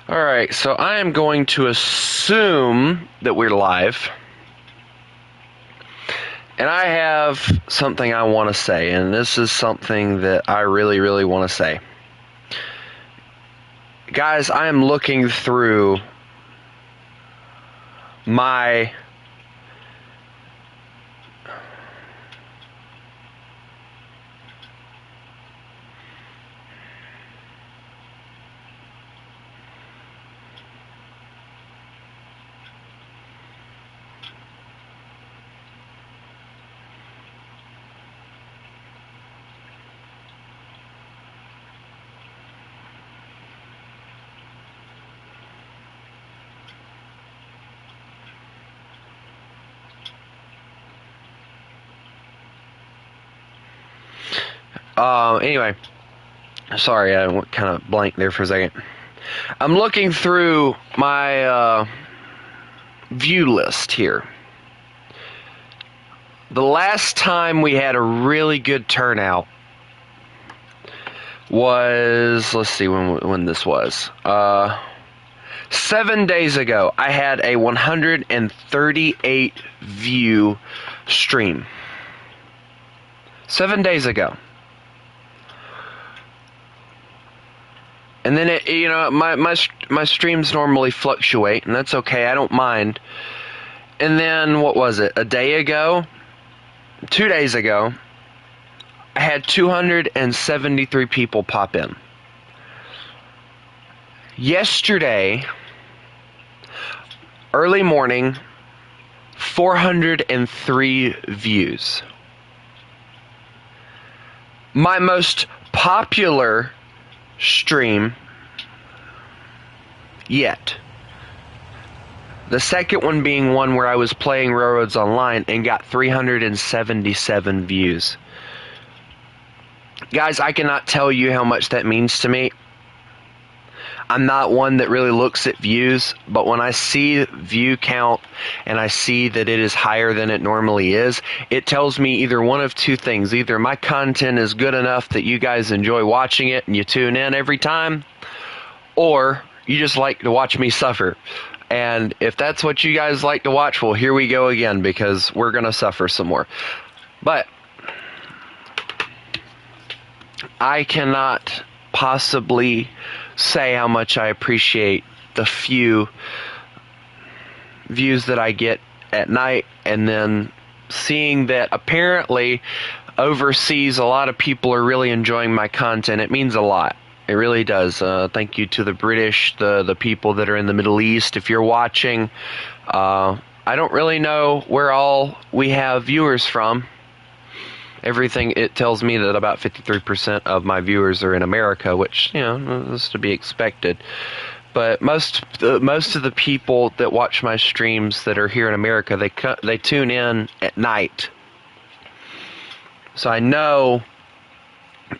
Alright, so I am going to assume that we're live. And I have something I want to say, and this is something that I really, really want to say. Guys, I am looking through my anyway, sorry, I went kind of blank there for a second. I'm looking through my view list here. The last time we had a really good turnout was, let's see when this was. 7 days ago, I had a 138 view stream. 7 days ago. And then my streams normally fluctuate, and that's okay. I don't mind. And then what was it? A day ago, 2 days ago, I had 273 people pop in. Yesterday, early morning, 403 views. My most popular stream yet. The second one being one where I was playing Railroads Online and got 377 views. Guys, I cannot tell you how much that means to me. I'm not one that really looks at views, but when I see view count and I see that it is higher than it normally is, it tells me either one of two things. Either my content is good enough that you guys enjoy watching it and you tune in every time, or you just like to watch me suffer. And if that's what you guys like to watch, well, here we go again, because we're going to suffer some more. But I cannot possibly say how much I appreciate the few views that I get at night, and then seeing that apparently overseas a lot of people are really enjoying my content. It means a lot. It really does. Thank you to the British, the people that are in the Middle East. If you're watching, I don't really know where all we have viewers from. Everything, it tells me that about 53% of my viewers are in America, which, you know, is to be expected. But most of the people that watch my streams that are here in America, they tune in at night. So I know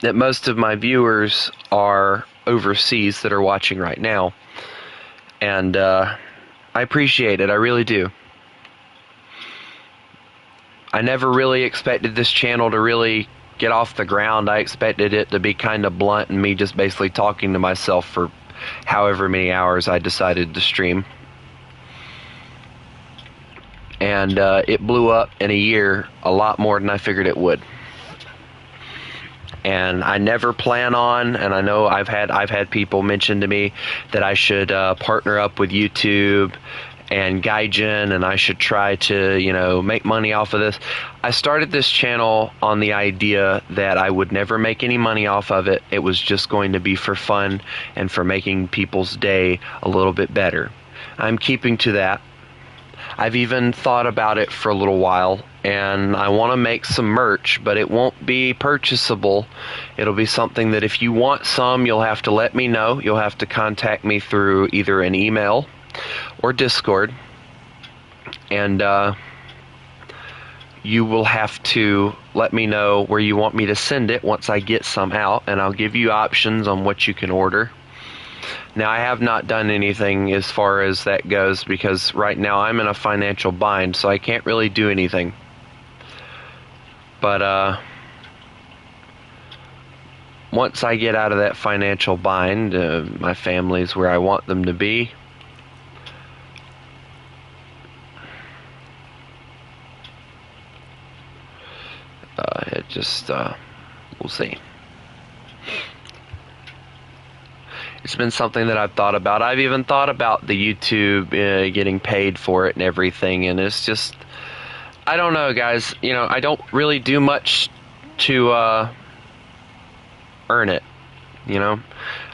that most of my viewers are overseas that are watching right now. And I appreciate it. I really do. I never really expected this channel to really get off the ground. I expected it to be kind of blunt and me just basically talking to myself for however many hours I decided to stream. And it blew up in a year a lot more than I figured it would. And I never plan on, and I know I've had people mention to me that I should partner up with YouTube and Gaijin, and I should try to, you know, make money off of this. I started this channel on the idea that I would never make any money off of it. It was just going to be for fun and for making people's day a little bit better. I'm keeping to that. I've even thought about it for a little while, and I want to make some merch, but it won't be purchasable. It'll be something that if you want some, you'll have to let me know. You'll have to contact me through either an email or Discord, and you will have to let me know where you want me to send it once I get some out, and I'll give you options on what you can order. Now, I have not done anything as far as that goes because right now I'm in a financial bind, so I can't really do anything. But once I get out of that financial bind, my family's where I want them to be. It just, we'll see. It's been something that I've thought about. I've even thought about the YouTube getting paid for it and everything, and it's just, I don't know, guys. You know, I don't really do much to earn it. You know,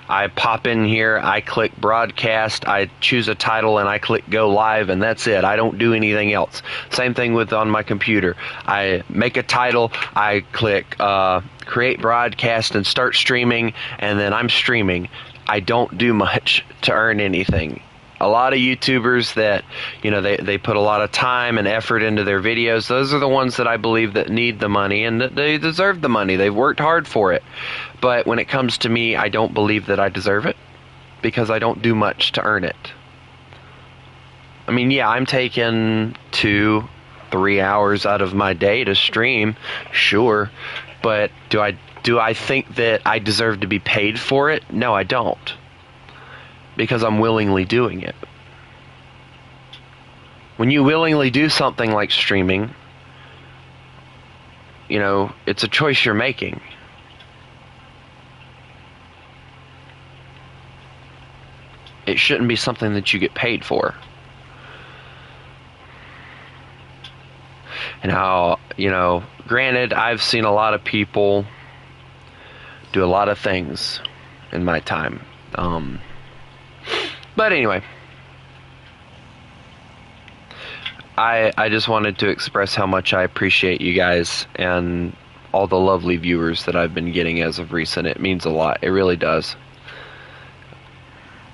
I pop in here, I click broadcast, I choose a title, and I click go live, and that's it. I don't do anything else. Same thing with on my computer. I make a title, I click create broadcast and start streaming, and then I'm streaming. I don't do much to earn anything. A lot of YouTubers that, you know, they put a lot of time and effort into their videos. Those are the ones that I believe that need the money, and that they deserve the money. They've worked hard for it. But when it comes to me, I don't believe that I deserve it because I don't do much to earn it. I mean, yeah, I'm taking 2-3 hours out of my day to stream, sure, but do I think that I deserve to be paid for it? No, I don't. Because I'm willingly doing it. When you willingly do something like streaming, you know, it's a choice you're making. It shouldn't be something that you get paid for. And how, you know, granted, I've seen a lot of people do a lot of things in my time. But anyway, I just wanted to express how much I appreciate you guys and all the lovely viewers that I've been getting as of recent. It means a lot. It really does.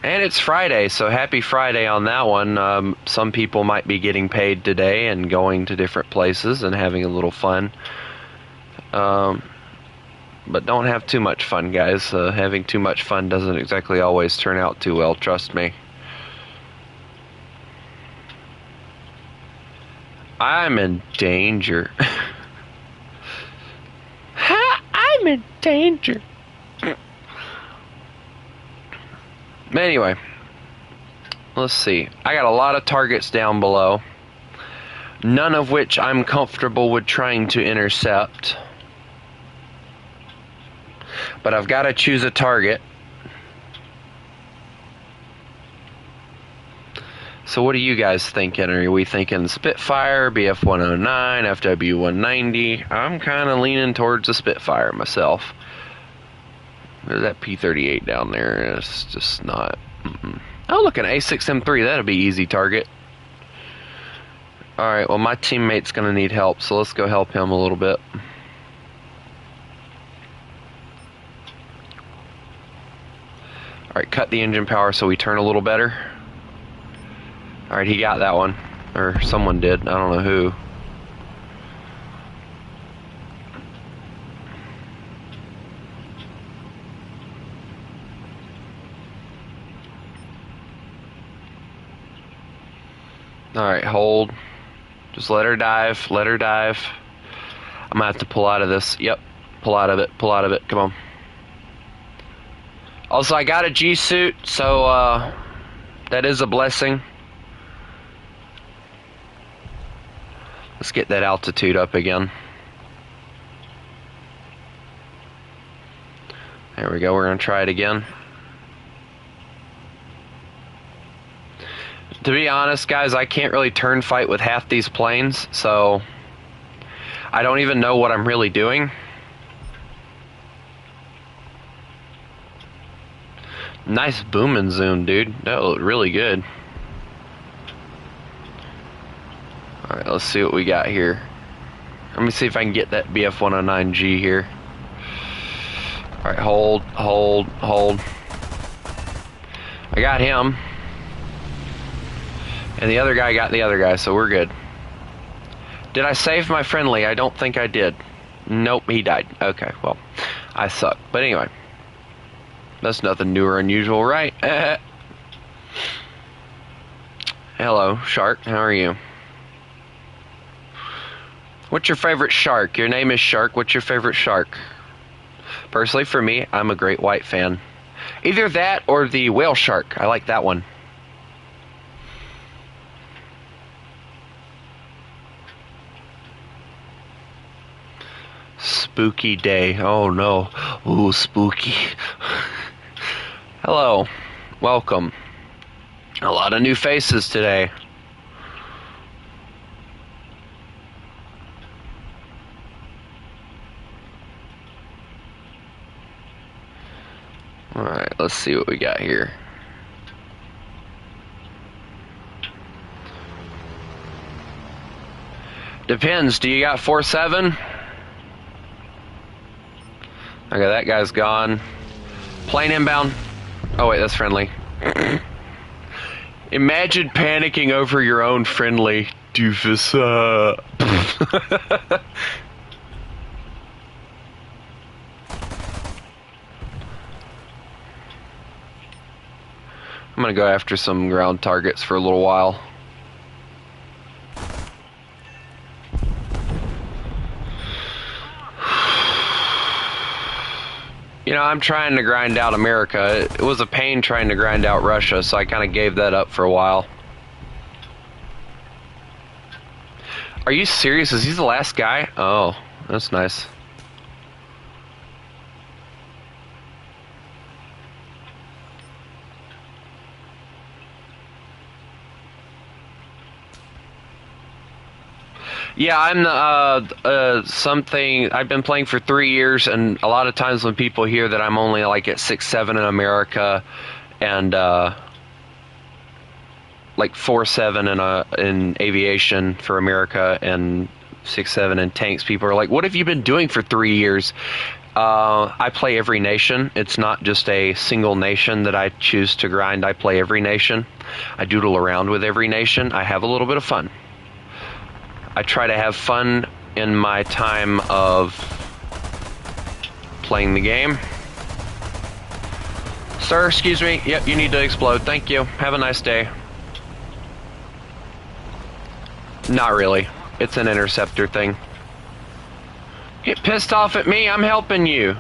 And it's Friday, so happy Friday on that one. Some people might be getting paid today and going to different places and having a little fun. But don't have too much fun, guys. Having too much fun doesn't exactly always turn out too well, trust me. I'm in danger. I'm in danger. But anyway, let's see. I got a lot of targets down below, none of which I'm comfortable with trying to intercept. But I've got to choose a target. So what are you guys thinking? Are we thinking Spitfire, BF-109, FW-190? I'm kind of leaning towards the Spitfire myself. There's that P-38 down there. It's just not... Oh, look, an A6M3. That'll be easy target. Alright, well, my teammate's going to need help, so let's go help him a little bit. Alright, cut the engine power so we turn a little better. Alright, he got that one. Or someone did. I don't know who. Alright, hold. Just let her dive. Let her dive. I'm gonna have to pull out of this. Yep. Pull out of it. Pull out of it. Come on. Also, I got a G-suit, so that is a blessing. Let's get that altitude up again. There we go. We're gonna try it again. To be honest, guys, I can't really turn fight with half these planes, so I don't even know what I'm really doing. Nice boom and zoom, dude. That looked really good. Alright, let's see what we got here. Let me see if I can get that BF-109G here. Alright, hold, hold, hold. I got him. And the other guy got the other guy, so we're good. Did I save my friendly? I don't think I did. Nope, he died. Okay, well, I suck. But anyway. That's nothing new or unusual, right? Hello, shark. How are you? What's your favorite shark? Your name is Shark. What's your favorite shark? Personally, for me, I'm a great white fan. Either that or the whale shark. I like that one. Spooky day. Oh no. Ooh, spooky. Hello. Welcome. A lot of new faces today. Alright, let's see what we got here. Depends. Do you got 4-7? Okay, that guy's gone. Plane inbound. Oh wait, that's friendly. Imagine panicking over your own friendly, doofus. I'm gonna go after some ground targets for a little while. You know, I'm trying to grind out America. It was a pain trying to grind out Russia, so I kind of gave that up for a while. Are you serious? Is he the last guy? Oh, that's nice. Yeah, I'm something. I've been playing for 3 years, and a lot of times when people hear that I'm only like at 6-7 in America, and like 4-7 in aviation for America, and 6-7 in tanks, people are like, "What have you been doing for 3 years?" I play every nation. It's not just a single nation that I choose to grind. I play every nation. I doodle around with every nation. I have a little bit of fun. I try to have fun in my time of playing the game. Sir, excuse me. Yep, you need to explode. Thank you. Have a nice day. Not really. It's an interceptor thing. Get pissed off at me. I'm helping you.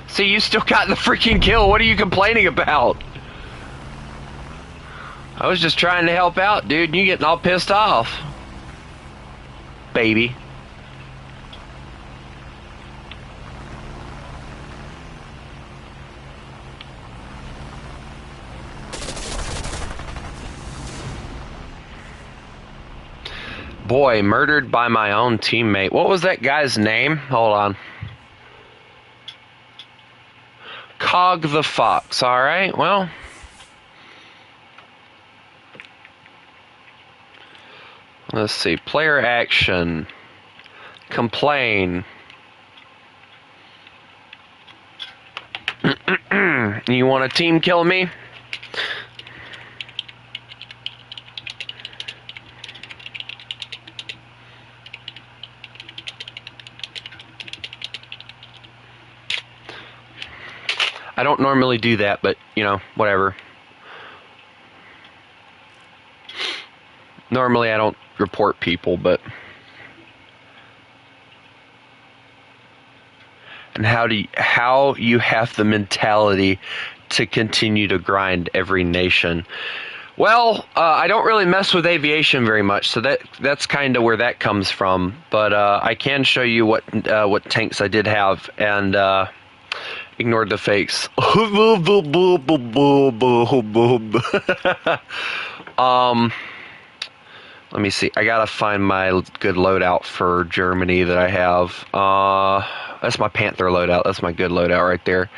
See, you still got the freaking kill. What are you complaining about? I was just trying to help out, dude, and you getting all pissed off. Baby. Boy, murdered by my own teammate. What was that guy's name? Hold on. Cog the Fox. Alright, well. Let's see. Player action. Complain. You want to team kill me? I don't normally do that, but, you know, whatever. Normally I don't report people, but... And how you have the mentality to continue to grind every nation. Well, I don't really mess with aviation very much, so that's kind of where that comes from. But I can show you what tanks I did have, and ignored the fakes. Let me see. I gotta find my good loadout for Germany that I have. That's my Panther loadout. That's my good loadout right there.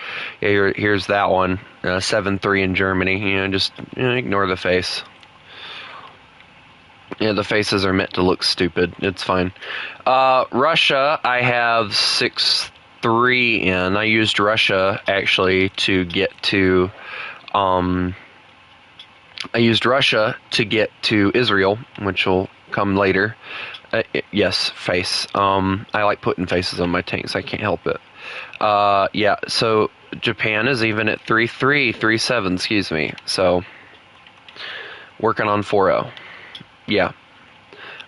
Yeah, here's that one. 7-3 in Germany. You know, just ignore the face. Yeah, the faces are meant to look stupid. It's fine. Russia, I have 6-3 in. I used Russia actually to get to. I used Russia to get to Israel, which will come later. Yes, face. I like putting faces on my tanks. I can't help it. Yeah, so Japan is even at 3-3, 3-7, excuse me. So, working on 4-0. Yeah,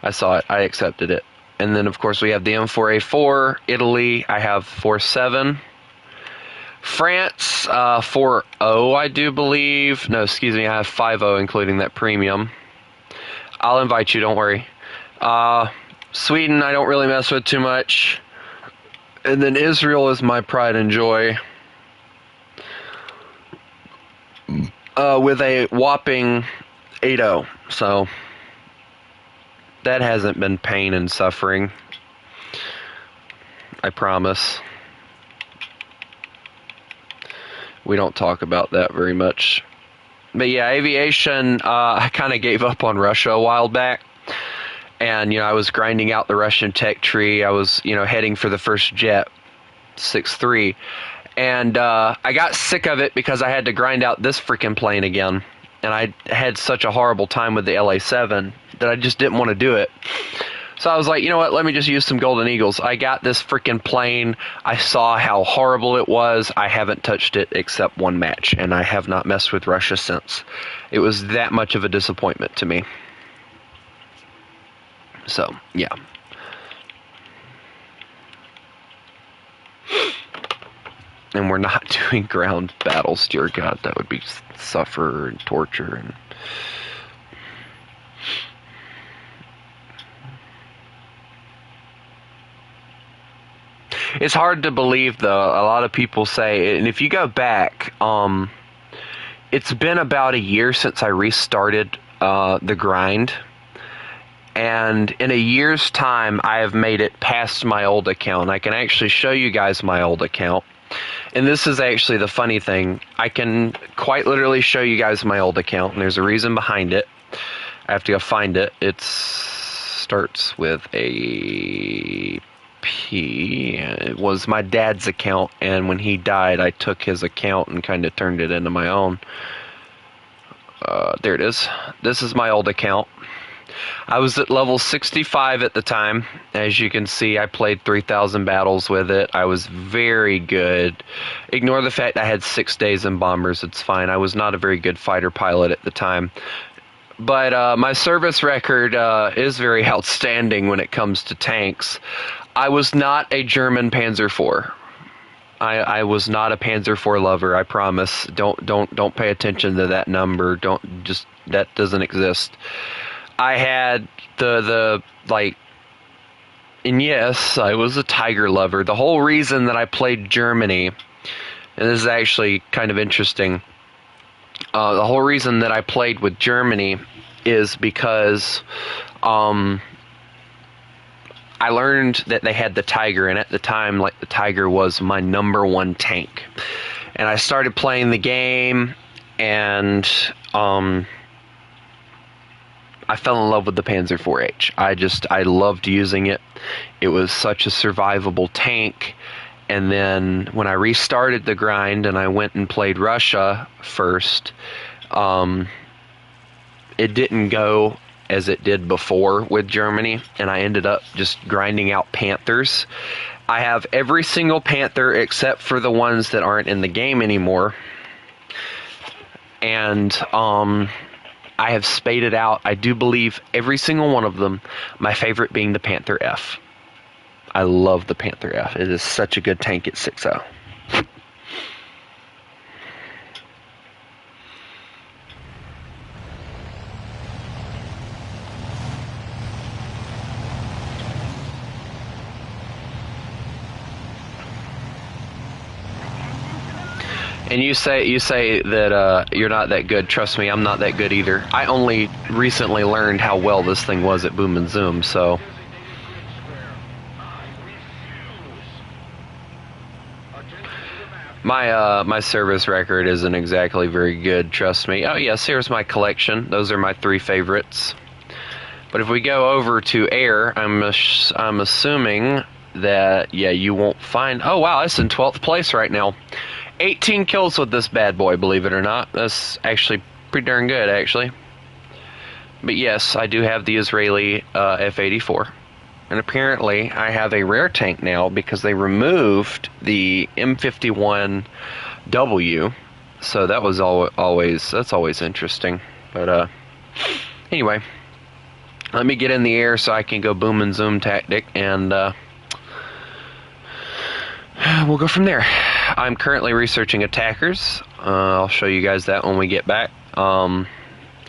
I saw it. I accepted it. And then, of course, we have the M4A4. Italy, I have 4.7. France, 4.0, I do believe. No, excuse me, I have 5.0, including that premium. I'll invite you, don't worry. Sweden, I don't really mess with too much. And then Israel is my pride and joy. With a whopping 8.0. So, that hasn't been pain and suffering. I promise. We don't talk about that very much. But yeah, aviation, I kind of gave up on Russia a while back. And, I was grinding out the Russian tech tree. I was, heading for the first jet, 6.3. And I got sick of it because I had to grind out this freaking plane again. And I had such a horrible time with the LA-7 that I just didn't want to do it. So I was like, you know what, let me just use some Golden Eagles. I got this freaking plane. I saw how horrible it was. I haven't touched it except one match, and I have not messed with Russia since. It was that much of a disappointment to me. So, yeah. And we're not doing ground battles, dear God. That would be suffer and torture and... It's hard to believe, though. A lot of people say, and if you go back, it's been about a year since I restarted the grind. And in a year's time, I have made it past my old account. I can actually show you guys my old account. And this is actually the funny thing. I can quite literally show you guys my old account, and there's a reason behind it. I have to go find it. It starts with a... It was my dad's account, and when he died, I took his account and kind of turned it into my own. There it is. This is my old account. I was at level 65 at the time. As you can see, I played 3,000 battles with it. I was very good. Ignore the fact I had 6 days in bombers. It's fine. I was not a very good fighter pilot at the time. But my service record is very outstanding when it comes to tanks. I was not a German Panzer IV. I was not a Panzer IV lover. I promise. Don't pay attention to that number. That doesn't exist. I had the and yes, I was a Tiger lover. The whole reason that I played Germany, and this is actually kind of interesting. The whole reason that I played with Germany is because I learned that they had the Tiger, and at the time, the Tiger was my #1 tank. And I started playing the game, and I fell in love with the Panzer IV-H. I loved using it. It was such a survivable tank. And then when I restarted the grind and I went and played Russia first, it didn't go as it did before with Germany, and I ended up just grinding out Panthers. I have every single Panther except for the ones that aren't in the game anymore. And I have spaded out, I do believe, every single one of them, my favorite being the Panther F. I love the Panther F. It is such a good tank at 6.0. And you say that you're not that good. Trust me, I'm not that good either. I only recently learned how well this thing was at Boom and Zoom, so... My service record isn't exactly very good, trust me. Oh yes, here's my collection. Those are my 3 favorites. But if we go over to air, I'm assuming that, yeah, you won't find... Oh wow, it's in 12th place right now. 18 kills with this bad boy, believe it or not. That's actually pretty darn good, actually. But yes, I do have the Israeli F-84. And apparently, I have a rare tank now because they removed the M51W. So that was that's always interesting. But anyway, Let me get in the air so I can go boom and zoom tactic, and we'll go from there. I'm currently researching attackers. I'll show you guys that when we get back. I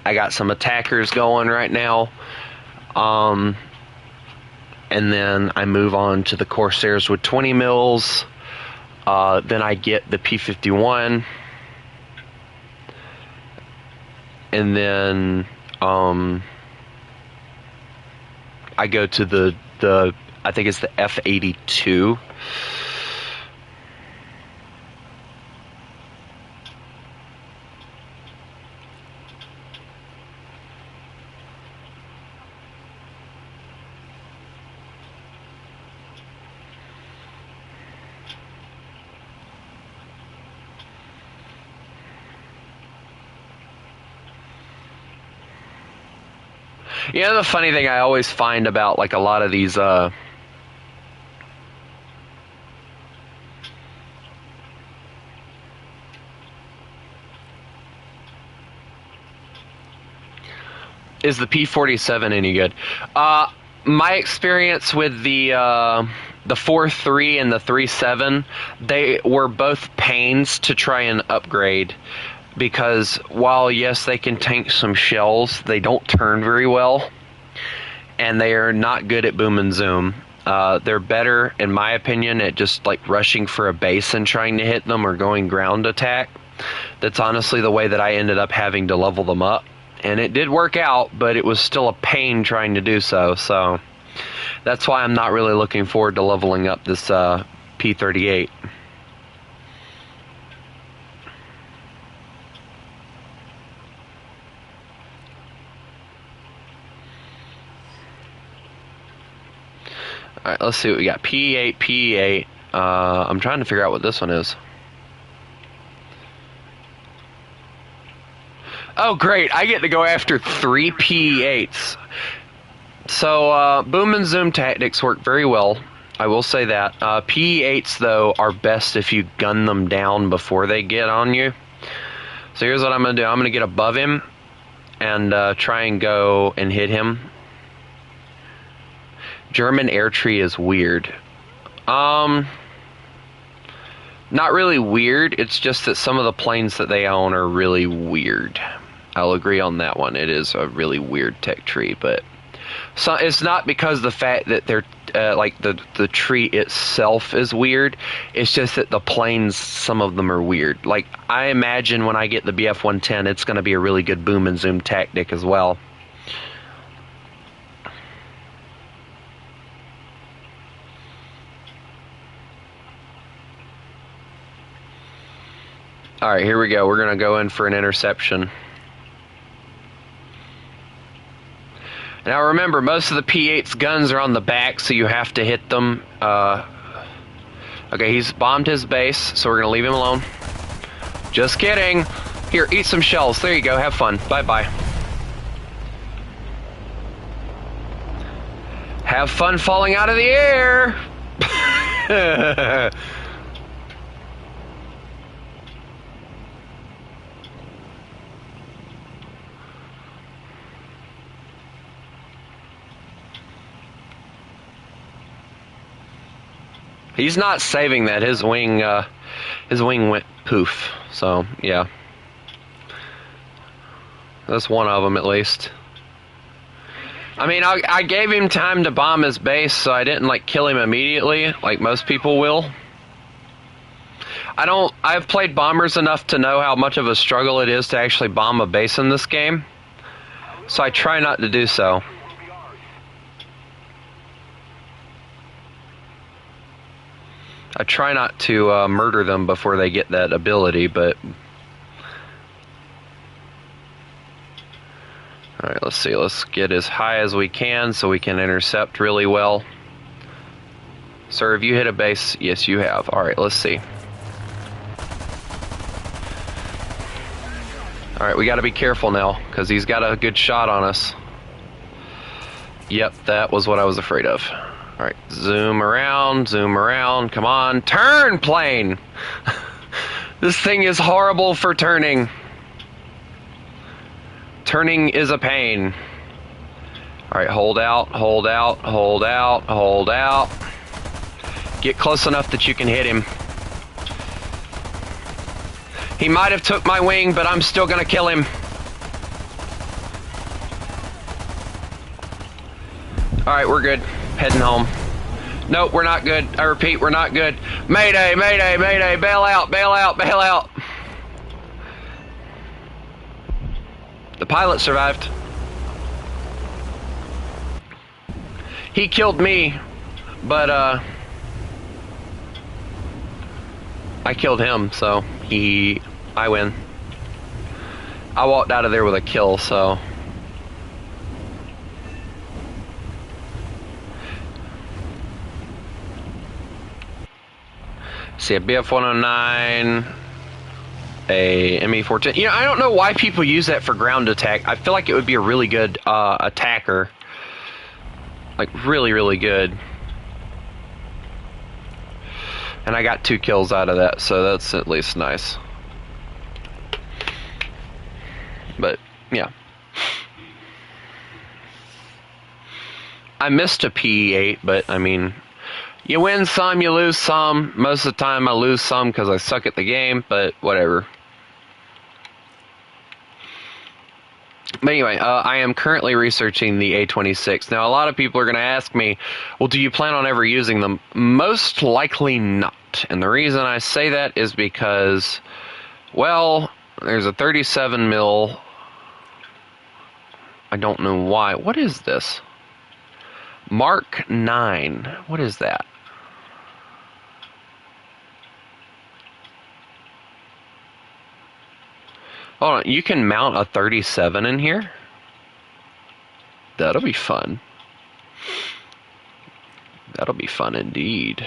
got some attackers going right now. And then I move on to the Corsairs with 20 mils. Then I get the P-51. And then I go to the I think it's the F-82. You know, the funny thing I always find about like a lot of these is the P-47 any good? My experience with the 4.3 and the 3.7, they were both pains to try and upgrade. Because while, yes, they can tank some shells, they don't turn very well. And they are not good at boom and zoom. They're better, in my opinion, at just like rushing for a base and trying to hit them or going ground attack. That's honestly the way that I ended up having to level them up. And it did work out, but it was still a pain trying to do so. So that's why I'm not really looking forward to leveling up this P-38. Alright, let's see what we got. P8, P8. I'm trying to figure out what this one is. Oh, great. I get to go after 3 P8s. So, boom and zoom tactics work very well. I will say that. P8s, though, are best if you gun them down before they get on you. So here's what I'm going to do. I'm going to get above him and try and go and hit him. German air tree is weird. Not really weird. It's just that some of the planes that they own are really weird. I'll agree on that one. It is a really weird tech tree, but so it's not because the fact that they're like the tree itself is weird. It's just that the planes, some of them are weird. Like I imagine when I get the BF-110, it's going to be a really good boom and zoom tactic as well. Alright, here we go. We're going to go in for an interception. Now remember, most of the P-8's guns are on the back, so you have to hit them. Okay, he's bombed his base, so we're going to leave him alone. Just kidding. Here, eat some shells. There you go. Have fun. Bye-bye. Have fun falling out of the air! He's not saving that. His wing went poof. So yeah, that's one of them at least. I mean, I gave him time to bomb his base, so I didn't like kill him immediately, like most people will. I've played bombers enough to know how much of a struggle it is to actually bomb a base in this game, so I try not to do so. I try not to murder them before they get that ability, but... Alright, let's see. Let's get as high as we can so we can intercept really well. Sir, have you hit a base? Yes, you have. Alright, let's see. Alright, we gotta be careful now, because he's got a good shot on us. Yep, that was what I was afraid of. Alright, zoom around, come on, turn, plane! This thing is horrible for turning. Turning is a pain. Alright, hold out, hold out, hold out, hold out. Get close enough that you can hit him. He might have took my wing, but I'm still gonna kill him. Alright, we're good. Heading home. Nope, we're not good. I repeat, we're not good. Mayday, mayday, mayday, bail out, bail out, bail out. The pilot survived. He killed me, but I killed him, so I win. I walked out of there with a kill, so. See, a BF-109, a ME-410. You know, I don't know why people use that for ground attack. I feel like it would be a really good attacker. Like, really, really good. And I got 2 kills out of that, so that's at least nice. But, yeah. I missed a PE-8, but, I mean, you win some, you lose some. Most of the time I lose some because I suck at the game, but whatever. But anyway, I am currently researching the A26. Now, a lot of people are going to ask me, well, do you plan on ever using them? Most likely not. And the reason I say that is because, well, there's a 37 mil. I don't know why. What is this? Mark 9. What is that? Hold on, you can mount a 37 in here? That'll be fun. That'll be fun indeed.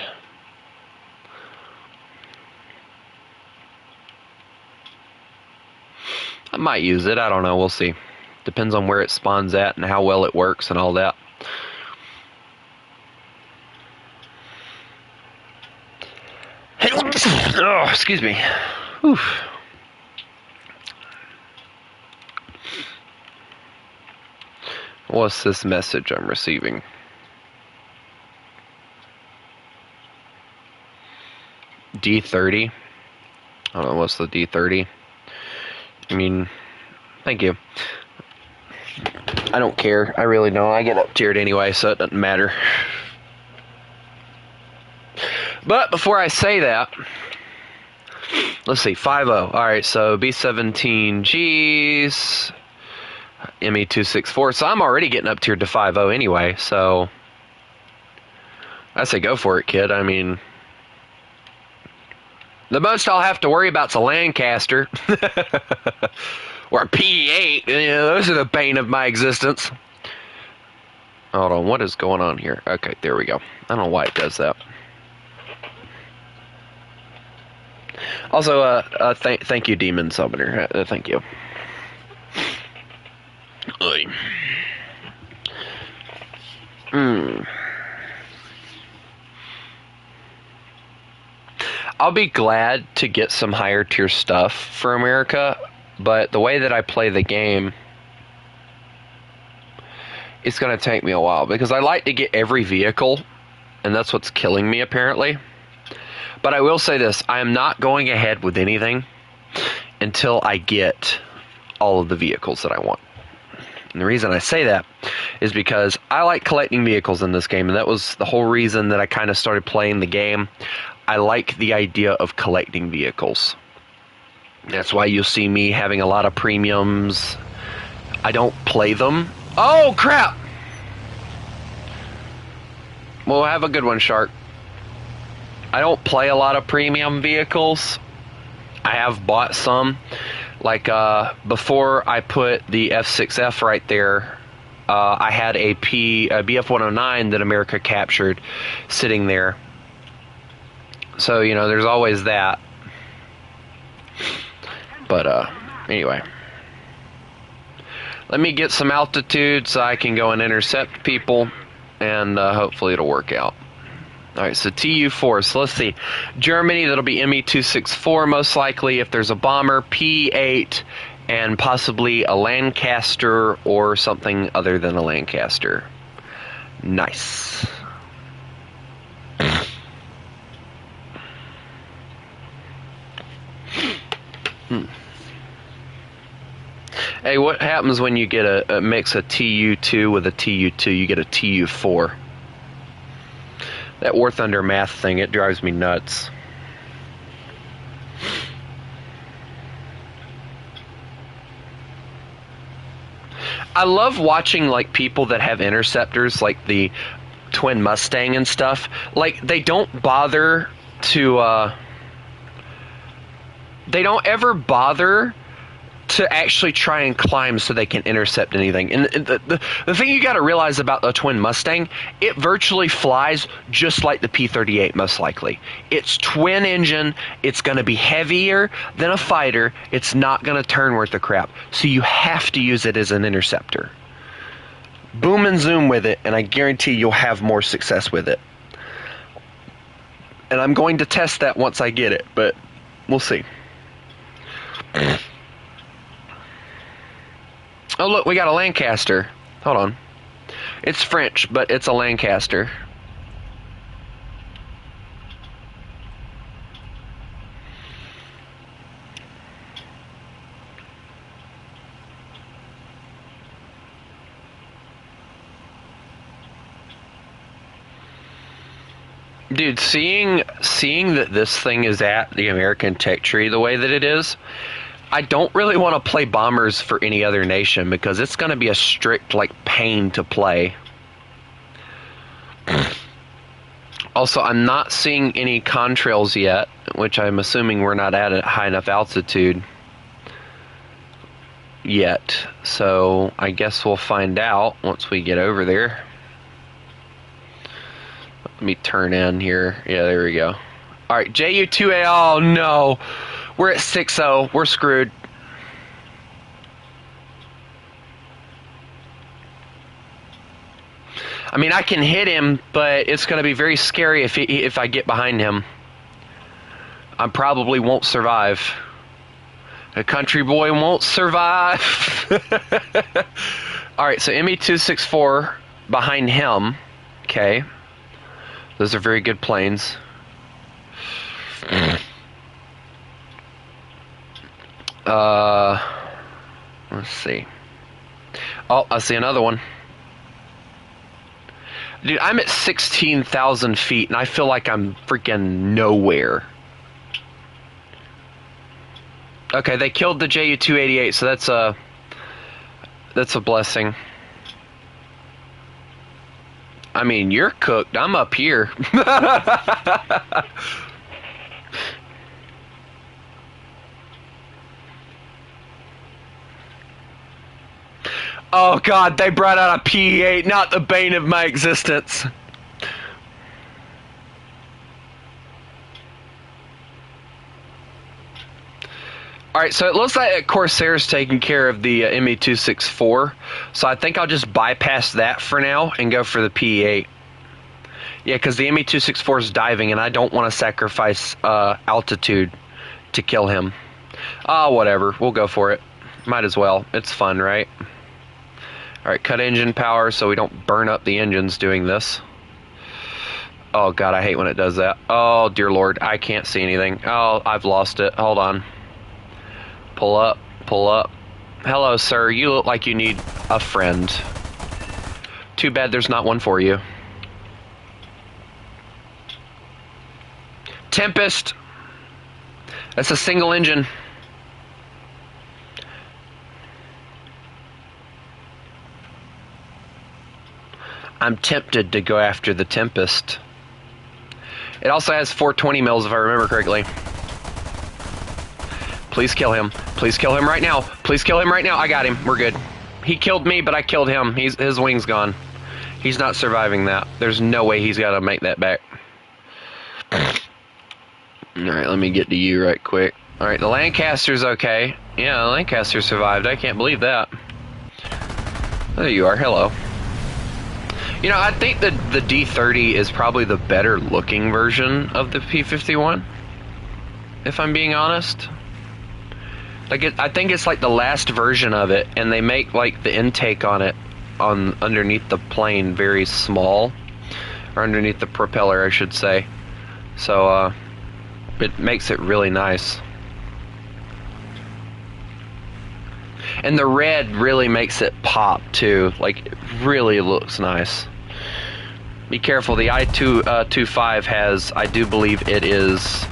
I might use it, I don't know, we'll see. Depends on where it spawns at and how well it works and all that. Oh, excuse me. Whew. What's this message I'm receiving? D30? I don't know, what's the D30? I mean, thank you. I don't care. I really don't. I get up tiered anyway, so it doesn't matter. But before I say that, let's see, 5.0. Alright, so B-17Gs, ME-264. So I'm already getting up tiered to 5.0 anyway, so I say go for it, kid. I mean, the most I'll have to worry about is a Lancaster. Or a P-8. You know, those are the bane of my existence. Hold on, what is going on here? Okay, there we go. I don't know why it does that. Also, thank you, Demon Summoner. Thank you. I'll be glad to get some higher tier stuff for America, but the way that I play the game, it's going to take me a while because I like to get every vehicle, and that's what's killing me apparently. But I will say this, I am not going ahead with anything until I get all of the vehicles that I want. And the reason I say that is because I like collecting vehicles in this game, and that was the whole reason that I kind of started playing the game. I like the idea of collecting vehicles. That's why you'll see me having a lot of premiums. I don't play them. Oh, crap! Well, have a good one, Shark. I don't play a lot of premium vehicles. I have bought some. Like, before I put the F6F right there, I had a BF-109 that America captured sitting there. So, you know, there's always that. But, anyway. Let me get some altitude so I can go and intercept people, and hopefully it'll work out. Alright, so TU4. So let's see. Germany, that'll be ME-264 most likely. If there's a bomber, P-8, and possibly a Lancaster or something other than a Lancaster. Nice. Hey, what happens when you get a mix of TU2 with a TU2? You get a TU4. That warthunder math thing, it drives me nuts. I love watching like people that have interceptors, like the twin Mustang and stuff. Like, they don't bother to they don't ever bother to actually try and climb so they can intercept anything. And the thing you got to realize about the twin Mustang, it virtually flies just like the P-38 most likely. It's twin engine, it's going to be heavier than a fighter, it's not going to turn worth a crap. So you have to use it as an interceptor. Boom and zoom with it, and I guarantee you'll have more success with it. And I'm going to test that once I get it, but we'll see. Oh, look, we got a Lancaster. Hold on. It's French, but it's a Lancaster. Dude, seeing that this thing is at the American Tech Tree the way that it is, I don't really want to play bombers for any other nation because it's going to be a strict, like, pain to play. Also, I'm not seeing any contrails yet, which I'm assuming we're not at a high enough altitude yet. So I guess we'll find out once we get over there. Let me turn in here. Yeah, there we go. All right, JU2A. Oh, no. We're at 6-0. We're screwed. I mean, I can hit him, but it's going to be very scary if I get behind him. I probably won't survive. A country boy won't survive. All right, so ME-264 behind him. Okay. Those are very good planes. Let's see. Oh, I see another one. Dude, I'm at 16,000 feet, and I feel like I'm freaking nowhere. Okay, they killed the JU-288, so that's a blessing. I mean, you're cooked. I'm up here. Oh God, they brought out a P-8, not the bane of my existence. Alright, so it looks like Corsair's taking care of the ME-264, so I think I'll just bypass that for now and go for the P-8. Yeah, because the ME-264 is diving, and I don't want to sacrifice altitude to kill him. Whatever, we'll go for it. Might as well. It's fun, right? Alright, cut engine power so we don't burn up the engines doing this. Oh God, I hate when it does that. Oh dear Lord, I can't see anything. Oh, I've lost it. Hold on. Pull up, pull up. Hello, sir. You look like you need a friend. Too bad there's not one for you. Tempest! That's a single engine. I'm tempted to go after the Tempest. It also has 420 mils if I remember correctly. Please kill him. Please kill him right now. Please kill him right now. I got him. We're good. He killed me, but I killed him. His wing's gone. He's not surviving that. There's no way he's got to make that back. Alright, let me get to you right quick. Alright, the Lancaster's okay. Yeah, the Lancaster survived. I can't believe that. There you are. Hello. You know, I think that the D-30 is probably the better looking version of the P-51, if I'm being honest. Like I think it's like the last version of it, and they make like the intake on it on underneath the plane very small, or underneath the propeller, I should say. So it makes it really nice. And the red really makes it pop too. Like it really looks nice. Be careful. The I-25 has, I do believe it is.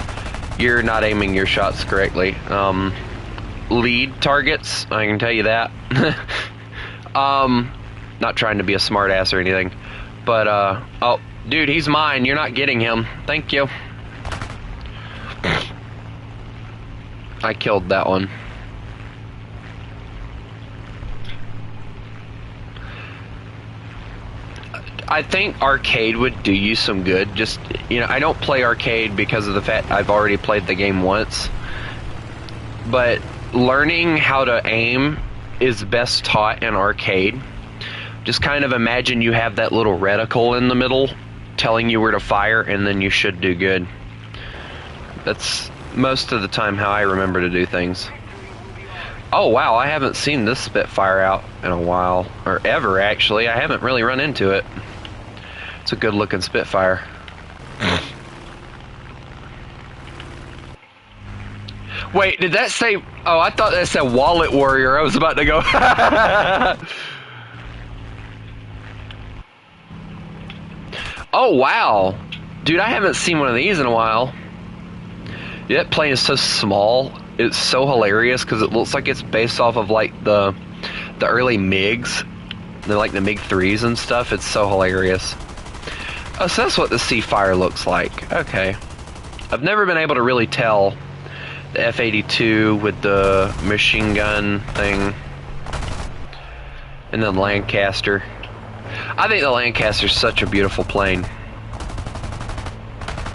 You're not aiming your shots correctly. Lead targets, I can tell you that. Not trying to be a smart ass or anything, but oh, dude, he's mine. You're not getting him. Thank you. I killed that one. I think arcade would do you some good. Just, you know, I don't play arcade because of the fact I've already played the game once. But learning how to aim is best taught in arcade. Just kind of imagine you have that little reticle in the middle telling you where to fire, and then you should do good. That's most of the time how I remember to do things. Oh wow, I haven't seen this Spitfire out in a while, or ever actually. I haven't really run into it. It's a good looking Spitfire. Wait, did that say... Oh, I thought that said Wallet Warrior. I was about to go... Oh, wow. Dude, I haven't seen one of these in a while. Dude, that plane is so small. It's so hilarious because it looks like it's based off of, like, the early MiGs. They're like the MiG-3s and stuff. It's so hilarious. Oh, so that's what the Seafire looks like. Okay. I've never been able to really tell the F-82 with the machine gun thing. And then Lancaster. I think the Lancaster's such a beautiful plane.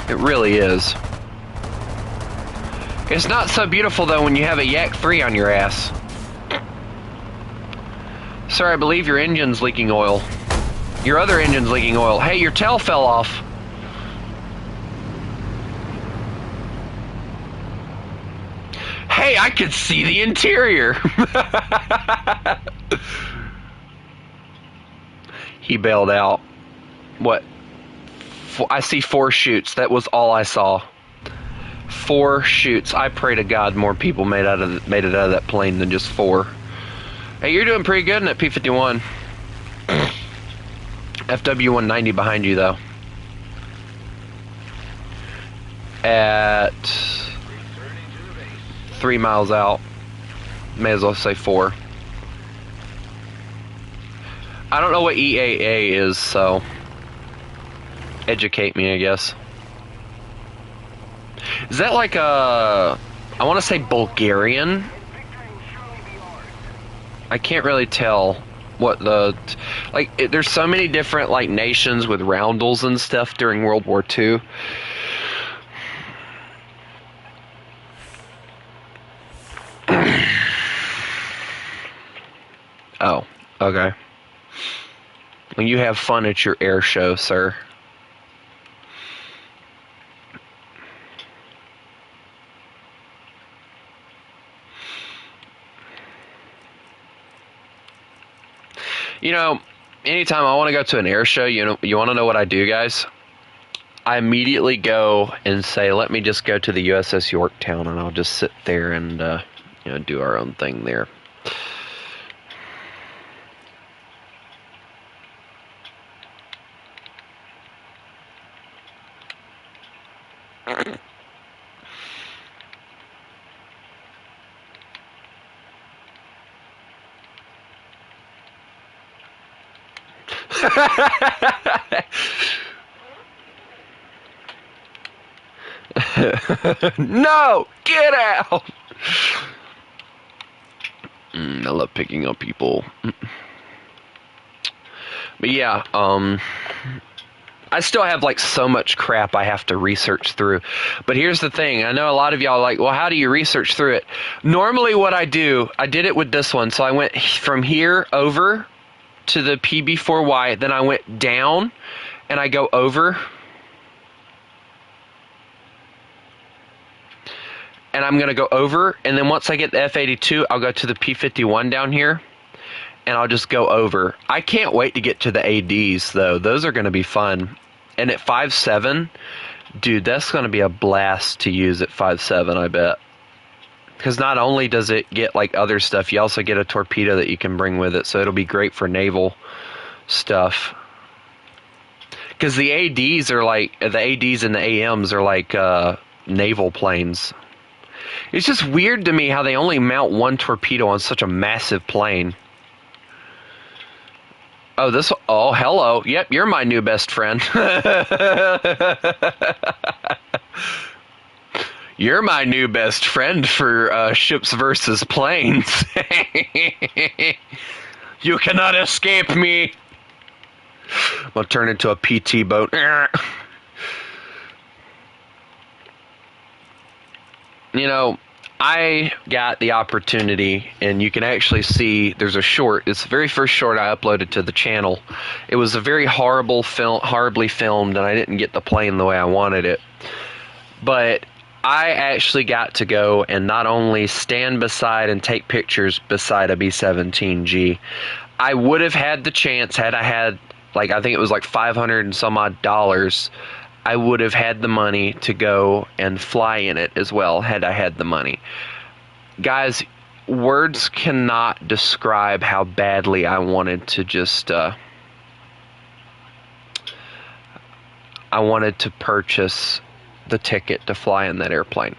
It really is. It's not so beautiful though when you have a Yak 3 on your ass. Sir, I believe your engine's leaking oil. Your other engine's leaking oil. Hey, your tail fell off. Hey, I could see the interior. He bailed out. What? I see 4 chutes. That was all I saw. 4 chutes. I pray to God more people made it out of that plane than just 4. Hey, you're doing pretty good in that P-51. FW-190 behind you, though. At 3 miles out. May as well say 4. I don't know what EAA is, so educate me, I guess. Is that like a... I want to say Bulgarian? I can't really tell what the... Like, there's so many different, like, nations with roundels and stuff during World War II. Oh, okay. Well, you have fun at your air show, sir. You know, anytime I want to go to an air show, you want to know what I do, guys? I immediately go and say, let me just go to the USS Yorktown, and I'll just sit there and do our own thing there. No! Get out! I love picking up people. But yeah, I still have like so much crap I have to research through. But here's the thing. I know a lot of y'all are like, well, how do you research through it? Normally what I do, I did it with this one. So I went from here over to the PB4Y, then I went down and I go over. and I'm going to go over, and then once I get the F-82, I'll go to the P-51 down here, and I'll just go over. I can't wait to get to the ADs, though. Those are going to be fun. And at 5.7, dude, that's going to be a blast to use at 5.7, I bet. Because not only does it get, like, other stuff, you also get a torpedo that you can bring with it, so it'll be great for naval stuff. Because the ADs are like, the ADs and the AMs are like naval planes. It's just weird to me how they only mount one torpedo on such a massive plane. Oh, oh, hello. Yep, you're my new best friend. You're my new best friend for ships versus planes. You cannot escape me. I'm gonna turn into a PT boat. You know, I got the opportunity, and you can actually see there's a short. It's the very first short I uploaded to the channel. It was a very horribly filmed, and I didn't get the plane the way I wanted it. But I actually got to go and not only stand beside and take pictures beside a B-17G. I would have had the chance had I had, like, I think it was like $500 and some odd. I would have had the money to go and fly in it as well had I had the money. Guys, words cannot describe how badly I wanted to just, I wanted to purchase the ticket to fly in that airplane.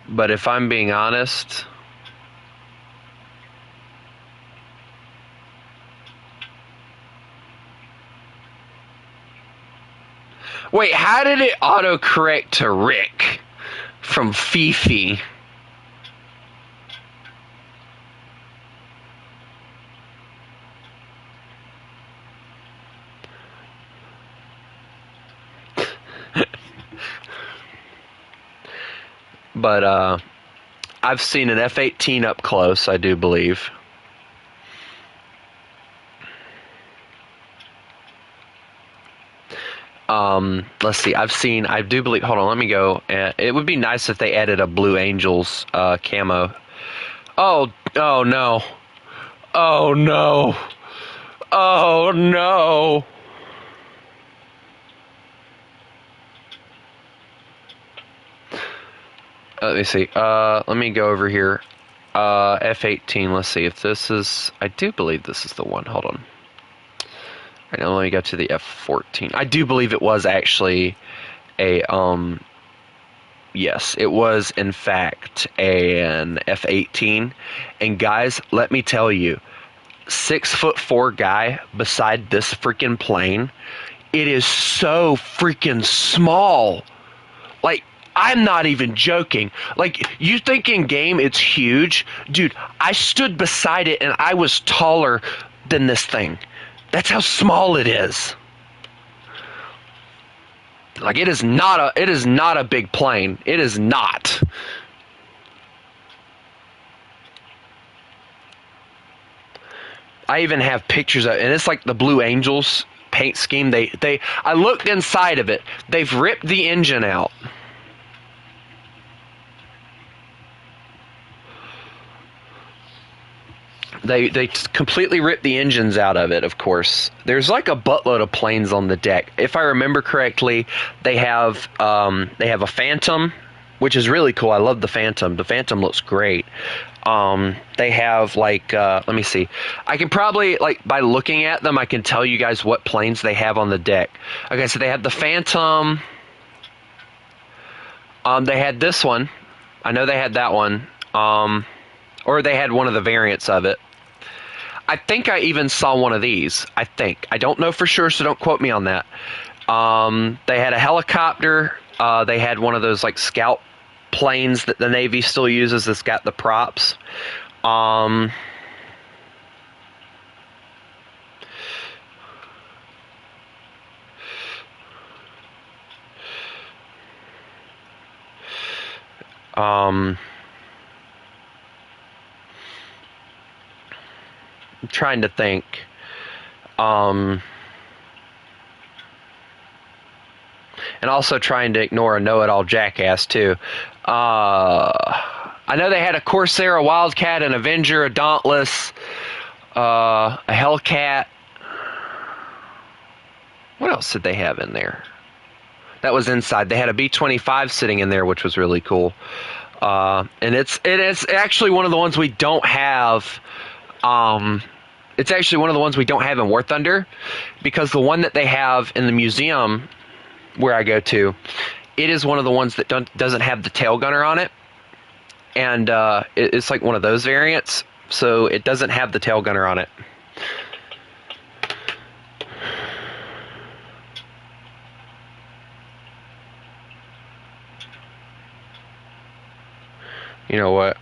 But if I'm being honest, wait, how did it autocorrect to Rick from Fifi? But I've seen an F-18 up close, I do believe. Let's see. I do believe. Hold on, let me go. It would be nice if they added a Blue Angels camo. Oh no! Oh no! Oh no! Let me see. Let me go over here. F-18. Let's see if this is. I do believe this is the one. Hold on. Right now, let me go to the F-14. I do believe it was actually a yes, it was in fact an F-18. And guys, let me tell you, 6'4" guy beside this freaking plane, it is so freaking small. Like, I'm not even joking. Like, you think in game it's huge? Dude, I stood beside it and I was taller than this thing. That's how small it is. Like, it is not a big plane. It is not. I even have pictures of it, and it's like the Blue Angels paint scheme. I looked inside of it. They've ripped the engine out. They completely ripped the engines out of it, of course. There's like a buttload of planes on the deck. If I remember correctly, they have a Phantom, which is really cool. I love the Phantom. The Phantom looks great. They have like let me see. I can probably, like, by looking at them, I can tell you guys what planes they have on the deck. Okay, so they have the Phantom. They had this one. I know they had that one. Or they had one of the variants of it. I think I even saw one of these. I think. I don't know for sure, so don't quote me on that. They had a helicopter. They had one of those, like, scout planes that the Navy still uses that's got the props. I'm trying to think. And also trying to ignore a know-it-all jackass, too. I know they had a Corsair, a Wildcat, an Avenger, a Dauntless, a Hellcat. What else did they have in there? That was inside. They had a B-25 sitting in there, which was really cool. And it is actually one of the ones we don't have. It's actually one of the ones we don't have in War Thunder, because the one that they have in the museum where I go to, it is one of the ones that doesn't have the tail gunner on it, and it's like one of those variants, so it doesn't have the tail gunner on it. You know what?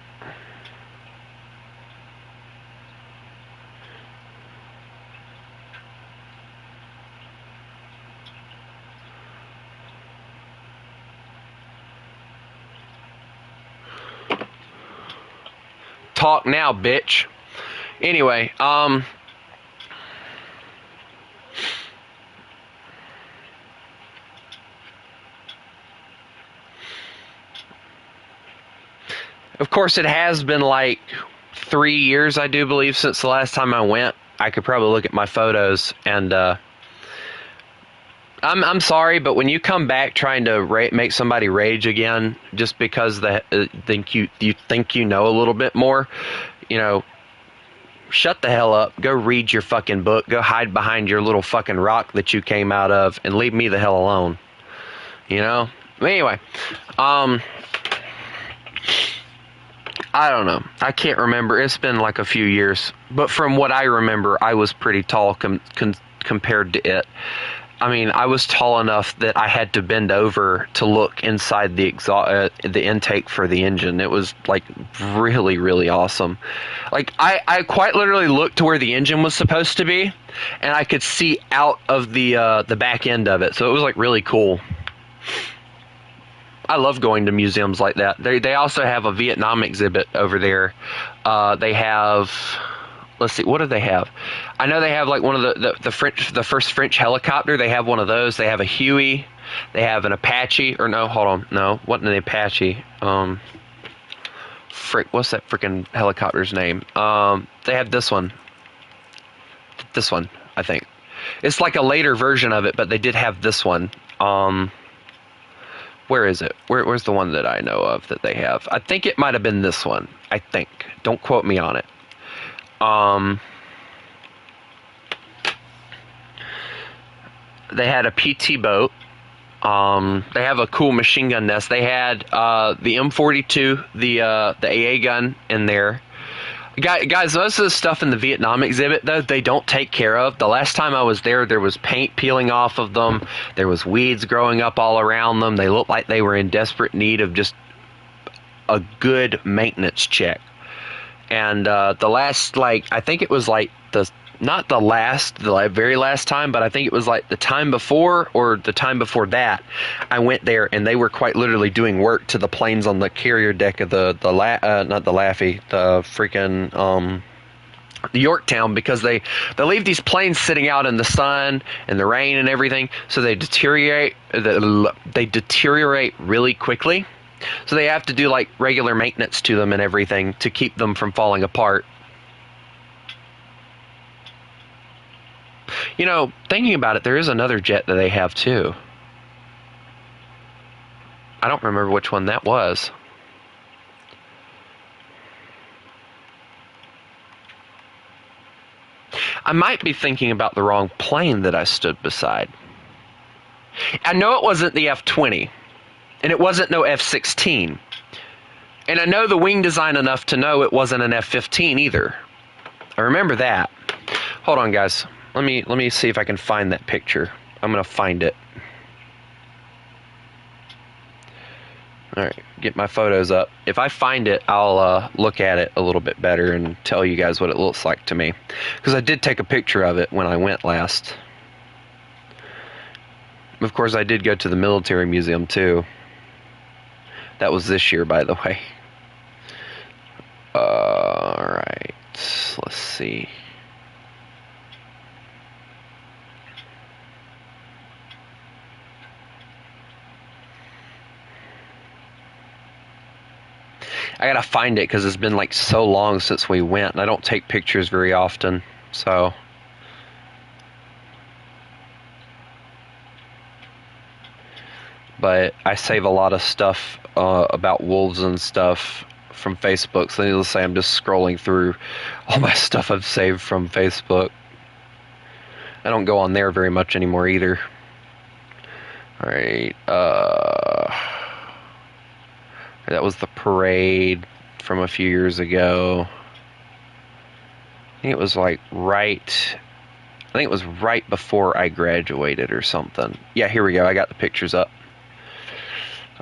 Talk now, bitch. Anyway, of course, it has been like 3 years, I do believe, since the last time I went. I could probably look at my photos, and I'm sorry, but when you come back trying to make somebody rage again just because they think you know a little bit more, you know, shut the hell up. Go read your fucking book. Go hide behind your little fucking rock that you came out of, and leave me the hell alone. You know? Anyway, I don't know. I can't remember. It's been like a few years, but from what I remember, I was pretty tall compared to it. I mean, I was tall enough that I had to bend over to look inside the intake for the engine. It was like really, really awesome. Like I quite literally looked to where the engine was supposed to be, and I could see out of the back end of it. So it was like really cool. I love going to museums like that. They also have a Vietnam exhibit over there. They have. Let's see, what do they have? I know they have like one of the first French helicopter. They have one of those. They have a Huey. They have an Apache. Or no, hold on, no, wasn't an Apache. What's that freaking helicopter's name? They have this one. This one, I think. It's like a later version of it, but they did have this one. Where is it? Where's the one that I know of that they have? I think it might have been this one. I think. Don't quote me on it. They had a PT boat. They have a cool machine gun nest. They had the M42, the AA gun in there. Guys, most of the stuff in the Vietnam exhibit, though, they don't take care of. The last time I was there was paint peeling off of them. There was weeds growing up all around them. They looked like they were in desperate need of just a good maintenance check. And the last, like, I think it was like the very last time, but I think it was like the time before or the time before that, I went there and they were quite literally doing work to the planes on the carrier deck of the Yorktown, because they leave these planes sitting out in the sun and the rain and everything, so they deteriorate really quickly. So they have to do like regular maintenance to them and everything to keep them from falling apart. You know, thinking about it, there is another jet that they have too. I don't remember which one that was. I might be thinking about the wrong plane that I stood beside. I know it wasn't the F-20. And it wasn't no F-16. And I know the wing design enough to know it wasn't an F-15 either. I remember that. Hold on, guys. Let me see if I can find that picture. I'm going to find it. Alright, get my photos up. If I find it, I'll look at it a little bit better and tell you guys what it looks like to me. Because I did take a picture of it when I went last. Of course, I did go to the military museum too. That was this year, by the way. Alright, let's see. I gotta find it because it's been like so long since we went, and I don't take pictures very often. So, but I save a lot of stuff about wolves and stuff from Facebook. So needless to say, I'm just scrolling through all my stuff I've saved from Facebook. I don't go on there very much anymore either. All right. That was the parade from a few years ago. I think it was like right. I think it was right before I graduated or something. Yeah, here we go. I got the pictures up.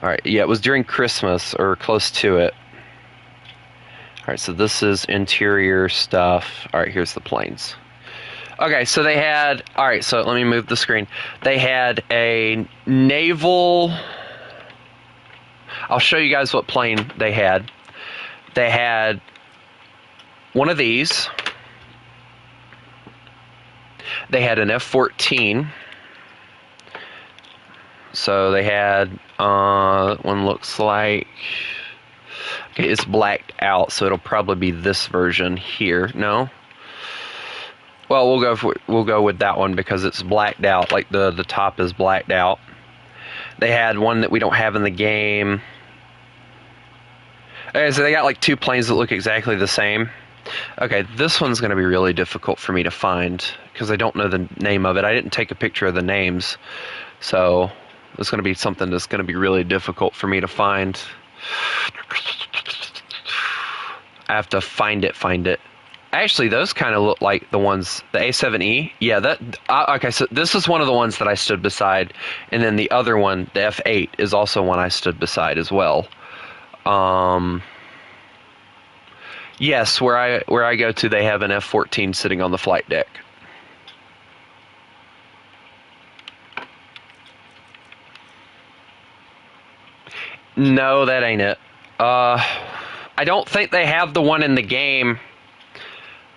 All right. Yeah, it was during Christmas or close to it. All right. So this is interior stuff. All right. Here's the planes. Okay, so they had. All right. So let me move the screen. They had a naval. I'll show you guys what plane they had. They had one of these. They had an F-14. So they had one looks like, okay, it's blacked out, so it'll probably be this version here. No. Well, we'll go with that one because it's blacked out. Like the top is blacked out. They had one that we don't have in the game. Okay, so they got like two planes that look exactly the same. Okay, this one's going to be really difficult for me to find because I don't know the name of it. I didn't take a picture of the names, so it's going to be something that's going to be really difficult for me to find. I have to find it. Actually, those kind of look like the ones, the A7E. Yeah, okay, so this is one of the ones that I stood beside, and then the other one, the F8, is also one I stood beside as well. Yes, where I go to, they have an F-14 sitting on the flight deck. No, that ain't it. I don't think they have the one in the game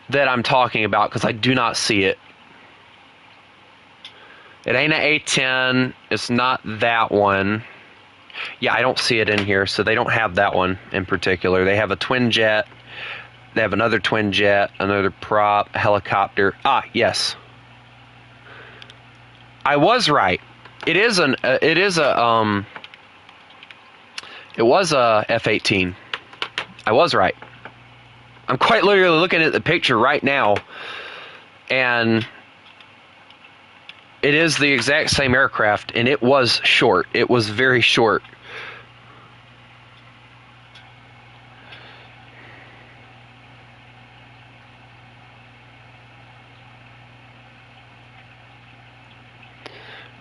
that I'm talking about because I do not see it. It ain't an A-10. It's not that one. Yeah, I don't see it in here, so they don't have that one in particular. They have a twin jet. They have another twin jet, another prop, helicopter. Ah, yes. I was right. It was a F-18. I was right. I'm quite literally looking at the picture right now, and it is the exact same aircraft, and it was short. It was very short.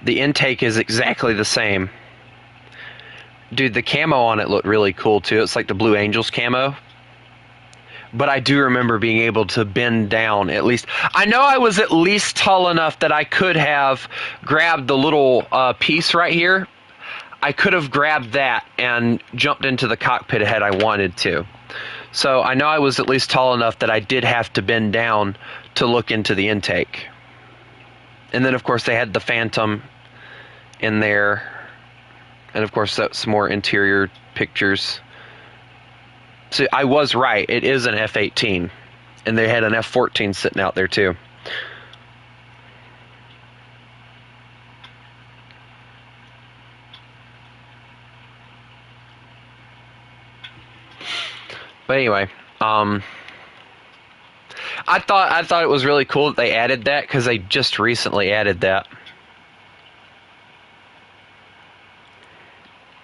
The intake is exactly the same. Dude, the camo on it looked really cool too. It's like the Blue Angels camo. But I do remember being able to bend down at least. I know I was at least tall enough that I could have grabbed the little piece right here. I could have grabbed that and jumped into the cockpit had I wanted to. So I know I was at least tall enough that I did have to bend down to look into the intake. And then, of course, they had the Phantom in there. And, of course, some more interior pictures. So I was right. It is an F-18. And they had an F-14 sitting out there, too. But anyway, I thought it was really cool that they added that because they just recently added that.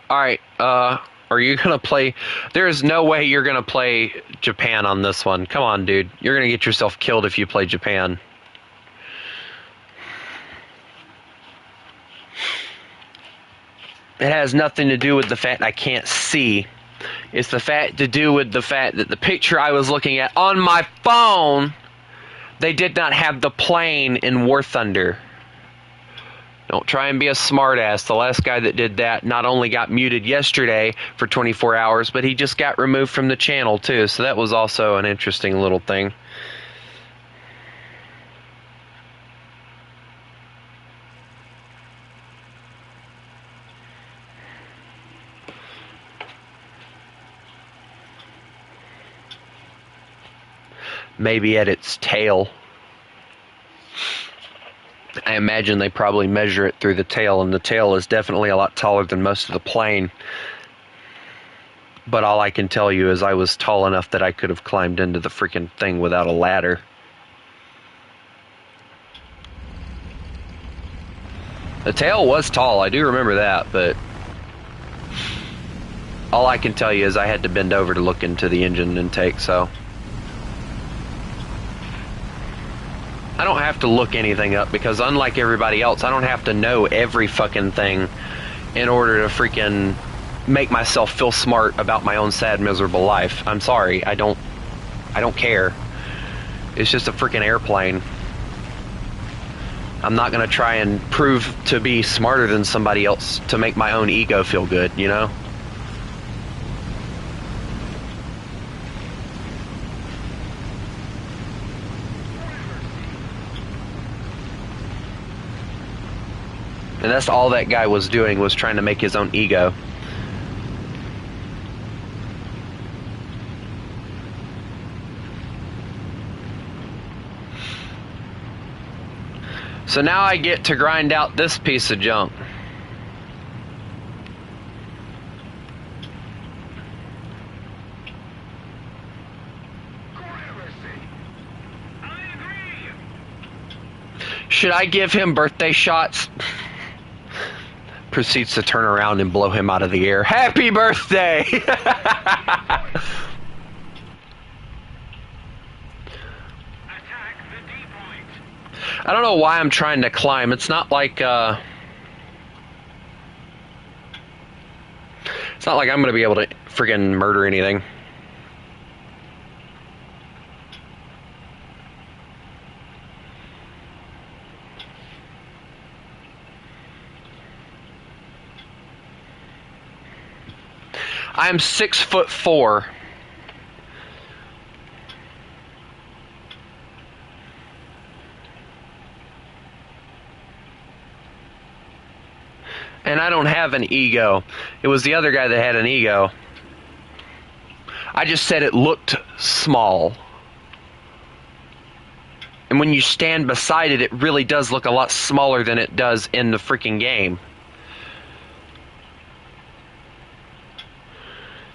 All right, are you gonna play? There is no way you're gonna play Japan on this one. Come on, dude. You're gonna get yourself killed if you play Japan. It has nothing to do with the fact I can't see. It's the fact to do with the fact that the picture I was looking at on my phone, they did not have the plane in War Thunder. Don't try and be a smartass. The last guy that did that not only got muted yesterday for 24 hours, but he just got removed from the channel too. So that was also an interesting little thing. maybe at its tail. I imagine they probably measure it through the tail, and the tail is definitely a lot taller than most of the plane. But all I can tell you is I was tall enough that I could have climbed into the freaking thing without a ladder. The tail was tall, I do remember that, but all I can tell you is I had to bend over to look into the engine intake, so I don't have to look anything up, because unlike everybody else, I don't have to know every fucking thing in order to freaking make myself feel smart about my own sad, miserable life. I'm sorry, I don't care. It's just a freaking airplane. I'm not gonna try and prove to be smarter than somebody else to make my own ego feel good, you know? And that's all that guy was doing, was trying to make his own ego. So now I get to grind out this piece of junk. Should I give him birthday shots? Proceeds to turn around and blow him out of the air. Happy birthday! I don't know why I'm trying to climb. It's not like I'm gonna be able to friggin' murder anything. I'm 6'4". And I don't have an ego. It was the other guy that had an ego. I just said it looked small. And when you stand beside it, it really does look a lot smaller than it does in the freaking game.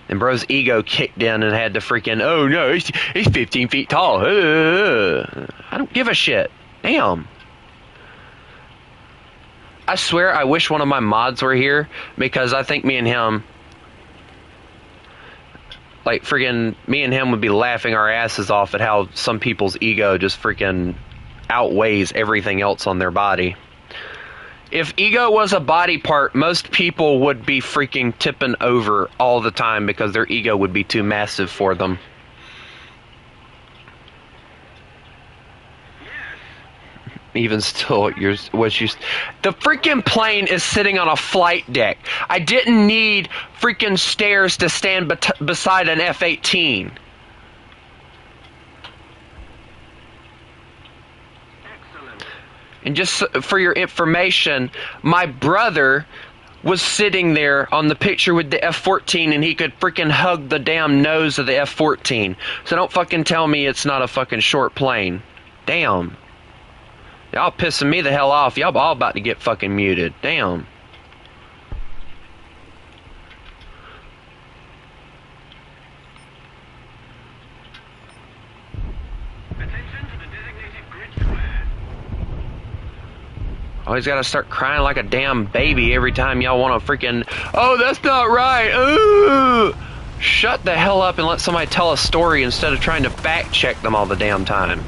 And bro's ego kicked in and had to freaking, oh no, he's 15 feet tall. I don't give a shit. Damn. I swear I wish one of my mods were here, because I think me and him, like friggin' me and him would be laughing our asses off at how some people's ego just freaking outweighs everything else on their body. If ego was a body part, most people would be freaking tipping over all the time because their ego would be too massive for them. Even still, the freaking plane is sitting on a flight deck. I didn't need freaking stairs to stand beside an F-18. And just for your information, my brother was sitting there on the picture with the F-14, and he could freaking hug the damn nose of the F-14. So don't fucking tell me it's not a fucking short plane. Damn. Y'all pissing me the hell off. Y'all all about to get fucking muted. Damn. Always gotta start crying like a damn baby every time y'all want to freaking, oh, that's not right. Ooh. Shut the hell up and let somebody tell a story instead of trying to fact check them all the damn time.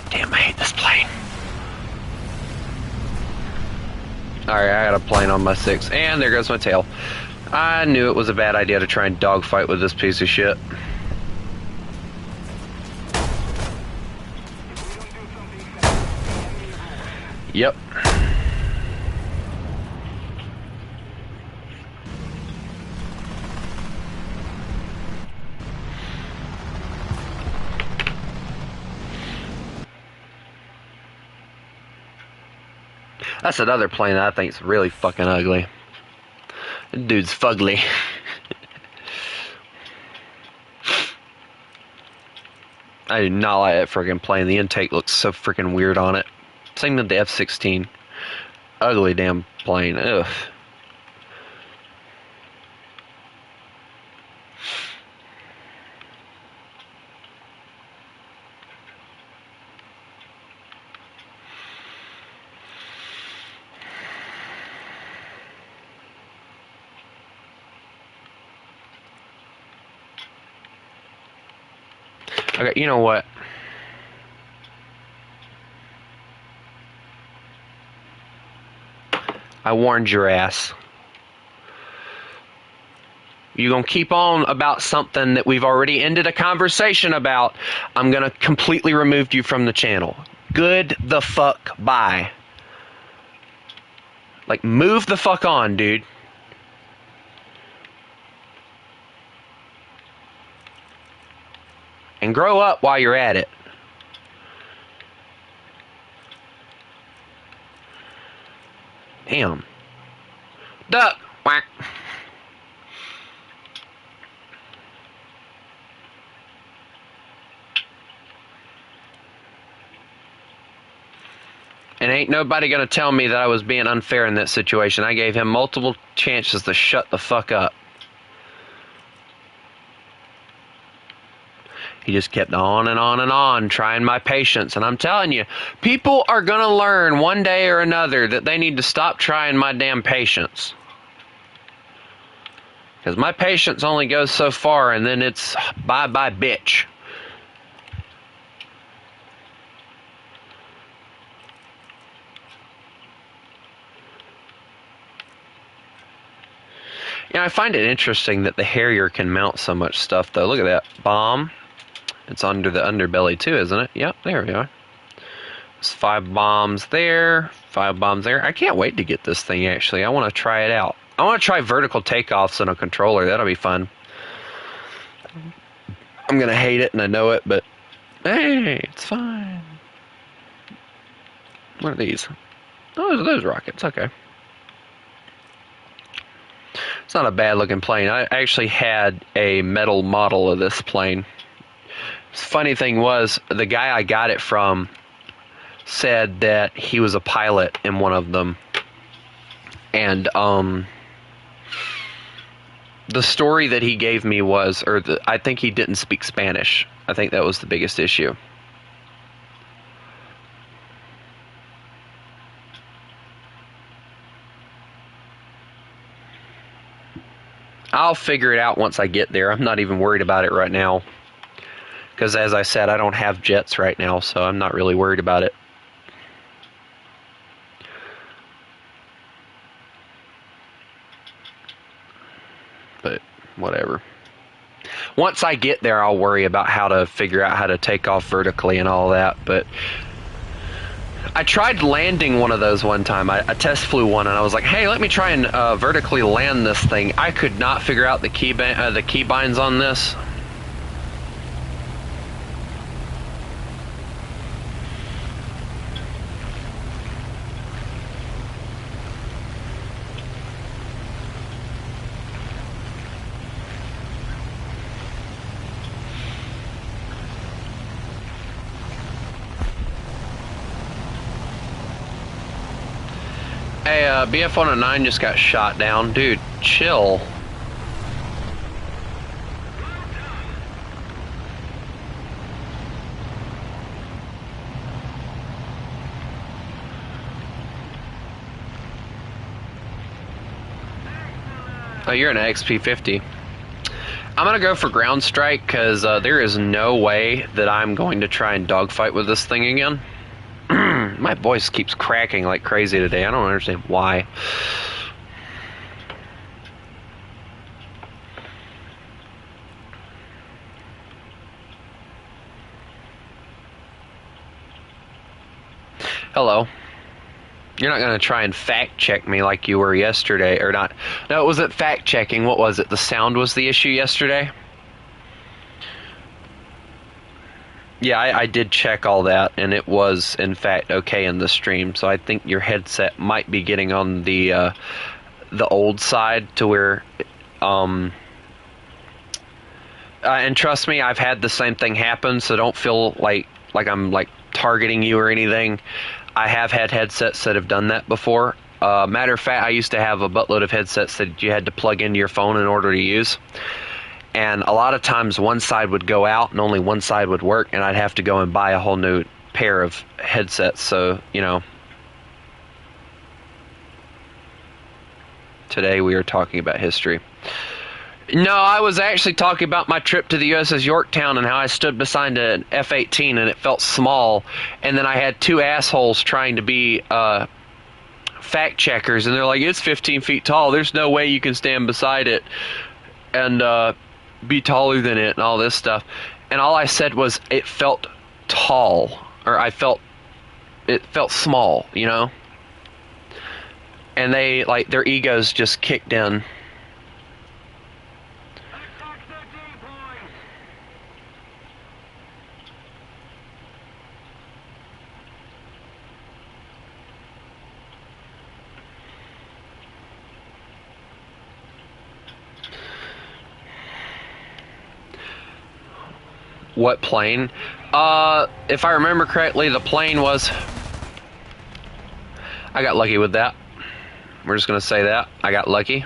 Damn, I hate this plane. Alright, I got a plane on my 6, and there goes my tail. I knew it was a bad idea to try and dogfight with this piece of shit. Yep. That's another plane that I think's really fucking ugly. Dude's fugly. I do not like that friggin' plane. The intake looks so freaking weird on it. Same with the F-16. Ugly damn plane. Ugh. Okay, you know what? I warned your ass. You gonna keep on about something that we've already ended a conversation about, I'm gonna completely remove you from the channel. Good the fuck bye. Like, move the fuck on, dude. And grow up while you're at it. Damn. Duck! Quack. And ain't nobody gonna tell me that I was being unfair in that situation. I gave him multiple chances to shut the fuck up. He just kept on and on and on, trying my patience. And I'm telling you, people are going to learn one day or another that they need to stop trying my damn patience. Because my patience only goes so far, and then it's bye-bye, bitch. You know, I find it interesting that the Harrier can mount so much stuff, though. Look at that. Bomb. It's under the underbelly too, isn't it? Yep, there we are. There's 5 bombs there, 5 bombs there. I can't wait to get this thing, actually. I want to try it out. I want to try vertical takeoffs in a controller. That'll be fun. I'm going to hate it, and I know it, but hey, it's fine. What are these? Oh, those rockets. Okay. It's not a bad-looking plane. I actually had a metal model of this plane. Funny thing was, the guy I got it from said that he was a pilot in one of them, and the story that he gave me was, I think he didn't speak Spanish. I think that was the biggest issue. I'll figure it out once I get there. I'm not even worried about it right now. Because as I said, I don't have jets right now, so I'm not really worried about it. But whatever. Once I get there, I'll worry about how to figure out how to take off vertically and all that. But I tried landing one of those one time. I test flew one, and I was like, hey, let me try and vertically land this thing. I could not figure out the keybinds on this. Hey, BF-109 just got shot down. Dude, chill. Oh, you're an XP-50. I'm going to go for ground strike because there is no way that I'm going to try and dogfight with this thing again. My voice keeps cracking like crazy today. I don't understand why. Hello. You're not going to try and fact check me like you were yesterday, or not. No, it wasn't fact checking. What was it? The sound was the issue yesterday? Yeah, I did check all that, and it was in fact okay in the stream. So I think your headset might be getting on the old side to where, and trust me, I've had the same thing happen. So don't feel like I'm like targeting you or anything. I have had headsets that have done that before. Matter of fact, I used to have a buttload of headsets that you had to plug into your phone in order to use. And a lot of times one side would go out and only one side would work, and I'd have to go and buy a whole new pair of headsets. So, you know, today we are talking about history. No, I was actually talking about my trip to the USS Yorktown and how I stood beside an F-18 and it felt small. And then I had two assholes trying to be fact checkers, and they're like, it's 15 feet tall. There's no way you can stand beside it and be taller than it and all this stuff. And all I said was it felt tall, or it felt small, you know? And they, like, their egos just kicked in. What plane? If I remember correctly, the plane was... I got lucky with that. We're just going to say that. I got lucky.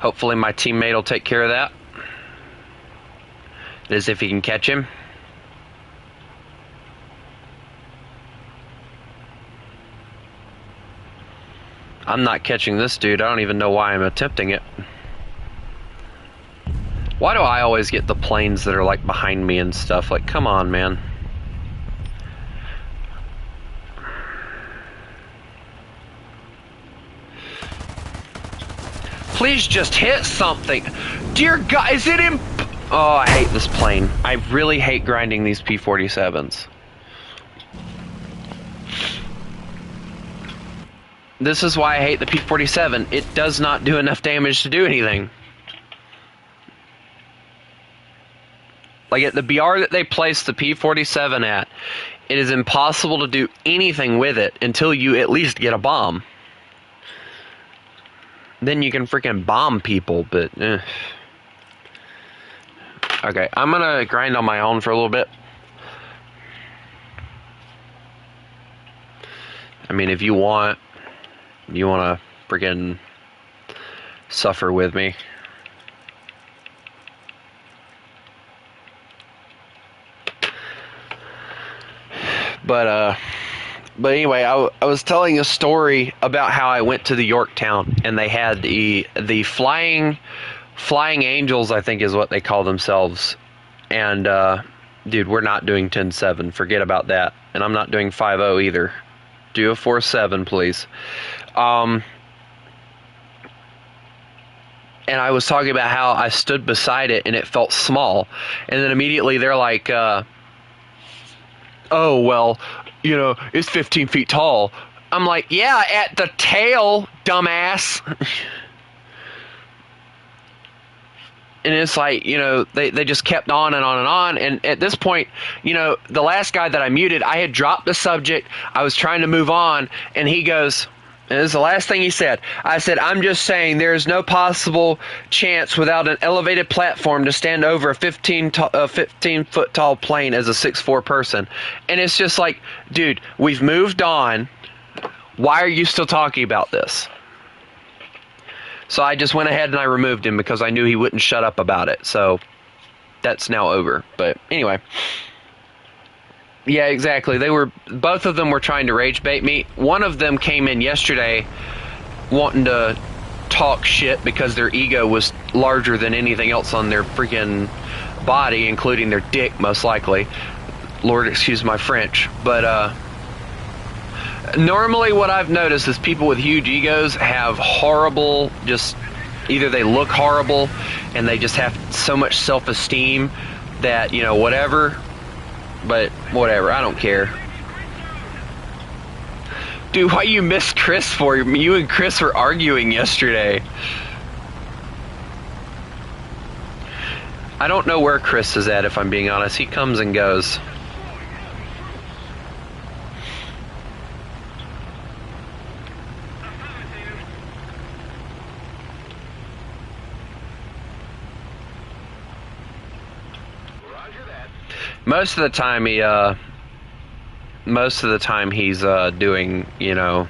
Hopefully my teammate will take care of that. As if he can catch him. I'm not catching this dude. I don't even know why I'm attempting it. Why do I always get the planes that are like behind me and stuff? Like, come on, man. Please just hit something. Dear God, is it Oh, I hate this plane. I really hate grinding these P-47s. This is why I hate the P-47. It does not do enough damage to do anything. Like at the BR that they placed the P-47 at, it is impossible to do anything with it until you at least get a bomb. Then you can freaking bomb people, but... Okay, I'm gonna grind on my own for a little bit. I mean, if you want to freaking suffer with me. But anyway, I was telling a story about how I went to the Yorktown and they had the flying angels, I think is what they call themselves. And dude, we're not doing 10-7. Forget about that. And I'm not doing 5-0 either. Do a 4-7, please. And I was talking about how I stood beside it and it felt small. And then immediately they're like, oh, well, you know, it's 15 feet tall. I'm like, yeah, at the tail, dumbass. And it's like, you know, they just kept on and on and on. And at this point, you know, the last guy that I muted, I had dropped the subject. I was trying to move on. And he goes, and this is the last thing he said. I said, I'm just saying there is no possible chance without an elevated platform to stand over a 15-foot tall plane as a 6'4" person. And it's just like, dude, we've moved on. Why are you still talking about this? So I just went ahead and I removed him because I knew he wouldn't shut up about it. So that's now over. But anyway. Yeah, exactly. Both of them were trying to rage bait me. One of them came in yesterday wanting to talk shit because their ego was larger than anything else on their freaking body, including their dick, most likely. Lord, excuse my French. But normally what I've noticed is people with huge egos have horrible, just either they look horrible and they just have so much self-esteem that, you know, whatever. But whatever, I don't care. Dude, why you miss Chris for? You and Chris were arguing yesterday. I don't know where Chris is at, if I'm being honest. He comes and goes. Most of the time he's doing, you know,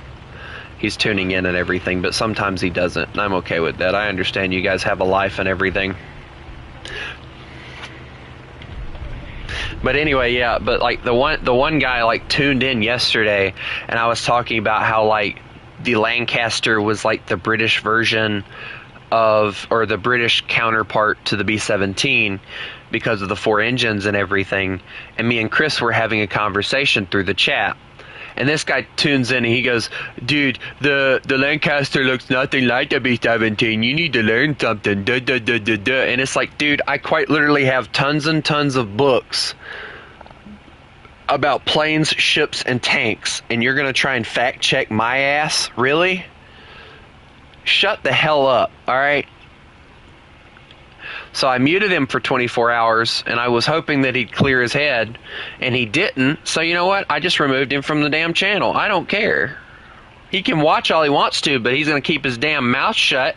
he's tuning in and everything, but sometimes he doesn't, and I'm okay with that. I understand you guys have a life and everything. But anyway, yeah, but like the one guy like tuned in yesterday, and I was talking about how like the Lancaster was like the British version of, or the British counterpart to the B-17 because of the 4 engines and everything. And me and Chris were having a conversation through the chat. And this guy tunes in and he goes, dude, the Lancaster looks nothing like the B-17. You need to learn something. Duh, duh, duh, duh, duh. And it's like, dude, I quite literally have tons and tons of books about planes, ships, and tanks. And you're going to try and fact check my ass? Really? Shut the hell up, alright? So I muted him for 24 hours, and I was hoping that he'd clear his head, and he didn't. So you know what? I just removed him from the damn channel. I don't care. He can watch all he wants to, but he's going to keep his damn mouth shut.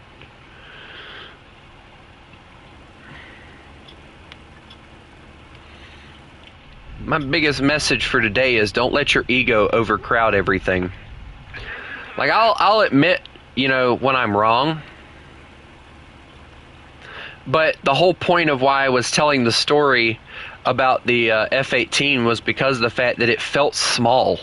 My biggest message for today is don't let your ego overcrowd everything. Like, I'll admit, you know, when I'm wrong. But the whole point of why I was telling the story about the F-18 was because of the fact that it felt small.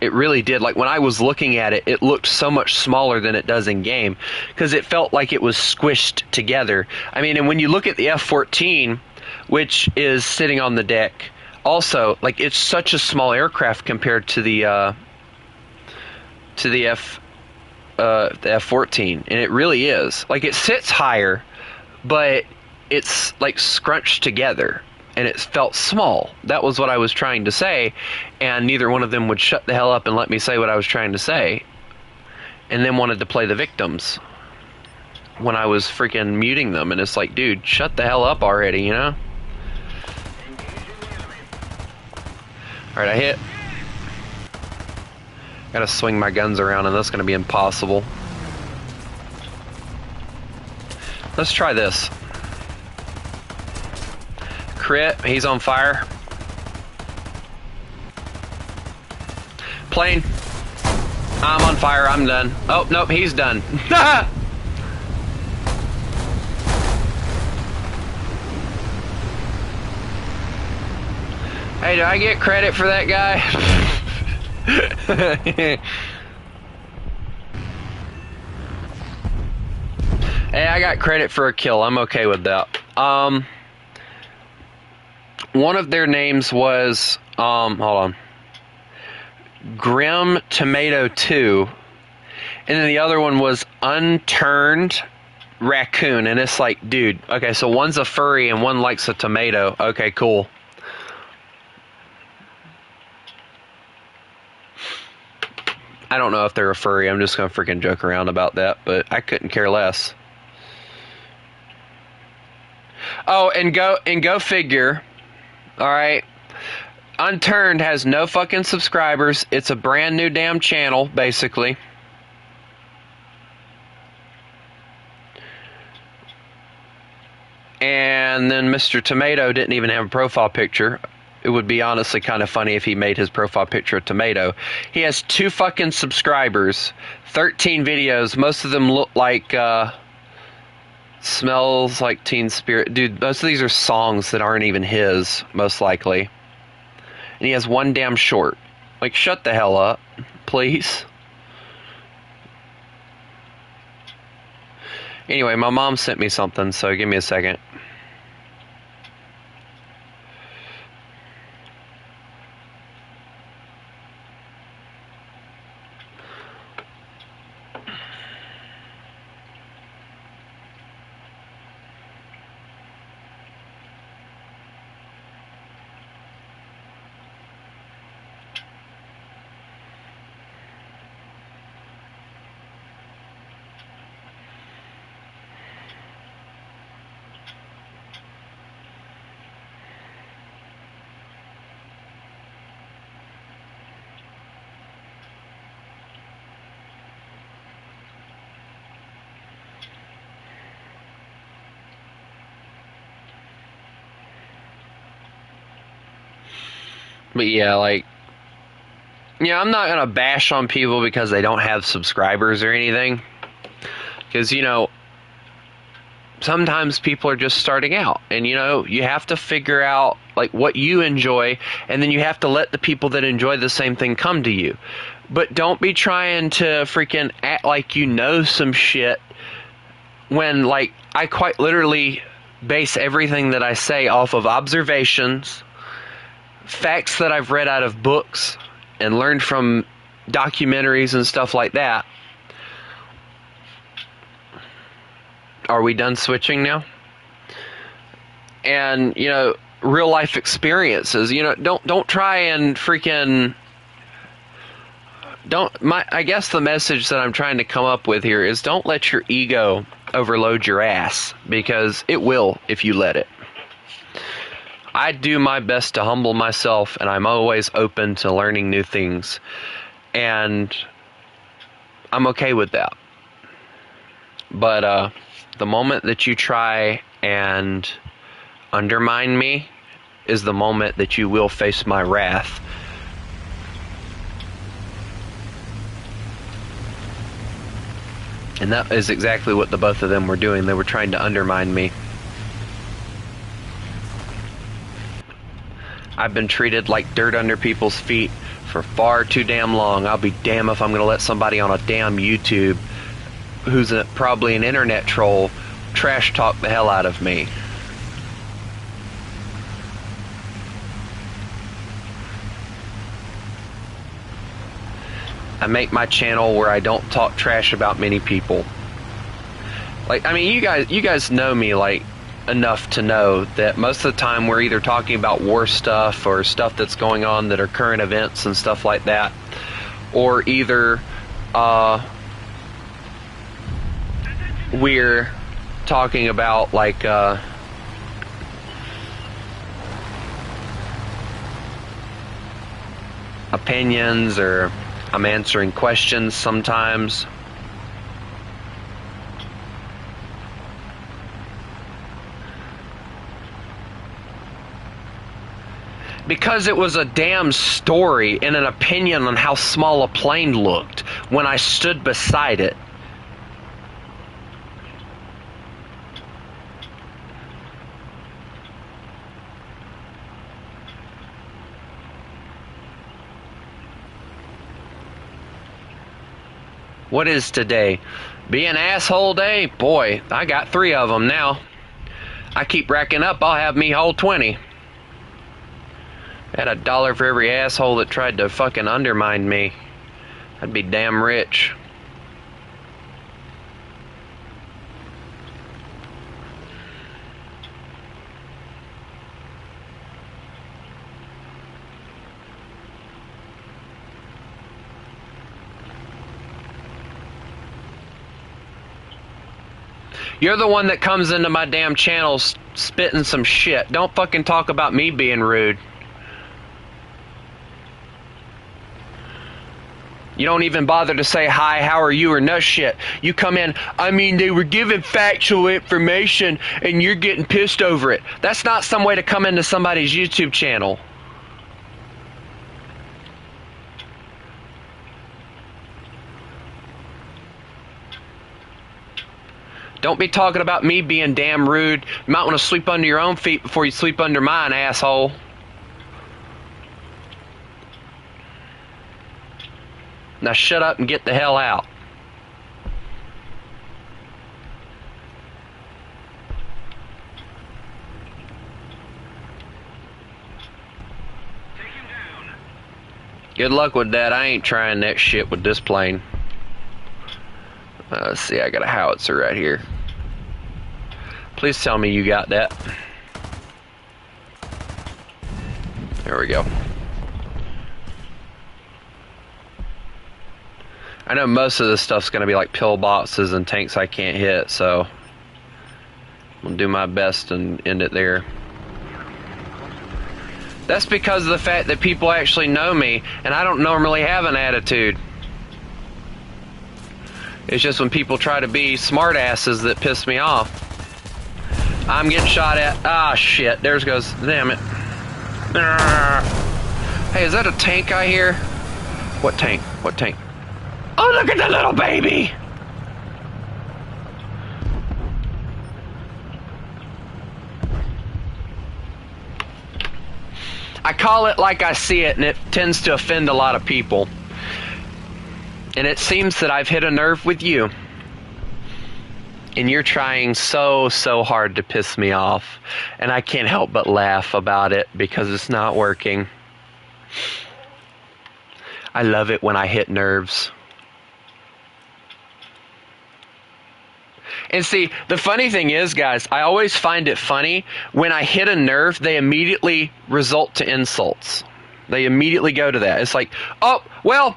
It really did. Like, when I was looking at it, it looked so much smaller than it does in game, because it felt like it was squished together. I mean, and when you look at the F-14, which is sitting on the deck, also, like, it's such a small aircraft compared to the F-14, and it really is. Like, it sits higher, but it's like scrunched together, and it felt small. That was what I was trying to say, and neither one of them would shut the hell up and let me say what I was trying to say, and then wanted to play the victims when I was freaking muting them. And it's like, dude, shut the hell up already, you know? Alright, I hit. Gotta swing my guns around, and that's gonna be impossible. Let's try this. Crit, he's on fire. Plane. I'm on fire, I'm done. Oh, nope, he's done. Hey, do I get credit for that guy? Hey, I got credit for a kill. I'm okay with that. One of their names was, hold on, Grim Tomato 2, and then the other one was Unturned Raccoon, and it's like, dude, okay, so one's a furry and one likes a tomato. Okay, cool. I don't know if they're a furry. I'm just gonna freaking joke around about that, but I couldn't care less. Oh, and go figure. All right. Unturned has no fucking subscribers. It's a brand new damn channel, basically. And then Mr. Tomato didn't even have a profile picture. It would be honestly kind of funny if he made his profile picture a tomato. He has 2 fucking subscribers, 13 videos. Most of them look like Smells Like Teen Spirit. Dude, most of these are songs that aren't even his, most likely. And he has 1 damn short. Like, shut the hell up, please. Anyway, my mom sent me something, so give me a second. But yeah, like, yeah, I'm not gonna bash on people because they don't have subscribers or anything. Because, you know, sometimes people are just starting out, and, you know, you have to figure out, like, what you enjoy, and then you have to let the people that enjoy the same thing come to you. But don't be trying to freaking act like you know some shit when, like, I quite literally base everything that I say off of observations, facts that I've read out of books and learned from documentaries and stuff like that. Are we done switching now? And, you know, real life experiences. You know, don't try and freaking I guess the message that I'm trying to come up with here is don't let your ego overload your ass, because it will if you let it. I do my best to humble myself, and I'm always open to learning new things, and I'm okay with that. But the moment that you try and undermine me is the moment that you will face my wrath. And that is exactly what the both of them were doing. They were trying to undermine me. I've been treated like dirt under people's feet for far too damn long. I'll be damned if I'm going to let somebody on a damn YouTube who's probably an internet troll trash talk the hell out of me. I make my channel where I don't talk trash about many people. Like, I mean, you guys know me, like, enough to know that most of the time we're either talking about war stuff or stuff that's going on that are current events and stuff like that, or either we're talking about, like, opinions, or I'm answering questions sometimes. Because it was a damn story and an opinion on how small a plane looked when I stood beside it. What is today? Be an asshole day? Boy, I got 3 of them now. I keep racking up, I'll have me whole 20. At $1 for every asshole that tried to fucking undermine me. I'd be damn rich. You're the one that comes into my damn channel spitting some shit. Don't fucking talk about me being rude. You don't even bother to say hi, how are you, or no shit. You come in, I mean, they were giving factual information and you're getting pissed over it. That's not some way to come into somebody's YouTube channel. Don't be talking about me being damn rude. You might want to sweep under your own feet before you sweep under mine, asshole. Now shut up and get the hell out. Good luck with that. I ain't trying that shit with this plane. Let's see, I got a howitzer right here. Please tell me you got that. There we go. I know most of this stuff's going to be like pillboxes and tanks I can't hit, so I'm going to do my best and end it there. That's because of the fact that people actually know me, and I don't normally have an attitude. It's just when people try to be smartasses that piss me off. I'm getting shot at. Ah, shit. There goes. Damn it. Hey, is that a tank I hear? What tank? What tank? Oh, look at the little baby! I call it like I see it, and it tends to offend a lot of people. And it seems that I've hit a nerve with you. And you're trying so hard to piss me off. And I can't help but laugh about it because it's not working. I love it when I hit nerves. And see, the funny thing is, guys, I always find it funny when I hit a nerve, they immediately result to insults. They immediately go to that. It's like, oh, well,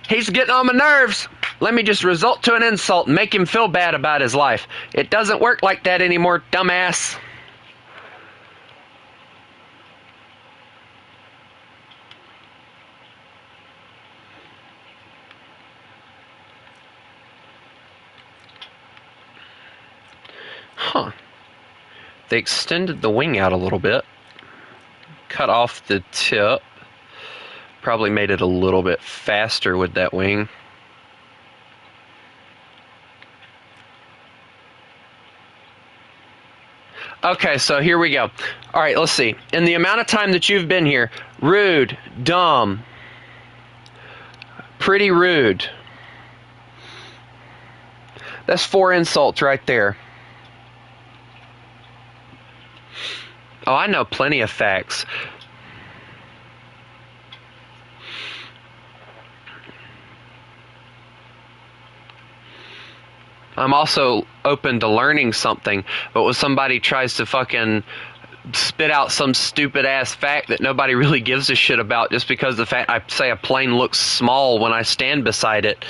he's getting on my nerves. Let me just result to an insult and make him feel bad about his life. It doesn't work like that anymore, dumbass. Huh. They extended the wing out a little bit. Cut off the tip. Probably made it a little bit faster with that wing. Okay, so here we go. All right, let's see. In the amount of time that you've been here, rude, dumb, pretty rude. That's 4 insults right there. Oh, I know plenty of facts. I'm also open to learning something, but when somebody tries to fucking spit out some stupid ass fact that nobody really gives a shit about just because the fact I say a plane looks small when I stand beside it,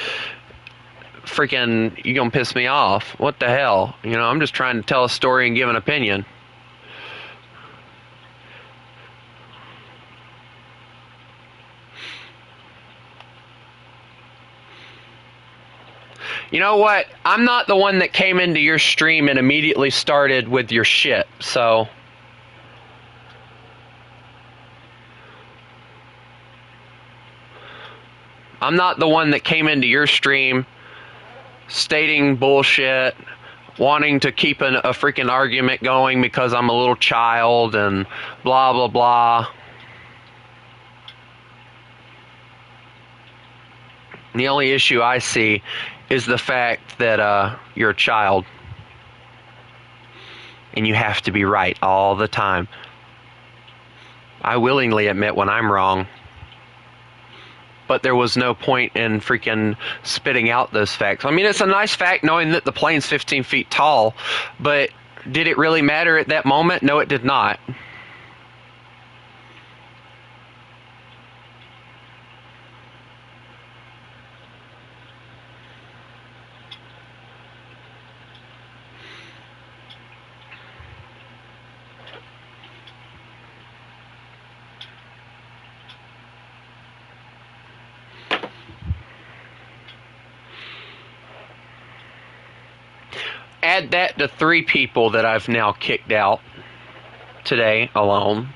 freaking, you gonna piss me off. What the hell? You know, I'm just trying to tell a story and give an opinion. You know what? I'm not the one that came into your stream and immediately started with your shit, so... I'm not the one that came into your stream stating bullshit, wanting to keep a freaking argument going because I'm a little child and blah, blah, blah. And the only issue I see is the fact that you're a child and you have to be right all the time. I willingly admit when I'm wrong, but there was no point in freaking spitting out those facts. I mean, it's a nice fact knowing that the plane's 15 feet tall, but did it really matter at that moment? No, it did not. Add that to 3 people that I've now kicked out today alone.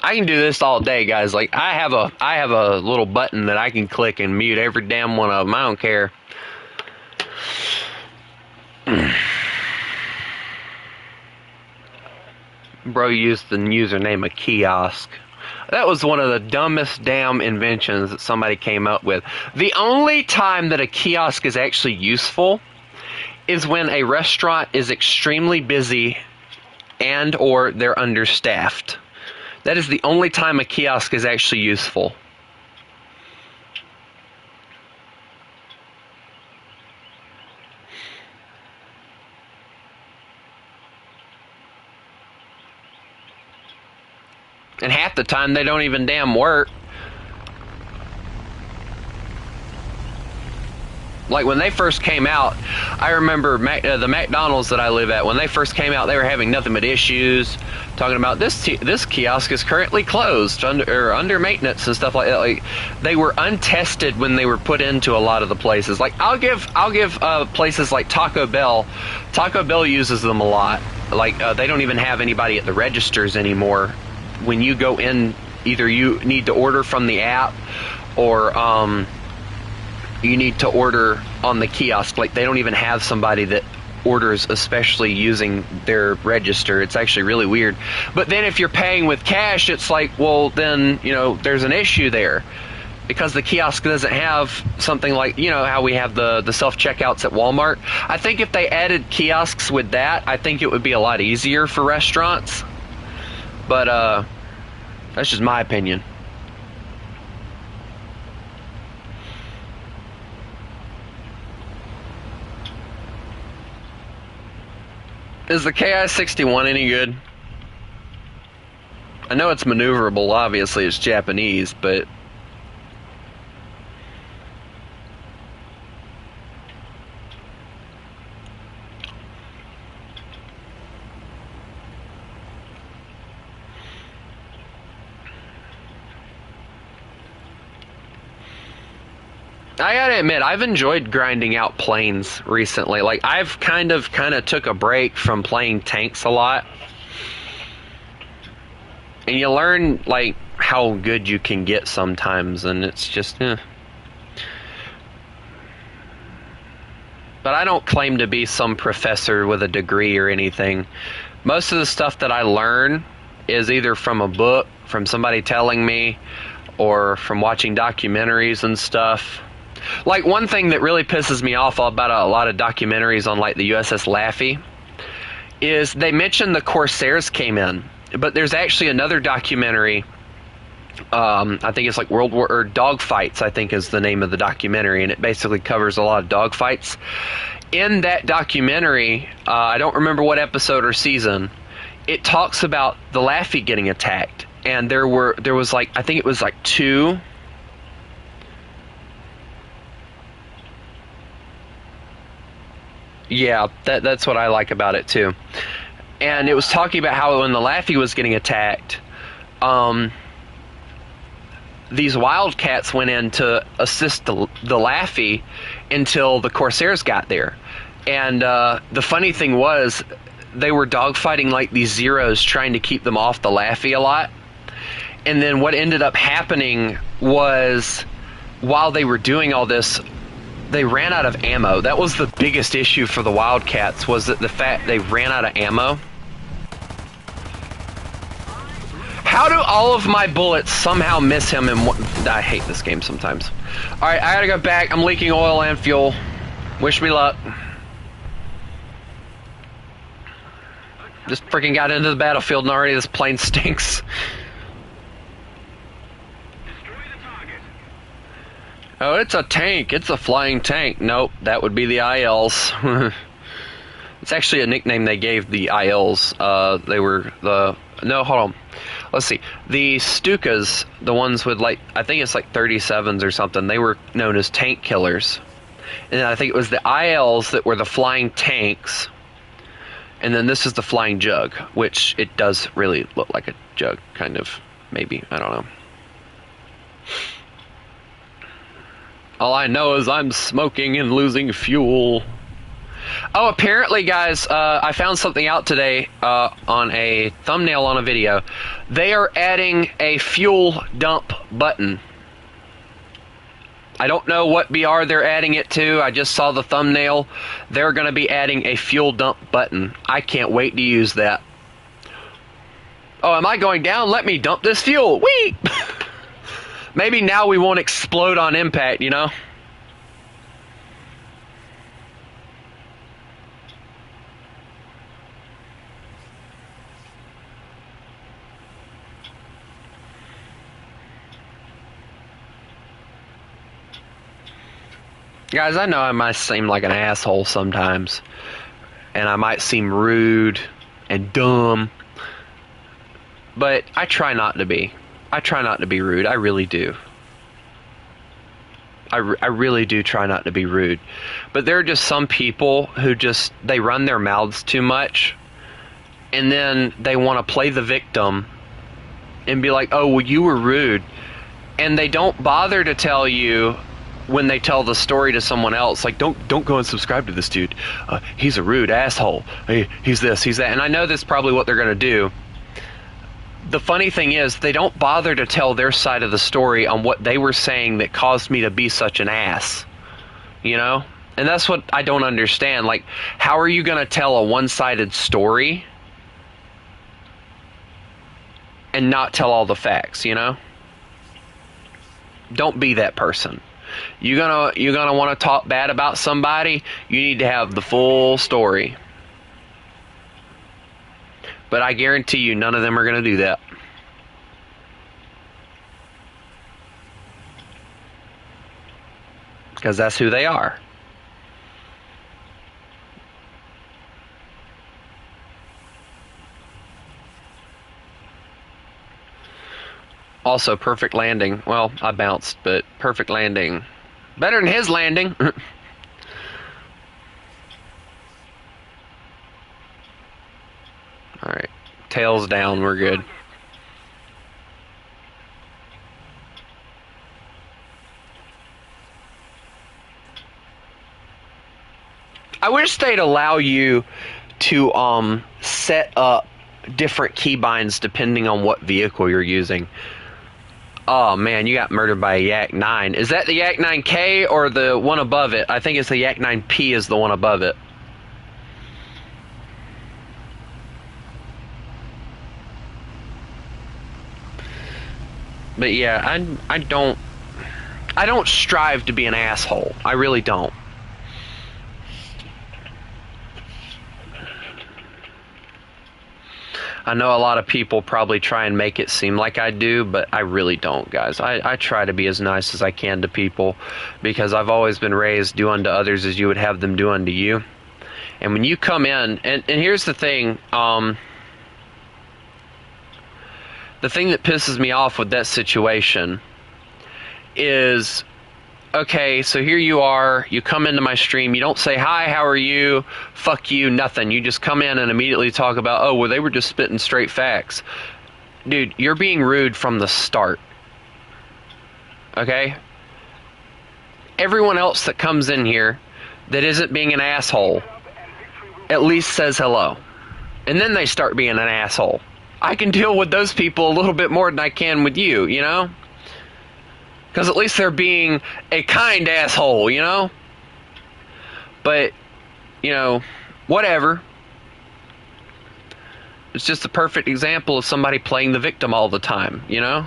I can do this all day, guys. Like I have a little button that I can click and mute every damn one of them. I don't care. Bro used the username a kiosk. That was one of the dumbest damn inventions that somebody came up with. The only time that a kiosk is actually useful is when a restaurant is extremely busy and or they're understaffed. That is the only time a kiosk is actually useful. And half the time they don't even damn work. Like when they first came out, I remember the McDonald's that I live at, when they first came out, they were having nothing but issues, talking about this kiosk is currently closed, under maintenance and stuff like that. Like, they were untested when they were put into a lot of the places. Like I'll give places like Taco Bell. Taco Bell uses them a lot. Like, they don't even have anybody at the registers anymore. When you go in, either you need to order from the app, or you need to order on the kiosk. Like, they don't even have somebody that orders, especially using their register. It's actually really weird. But then if you're paying with cash, it's like, well, then, you know, there's an issue there. Because the kiosk doesn't have something like, you know, how we have the self-checkouts at Walmart. I think if they added kiosks with that, I think it would be a lot easier for restaurants. But that's just my opinion. Is the KI-61 any good? I know it's maneuverable, obviously it's Japanese, but... I gotta admit, I've enjoyed grinding out planes recently. Like, I've kind of took a break from playing tanks a lot. And you learn, like, how good you can get sometimes, and it's just, But I don't claim to be some professor with a degree or anything. Most of the stuff that I learn is either from a book, from somebody telling me, or from watching documentaries and stuff. Like, one thing that really pisses me off about a lot of documentaries on, like, the USS Laffey is they mention the Corsairs came in, but there's actually another documentary, I think it's like Dogfights, I think is the name of the documentary, and it basically covers a lot of dogfights. In that documentary, I don't remember what episode or season, it talks about the Laffey getting attacked, and there was like, I think it was like two... Yeah, that's what I like about it too. And it was talking about how when the Laffey was getting attacked, these Wildcats went in to assist the Laffey until the Corsairs got there. And the funny thing was, they were dogfighting like these Zeros, trying to keep them off the Laffey a lot. And then what ended up happening was, while they were doing all this, they ran out of ammo. That was the biggest issue for the Wildcats, was that the fact they ran out of ammo. How do all of my bullets somehow miss him in one... I hate this game sometimes. Alright, I gotta go back. I'm leaking oil and fuel. Wish me luck. Just freaking got into the battlefield and already this plane stinks. Oh, it's a tank. It's a flying tank. Nope, that would be the ILs. It's actually a nickname they gave the ILs. They were the... No, hold on. Let's see. The Stukas, the ones with, like, I think it's like 37s or something, they were known as tank killers. And I think it was the ILs that were the flying tanks. And then this is the flying jug, which it does really look like a jug, kind of. Maybe. I don't know. All I know is I'm smoking and losing fuel. Oh, apparently, guys, I found something out today on a thumbnail on a video. They are adding a fuel dump button. I don't know what BR they're adding it to. I just saw the thumbnail. They're going to be adding a fuel dump button. I can't wait to use that. Oh, am I going down? Let me dump this fuel. Whee! Maybe now we won't explode on impact, you know? Guys, I know I might seem like an asshole sometimes. And I might seem rude and dumb. But I try not to be. I try not to be rude. I really do. I really do try not to be rude. But there are just some people who just, they run their mouths too much. And then they want to play the victim and be like, oh, well, you were rude. And they don't bother to tell you when they tell the story to someone else, like, don't go and subscribe to this dude. He's a rude asshole. He's this, he's that. And I know that's probably what they're going to do. The funny thing is, they don't bother to tell their side of the story on what they were saying that caused me to be such an ass. You know? And that's what I don't understand. Like, how are you going to tell a one-sided story and not tell all the facts, you know? Don't be that person. You're gonna want to talk bad about somebody, you need to have the full story. But I guarantee you none of them are going to do that. Because that's who they are. Also, perfect landing. Well, I bounced, but perfect landing. Better than his landing. Alright. Tails down, we're good. I wish they'd allow you to set up different keybinds depending on what vehicle you're using. Oh man, you got murdered by a Yak 9. Is that the Yak 9K or the one above it? I think it's the Yak 9P is the one above it. But yeah, I don't strive to be an asshole. I really don't. I know a lot of people probably try and make it seem like I do, but I really don't, guys. I try to be as nice as I can to people because I've always been raised, do unto others as you would have them do unto you. And when you come in, and here's the thing that pisses me off with that situation is, okay, so here you are, you come into my stream, you don't say, hi, how are you, fuck you, nothing. You just come in and immediately talk about, oh, well, they were just spitting straight facts. Dude, you're being rude from the start. Okay? Everyone else that comes in here that isn't being an asshole at least says hello. And then they start being an asshole. I can deal with those people a little bit more than I can with you, you know? Because at least they're being a kind asshole, you know? But, you know, whatever. It's just a perfect example of somebody playing the victim all the time, you know?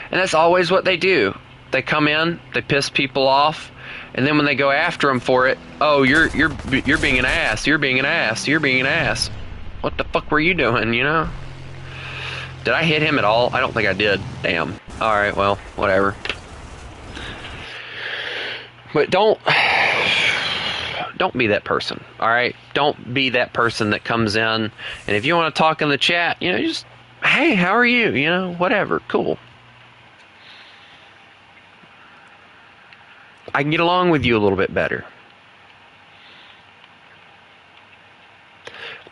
And that's always what they do. They come in, they piss people off, and then when they go after them for it, oh, you're being an ass, you're being an ass, you're being an ass. What the fuck were you doing, you know? Did I hit him at all? I don't think I did. Damn. Alright, well, whatever. But don't be that person, alright? Don't be that person that comes in, and if you want to talk in the chat, you know, just, hey, how are you? You know, whatever, cool. I can get along with you a little bit better.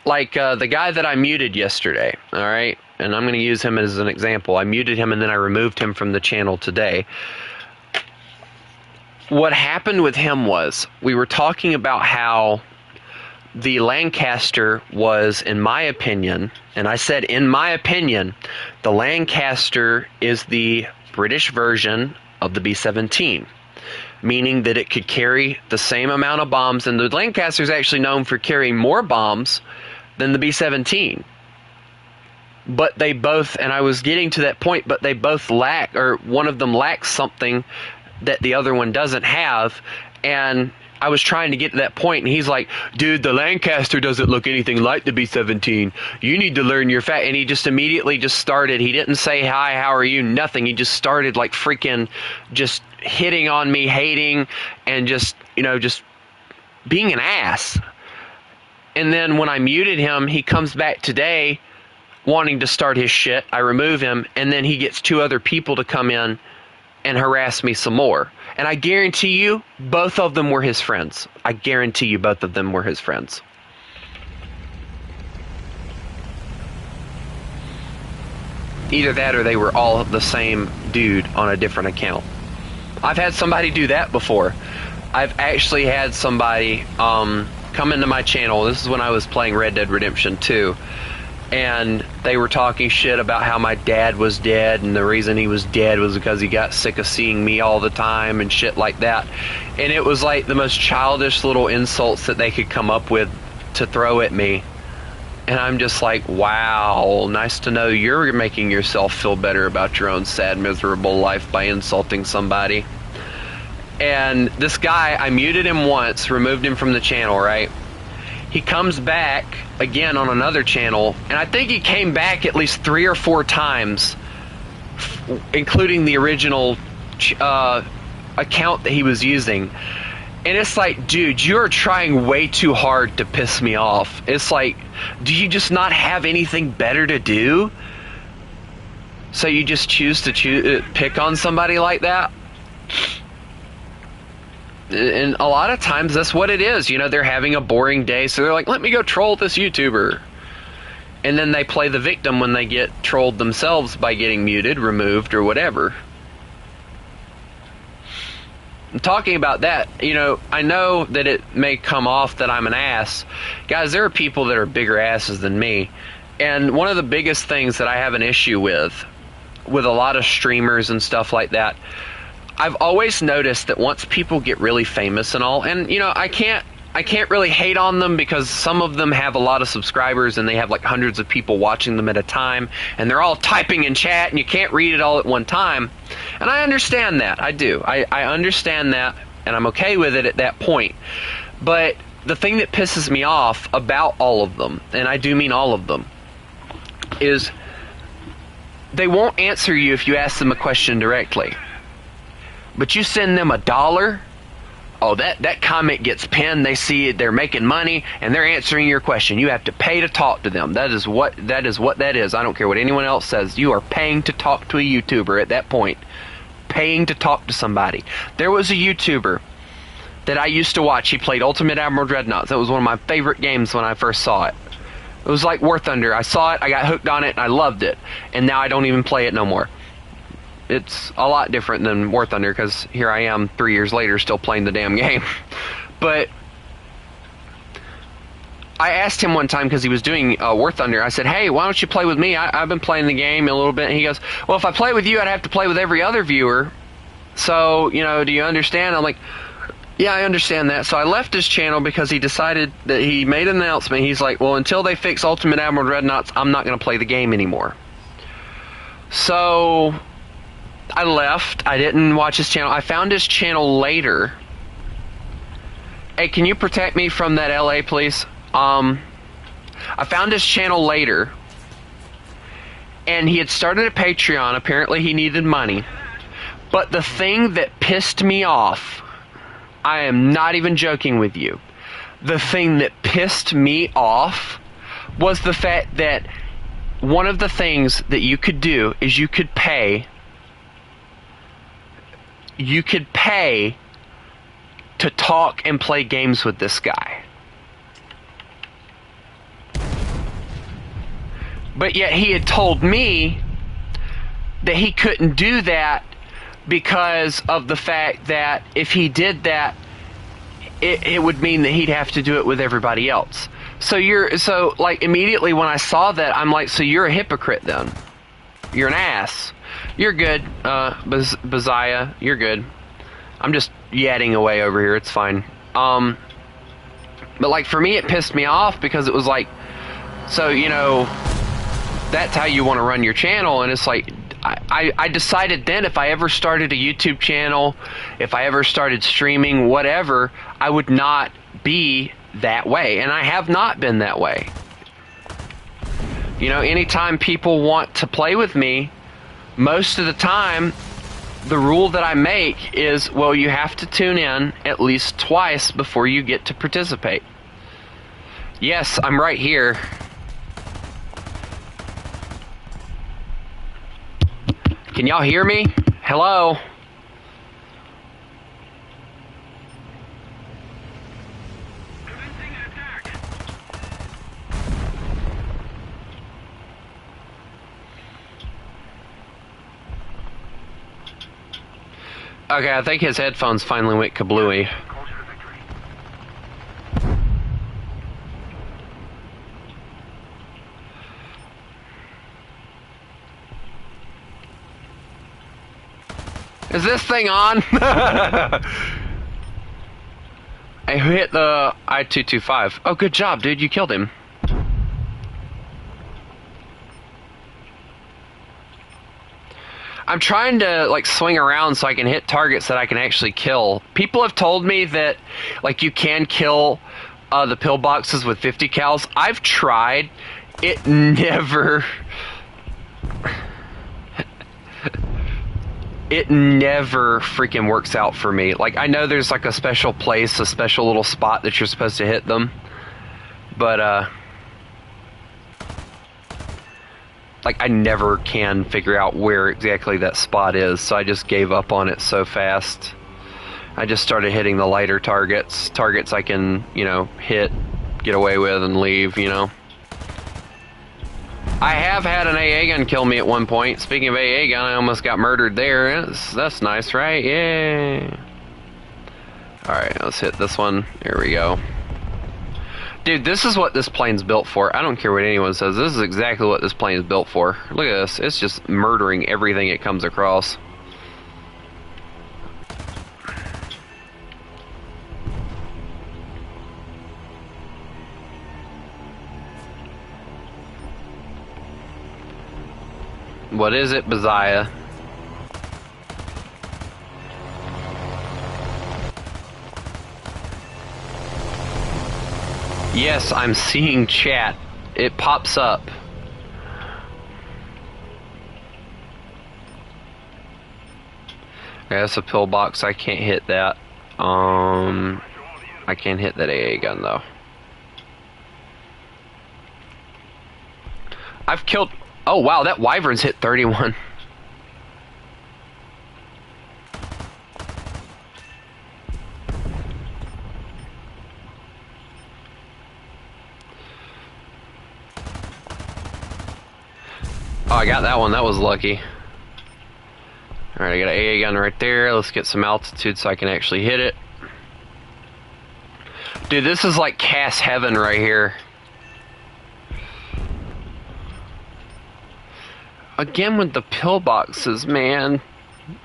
Like the guy that I muted yesterday, alright? And I'm going to use him as an example. I muted him and then I removed him from the channel today. What happened with him was, we were talking about how the Lancaster was, in my opinion, and I said, in my opinion, the Lancaster is the British version of the B-17. Meaning that it could carry the same amount of bombs, and the Lancaster is actually known for carrying more bombs than the B-17. But they both, and I was getting to that point, but they both lack, or one of them lacks something that the other one doesn't have, and I was trying to get to that point, and he's like, dude, the Lancaster doesn't look anything like the B-17. You need to learn your fact. And he just immediately just started. He didn't say, hi, how are you? Nothing. He just started like freaking just hitting on me, hating, and just, you know, just being an ass. And then when I muted him, he comes back today wanting to start his shit. I remove him, and then he gets two other people to come in and harass me some more. And I guarantee you, both of them were his friends. I guarantee you both of them were his friends. Either that or they were all the same dude on a different account. I've had somebody do that before. I've actually had somebody come into my channel. This is when I was playing Red Dead Redemption 2. And they were talking shit about how my dad was dead, and the reason he was dead was because he got sick of seeing me all the time and shit like that. And it was like the most childish little insults that they could come up with to throw at me. And I'm just like, wow, nice to know you're making yourself feel better about your own sad, miserable life by insulting somebody. And this guy, I muted him once, removed him from the channel, right? He comes back again on another channel, and I think he came back at least 3 or 4 times, including the original account that he was using. And it's like, dude, you're trying way too hard to piss me off. It's like, do you just not have anything better to do? So you just choose to pick on somebody like that? And a lot of times that's what it is. You know, they're having a boring day, so they're like, let me go troll this YouTuber. And then they play the victim when they get trolled themselves by getting muted, removed, or whatever. Talking about that, you know, I know that it may come off that I'm an ass. Guys, there are people that are bigger asses than me. And one of the biggest things that I have an issue with a lot of streamers and stuff like that, I've always noticed that once people get really famous and all, and you know, I can't really hate on them because some of them have a lot of subscribers and they have like hundreds of people watching them at a time, and they're all typing in chat and you can't read it all at one time. And I understand that. I do. I understand that, and I'm okay with it at that point. But the thing that pisses me off about all of them, and I do mean all of them, is they won't answer you if you ask them a question directly. But you send them $1, oh, that comment gets pinned, they see it, they're making money, and they're answering your question. You have to pay to talk to them. That is what that is. I don't care what anyone else says. You are paying to talk to a YouTuber at that point. Paying to talk to somebody. There was a YouTuber that I used to watch. He played Ultimate Admiral Dreadnoughts. That was one of my favorite games when I first saw it. It was like War Thunder. I saw it, I got hooked on it, and I loved it. And now I don't even play it no more. It's a lot different than War Thunder, because here I am 3 years later still playing the damn game. But I asked him one time, because he was doing War Thunder, I said, hey, why don't you play with me? I've been playing the game a little bit. And he goes, well, if I play with you, I'd have to play with every other viewer. So, you know, do you understand? I'm like, yeah, I understand that. So I left his channel because he decided that he made an announcement. He's like, well, until they fix Ultimate Admiral Dreadnoughts, I'm not going to play the game anymore. So I left. I didn't watch his channel. I found his channel later. Hey, can you protect me from that LA, please? I found his channel later, and he had started a Patreon. Apparently he needed money. But the thing that pissed me off, I am not even joking with you, the thing that pissed me off was the fact that one of the things that you could do is you could pay to talk and play games with this guy. But yet he had told me that he couldn't do that because of the fact that if he did that, it would mean that he'd have to do it with everybody else. So like immediately when I saw that, I'm like, so you're a hypocrite then. You're an ass. You're good, Baziah. You're good. I'm just yadding away over here. It's fine. But like for me, it pissed me off because it was like, so you know, that's how you want to run your channel, and it's like, I decided then if I ever started a YouTube channel, if I ever started streaming, whatever, I would not be that way, and I have not been that way. You know, anytime people want to play with me, most of the time, the rule that I make is, well, you have to tune in at least twice before you get to participate. Yes, I'm right here. Can y'all hear me? Hello? Okay, I think his headphones finally went kablooey. Is this thing on? I hit the I-225. Oh, good job, dude. You killed him. I'm trying to, like, swing around so I can hit targets that I can actually kill. People have told me that, like, you can kill the pillboxes with 50 cals. I've tried. It never... It never freaking works out for me. Like, I know there's, like, a special place, a special little spot that you're supposed to hit them. But, like, I never can figure out where exactly that spot is, so I just gave up on it so fast. I just started hitting the lighter targets. Targets I can, you know, hit, get away with, and leave, you know. I have had an AA gun kill me at one point. Speaking of AA gun, I almost got murdered there. That's nice, right? Yay. Alright, let's hit this one. There we go. Dude, this is what this plane's built for. I don't care what anyone says. This is exactly what this plane is built for. Look at this. It's just murdering everything it comes across. What is it, Baziah? Yes, I'm seeing chat. It pops up. Okay, that's a pillbox. I can't hit that. I can't hit that AA gun though. I've killed... Oh wow, that wyvern's hit 31. Oh, I got that one. That was lucky. Alright, I got an AA gun right there. Let's get some altitude so I can actually hit it. Dude, this is like Cass heaven right here. Again with the pillboxes, man.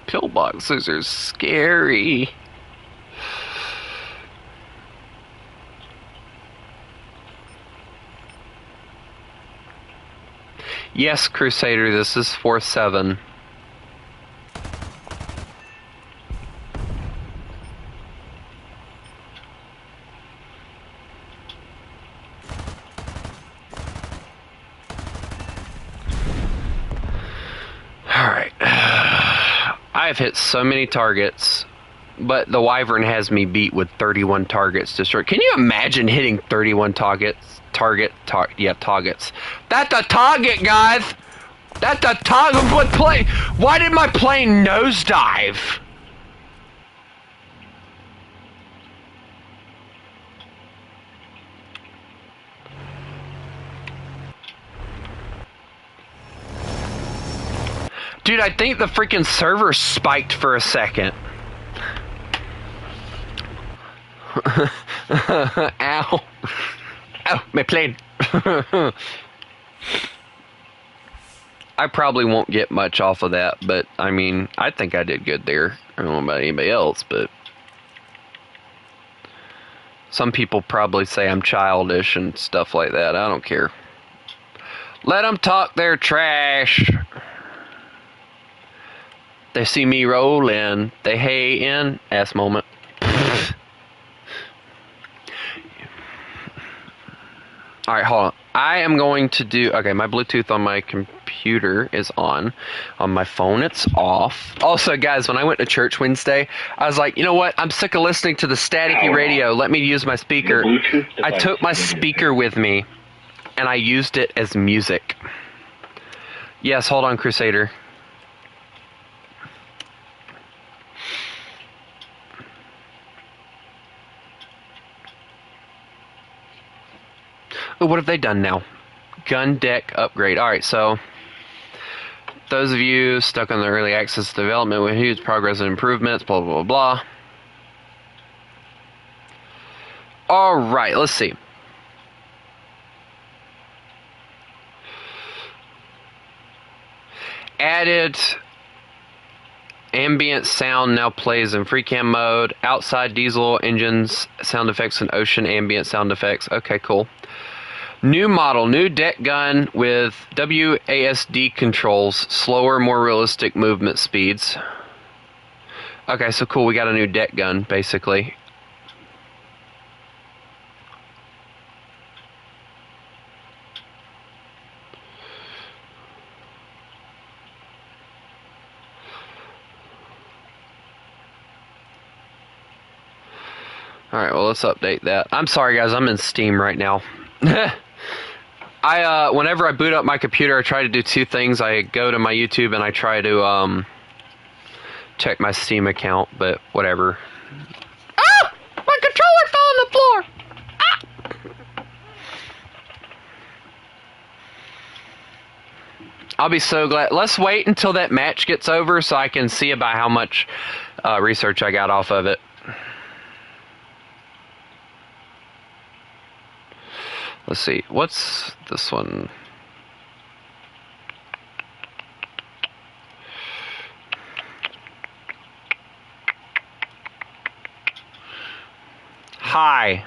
Pillboxes are scary. Yes, Crusader, this is 4-7. Alright. I've hit so many targets, but the wyvern has me beat with 31 targets destroyed. Can you imagine hitting 31 targets? Targets. That's a target, guys! That's a target! What plane? Why did my plane nosedive? Dude, I think the freaking server spiked for a second. Ow. Ow, my plane. I probably won't get much off of that, but I mean, I think I did good there. I don't know about anybody else, but some people probably say I'm childish and stuff like that. I don't care. Let them talk their trash. They see me rolling. They hey in ass moment. Alright, hold on. I am going to do... Okay, my Bluetooth on my computer is on. On my phone, it's off. Also, guys, when I went to church Wednesday, I was like, you know what? I'm sick of listening to the staticky radio. Let me use my speaker. I took my speaker with me, and I used it as music. Yes, hold on, Crusader. Oh, what have they done now? Gun deck upgrade. Alright, so those of you stuck on the early access development with huge progress and improvements, blah, blah, blah, blah. All right, let's see. Added ambient sound now plays in free cam mode. Outside diesel engines, sound effects, and ocean ambient sound effects. Okay, cool. New model, new deck gun with WASD controls, slower, more realistic movement speeds. Okay, so cool, we got a new deck gun, basically. Alright, well, let's update that. I'm sorry, guys, I'm in Steam right now. Whenever I boot up my computer, I try to do two things. I go to my YouTube and I try to, check my Steam account, but whatever. Ah! My controller fell on the floor! Ah! I'll be so glad. Let's wait until that match gets over so I can see about how much research I got off of it. Let's see, what's this one? Hi,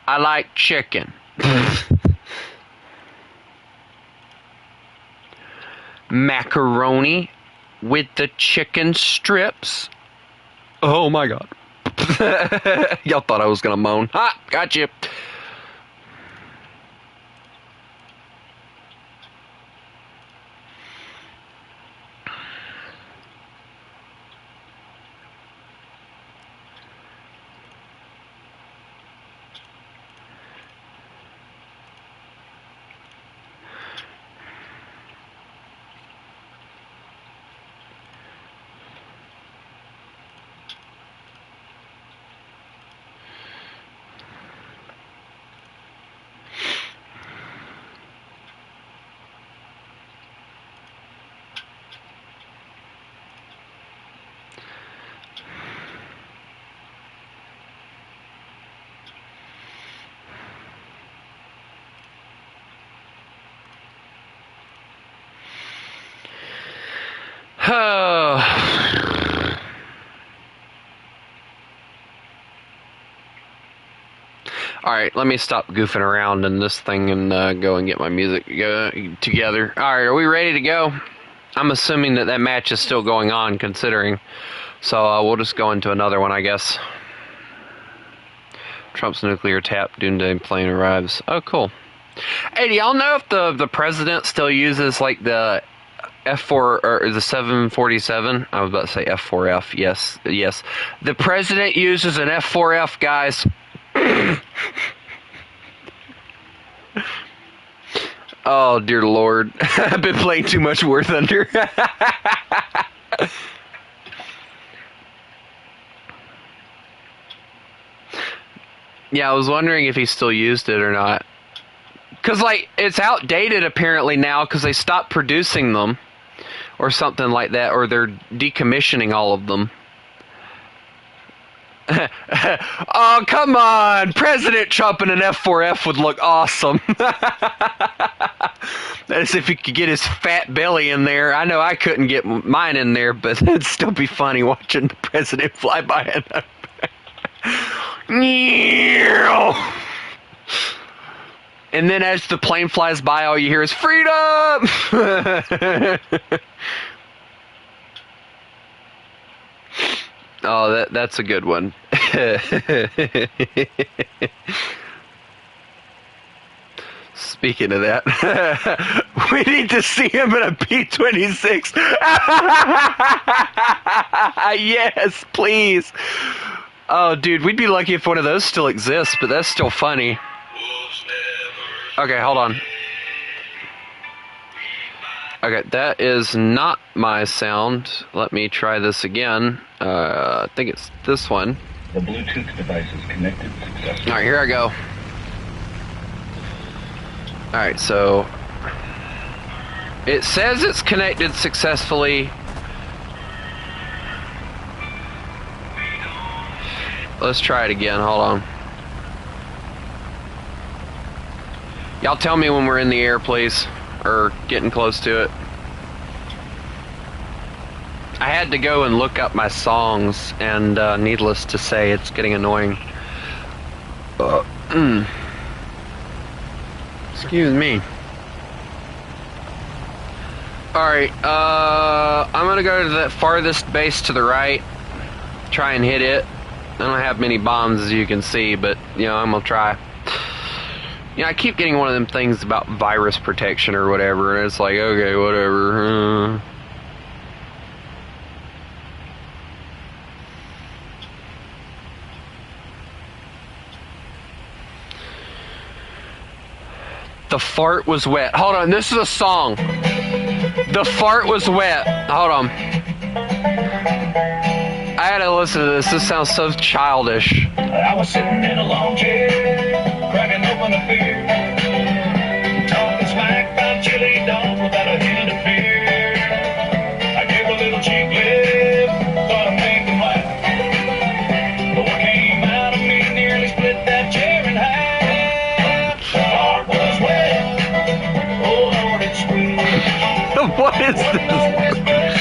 I like chicken. Macaroni with the chicken strips. Oh my god. Y'all thought I was gonna moan. Ha, got you. Alright, let me stop goofing around in this thing and go and get my music together. Alright, are we ready to go? I'm assuming that that match is still going on, considering. So we'll just go into another one, I guess. Trump's nuclear tap doomsday plane arrives. Oh, cool. Hey, do y'all know if the president still uses, like, the F4 or the 747? I was about to say F4F. Yes. The president uses an F4F, guys. Oh dear Lord, I've been playing too much War Thunder. Yeah, I was wondering if he still used it or not. Cause like it's outdated apparently now because they stopped producing them, or something like that, or they're decommissioning all of them. Oh, come on! President Trump in an F4F would look awesome. As if he could get his fat belly in there. I know I couldn't get mine in there, but it'd still be funny watching the president fly by it. And then as the plane flies by, all you hear is freedom! Oh, that's a good one. Speaking of that, we need to see him in a P-26. Yes, please. Oh, dude, we'd be lucky if one of those still exists, but that's still funny. Okay, hold on. Okay, that is not my sound. Let me try this again. I think it's this one. The Bluetooth device is connected successfully. Alright, here I go. Alright, so It says it's connected successfully. Let's try it again. Hold on. Y'all tell me when we're in the air, please. Or getting close to it. I had to go and look up my songs, and needless to say, it's getting annoying. Excuse me. Alright, I'm gonna go to the farthest base to the right. Try and hit it. I don't have many bombs, as you can see, but, you know, I'm gonna try. You know, I keep getting one of them things about virus protection or whatever, and it's like, okay, whatever. The fart was wet. Hold on, this is a song. The fart was wet. Hold on. I had to listen to this. This sounds so childish. I was sitting in a long chair, cracking open a beer, talking smack about chili dogs without a hint of fear. I gave a little cheap lip, thought I'd make them laugh. But what came out of me nearly split that chair in half. The heart was wet. Oh Lord, it's sweet. What is this?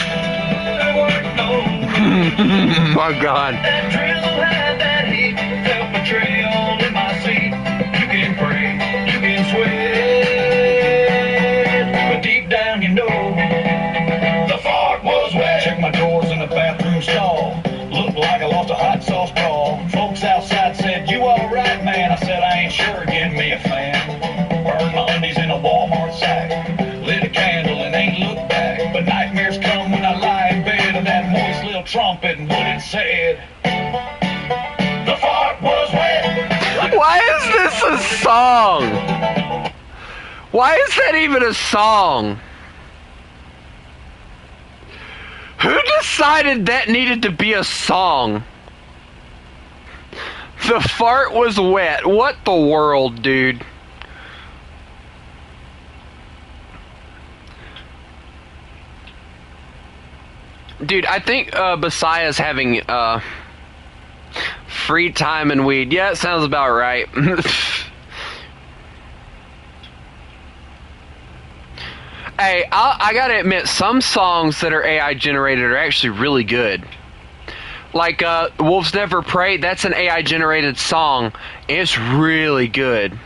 My God. That drizzle had that heat, felt betrayal in my seat. You can pray, you can sweat, but deep down you know the fart was wet. Checked my drawers in the bathroom stall. Looked like I lost a hot sauce brawl. Folks outside said, "You all right, man?" I said, "I ain't sure. Give me a fan." Burned my undies in a Walmart sack. Lit a candle and ain't looked back. But nightmares come when I lie in bed and that moist little trumpet and what it said. The fart was wet. Why is this a song? Why is that even a song? Who decided that needed to be a song? The fart was wet. What the world, dude? Dude, I think Messiah's having free time and weed. Yeah, it sounds about right. Hey, I gotta admit, some songs that are AI generated are actually really good. Like Wolves Never Pray, that's an AI generated song. It's really good.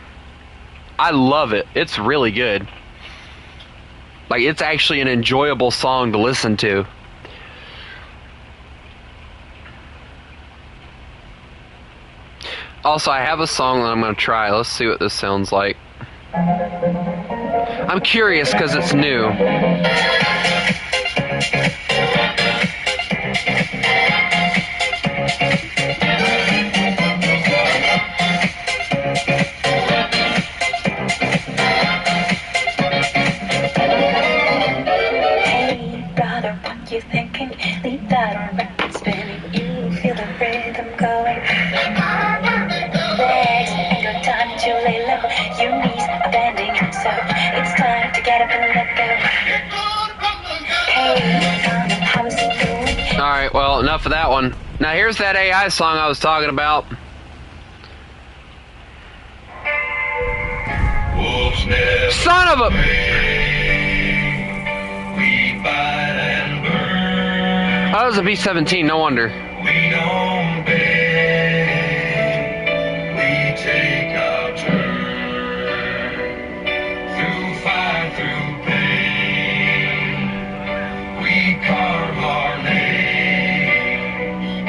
I love it. It's really good. Like, it's actually an enjoyable song to listen to. Also, I have a song that I'm going to try. Let's see what this sounds like. I'm curious because it's new. Hey, brother, what you thinking? Leave that on record spinning. You feel the rhythm going. Legs ain't got time to lay low. Your knees are bending, so it's time to get up and let go. Hey, how's it going? Alright, well, enough of that one. Now here's that AI song I was talking about. Wolves never Son of a... we bite and burn. Oh, that was a B-17, no wonder. We don't beg, we take our turn. Through fire, through pain, we carve our names.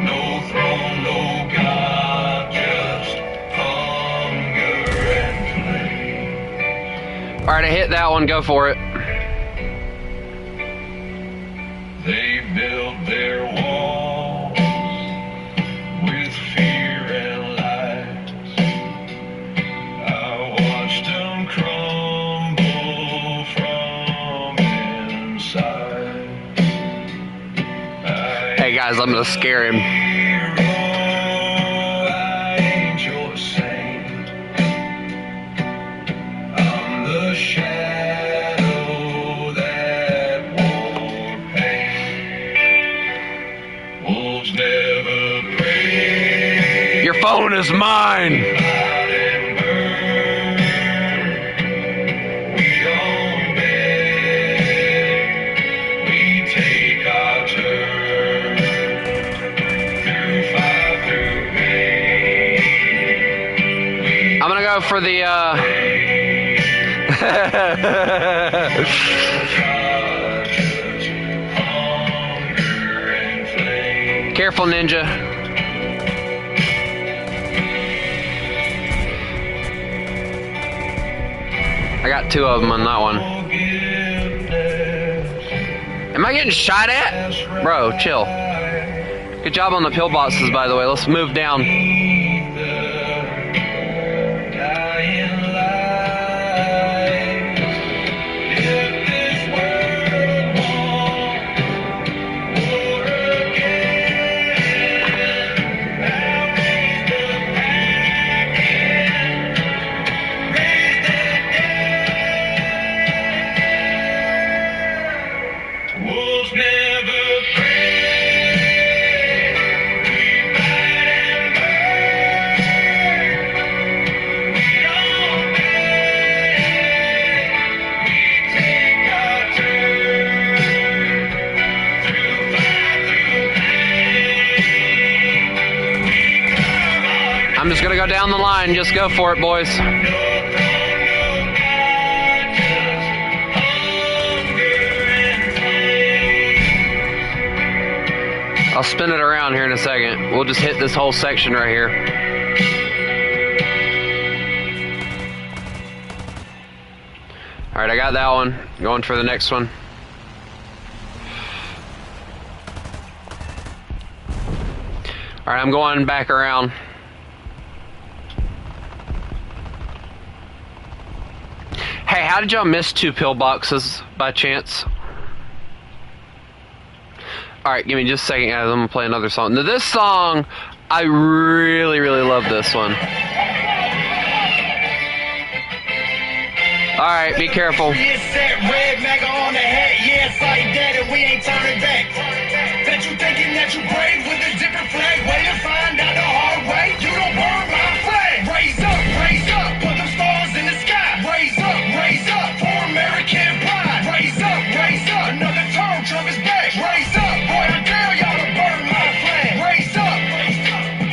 No throne, no God, just hunger and flame. Alright, I hit that one, go for it. They built their walls with fear and lies. I watched them crumble from inside. Hey guys, I'm gonna scare him. I ain't your saint. I'm the shadow phone is mine. I'm gonna go for the careful, Ninja. I got 2 of them on that one. Am I getting shot at? Bro, chill. Good job on the pillboxes, by the way. Let's move down. I'm just gonna go down the line. Just go for it, boys. I'll spin it around here in a second. We'll just hit this whole section right here. Alright, I got that one. Going for the next one. Alright, I'm going back around. Hey, how did y'all miss 2 pillboxes by chance? Alright, give me just a second, guys. I'm gonna play another song. Now, this song, I really, really love this one. Alright, be careful. Red MAGA on the head, yeah, it's like that, and we ain't turning back. Bet you thinking that you brave with a different flag. Way to find out the hard way. You don't burn my flag. Raise up, put them stars in the sky. Raise up, for American pride. Raise up, another term, Trump is back. Raise up, boy, I dare y'all to burn my flag. Raise up,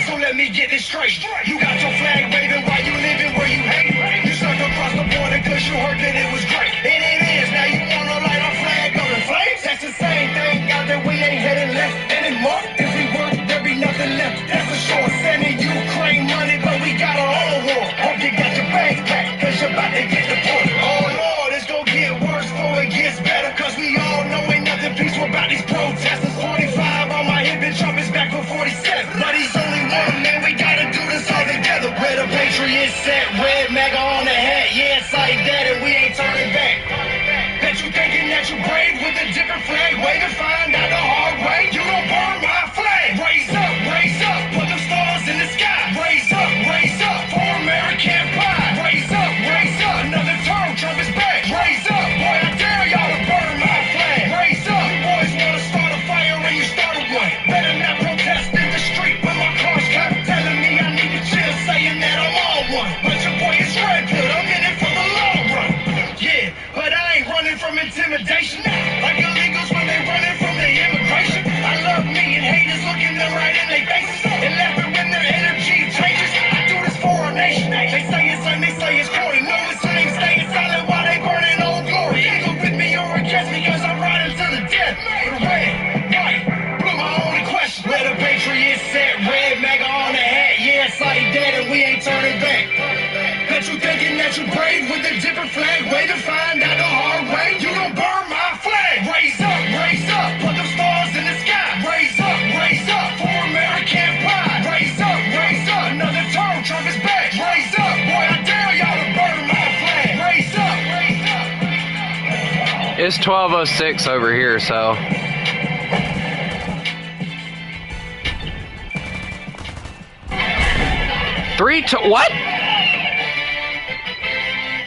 so let me get this straight. You got your flag waving while you living where you hate. You snuck across the border cause you heard that it was great. And it is, now you wanna light our flag up in flames? That's the same thing, out that we ain't heading left anymore. If we were, there'd be nothing left, that's for sure. Sending Ukraine money, but we got our own war. Hope you got your bags packed, cause you're about to get deported. Oh Lord, it's gonna get worse before it gets better, cause we all know ain't nothing peaceful about these protesters. 45 on my hip and Trump is back for 47. But he's only one, man, we gotta do this all together. Where the Patriots set, red MAGA on the hat, yeah, it's like that, and we ain't turning back. Bet you thinking that you brave with a different flag. Way to find out the hard way. You don't burn my flag. Raise up, put them stars in the sky. Raise up, for American pride. Raise up, another term, Trump is back. Raise up, boy, I dare y'all to burn my flag. Raise up, you boys wanna start a fire and you started one. Better not protest in the street when my car's cut. Telling me I need to chill, saying that I'm on one. But your boy is red pill, I'm in it for the long run. Yeah, but I ain't running from intimidation. Like illegals when they running from the immigration. I love me and haters looking them right in their faces and laughing when their energy changes. I do this for our nation. They say it's son, they say it's corny. No, it's ain't staying silent while they burning Old Glory. Either with me or against me, cause I'm riding to the death. But red, white, blue, my only question. Where the Patriots set, red MAGA on the hat, yeah, it's like that, and we ain't turning back. Bet you thinking that you brave with a different flag. Way to find out the hard way. You don't burn my flag. Raise up, put them stars in the sky. Raise up, for American pride. Raise up, another term, Trump is back. Raise up, boy, I dare y'all to burn my flag. Raise up. It's 12:06 over here, so. What?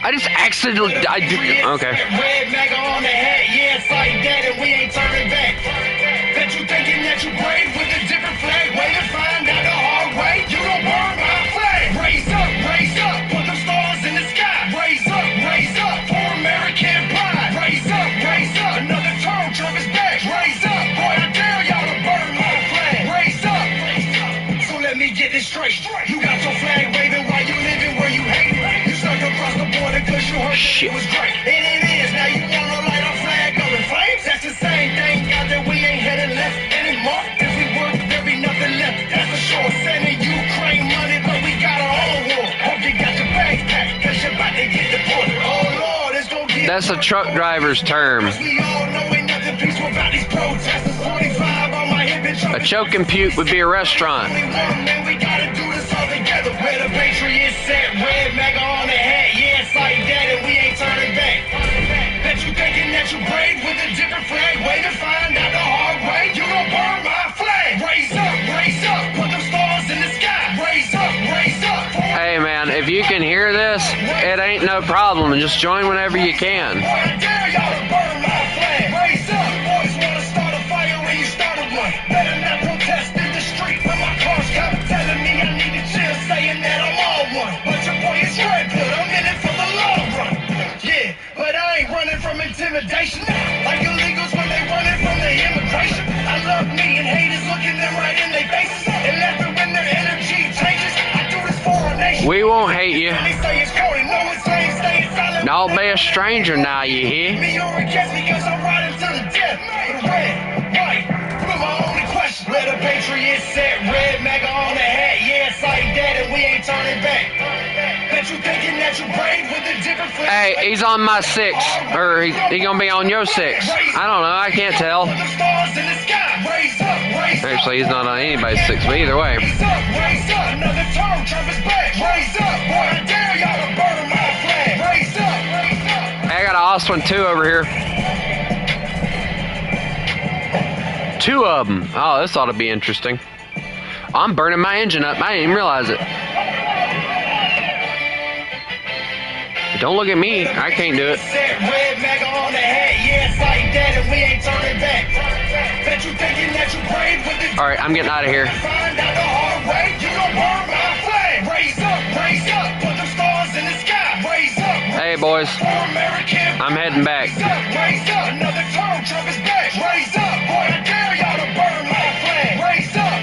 I just accidentally. Okay. Red MAGA on the hat, yeah, it's like that, and we ain't turning back. Bet you thinking that you brave with a different flag. Way to find out the hard way. You don't burn it straight. You got your flag waving while you living where you hate. You snuck across the border cause you heard that it was great. And it is, now you wanna light our flag up in flames? That's the same thing, God, that we ain't headed left anymore. If we work, there be nothing left, that's for sure. Sending Ukraine money, but we got our own war. Hope you got your bags packed, cause you're about to get deported. Oh Lord, it's gonna get That's a truck driver's term. we all know ain't nothing peaceful about these protesters. 45 on my hip and A choke and puke would be a restaurant. man, we gotta do this all together. Where the Patriots set, red MAGA on the hat. Yeah, it's like that, and we ain't turning back. Bet you thinking that you brave with a different flag. Way to find out the hard way. You gon' burn my flag. Raise up, put them stars in the sky. Raise up. Hey man, if you can hear this, it ain't no problem. Just join whenever you can. Boy, I dare y'all to burn my flag. Raise up, boys wanna start a fire when you started one. Better not protest in the street when my car's come telling me I need to chill, saying that I'm all one. But your boy is red pill, I'm in it for the long run. Yeah, but I ain't running from intimidation. Like illegals when they running from the immigration. I love me and haters looking them right in their faces and laughing when their energy changes. I do this for a nation. We won't hate you. They say it's corny, no it's ain't staying silent. Don't be a stranger now, you hear? Me or against me cause I'm riding to the death. Red, white, blue, my only question. Where the Patriots set, red MAGA on the hat. Yeah, it's like that and we ain't turning back. Bet you thinking that you brave with a different flag. Hey, he's on my 6. Or he gonna be on your 6. I don't know, I can't tell. Put the stars in the sky. Raise up. Actually, he's not on anybody's 6, but either way. Raise up. Another term, Trump is back. Raise up. Boy, I dare y'all to burn my flag. Raise up. Hey, I got an awesome one too over here. 2 of them. Oh, this ought to be interesting. I'm burning my engine up. I didn't even realize it. Don't look at me. I can't do it. Red MAGA on the hat. Yeah, it's like that and we ain't turning back. Bet you thinking that you brave with the All right, I'm getting out of here. find out the hard way. You gon' burn my flag. Raise up. Put them stars in the sky. Raise up. Hey, boys. For American. I'm heading back. Raise up. Another term, Trump is back. Raise up. Boy, I dare y'all to burn my flag. Raise up.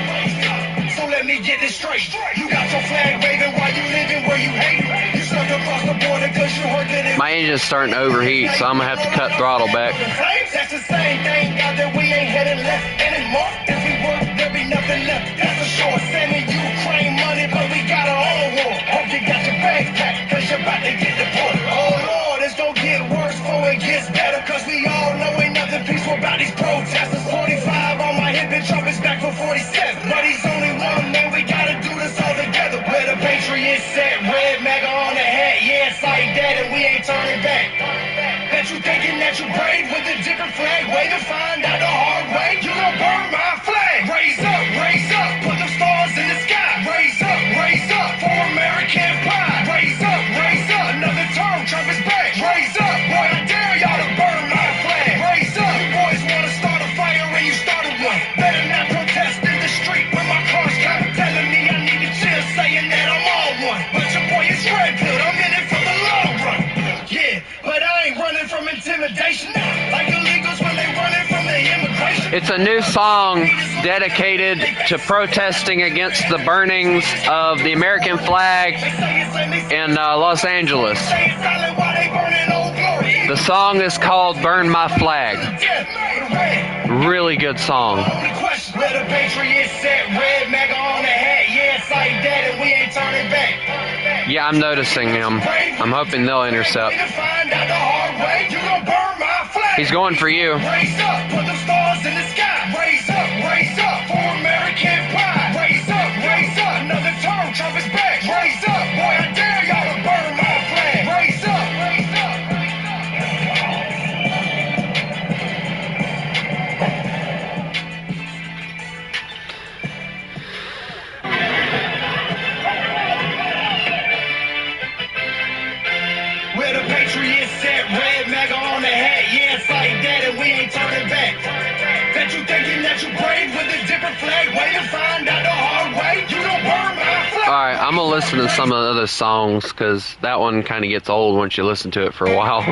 So let me get this straight. You got your flag waving while you living where you hate. You snuck across the border cause you heard that it My engine's starting to overheat, so I'm gonna have to cut throttle back. That's the same thing, God, that we ain't headed left anymore. If we work, there be nothing left, that's for sure. Sending Ukraine money, but we got our own war. Hope you got your bags packed, cause you're about to get deported. Oh Lord, it's gonna get worse before it gets better, cause we all know ain't nothing peaceful about these protesters. 45 on my hip and Trump is back for 47. But he's only one, man, we gotta do this all together. Where the Patriots set, red MAGA on the hat. Yeah, it's like that and we ain't turning back. Bet you thinking that you brave with a different flag. Way to find out the hard way. You gon' burn my flag. Raise up. Put them stars in the sky. Raise up. For American pride. Raise up. Another term, Trump is back. Raise up. Boy, I dare y'all to burn my flag. Raise up. You boys wanna start a fire and you started one. Better not protest in the street when my car's come telling me I need to chill, saying that I'm all one. But your boy is red pill. I'm in it for the long run. Yeah, but I ain't running from intimidation. Like illegals when they running from the immigration. It's a new song dedicated to protesting against the burnings of the American flag in Los Angeles. The song is called Burn My Flag. Really good song. Where the Patriots set, red MAGA on the hat. Yeah, it's like that and we ain't turning back. Yeah, I'm noticing him. I'm hoping they'll intercept. He's going for you. Raise up, put them stars in the sky. Raise up, for American pride. Raise up, another term, Trump is back. Raise up, boy, I dare y'all to burn my flag. Raise up. Where the Patriots set, red MAGA on the hat. Yeah, it's like that and we ain't turning back. Bet you thinking that you brave with a different flag. Way to find out the hard way. You gon' burn my flag. Alright, I'm gonna listen to some of the other songs, because that one kind of gets old once you listen to it for a while.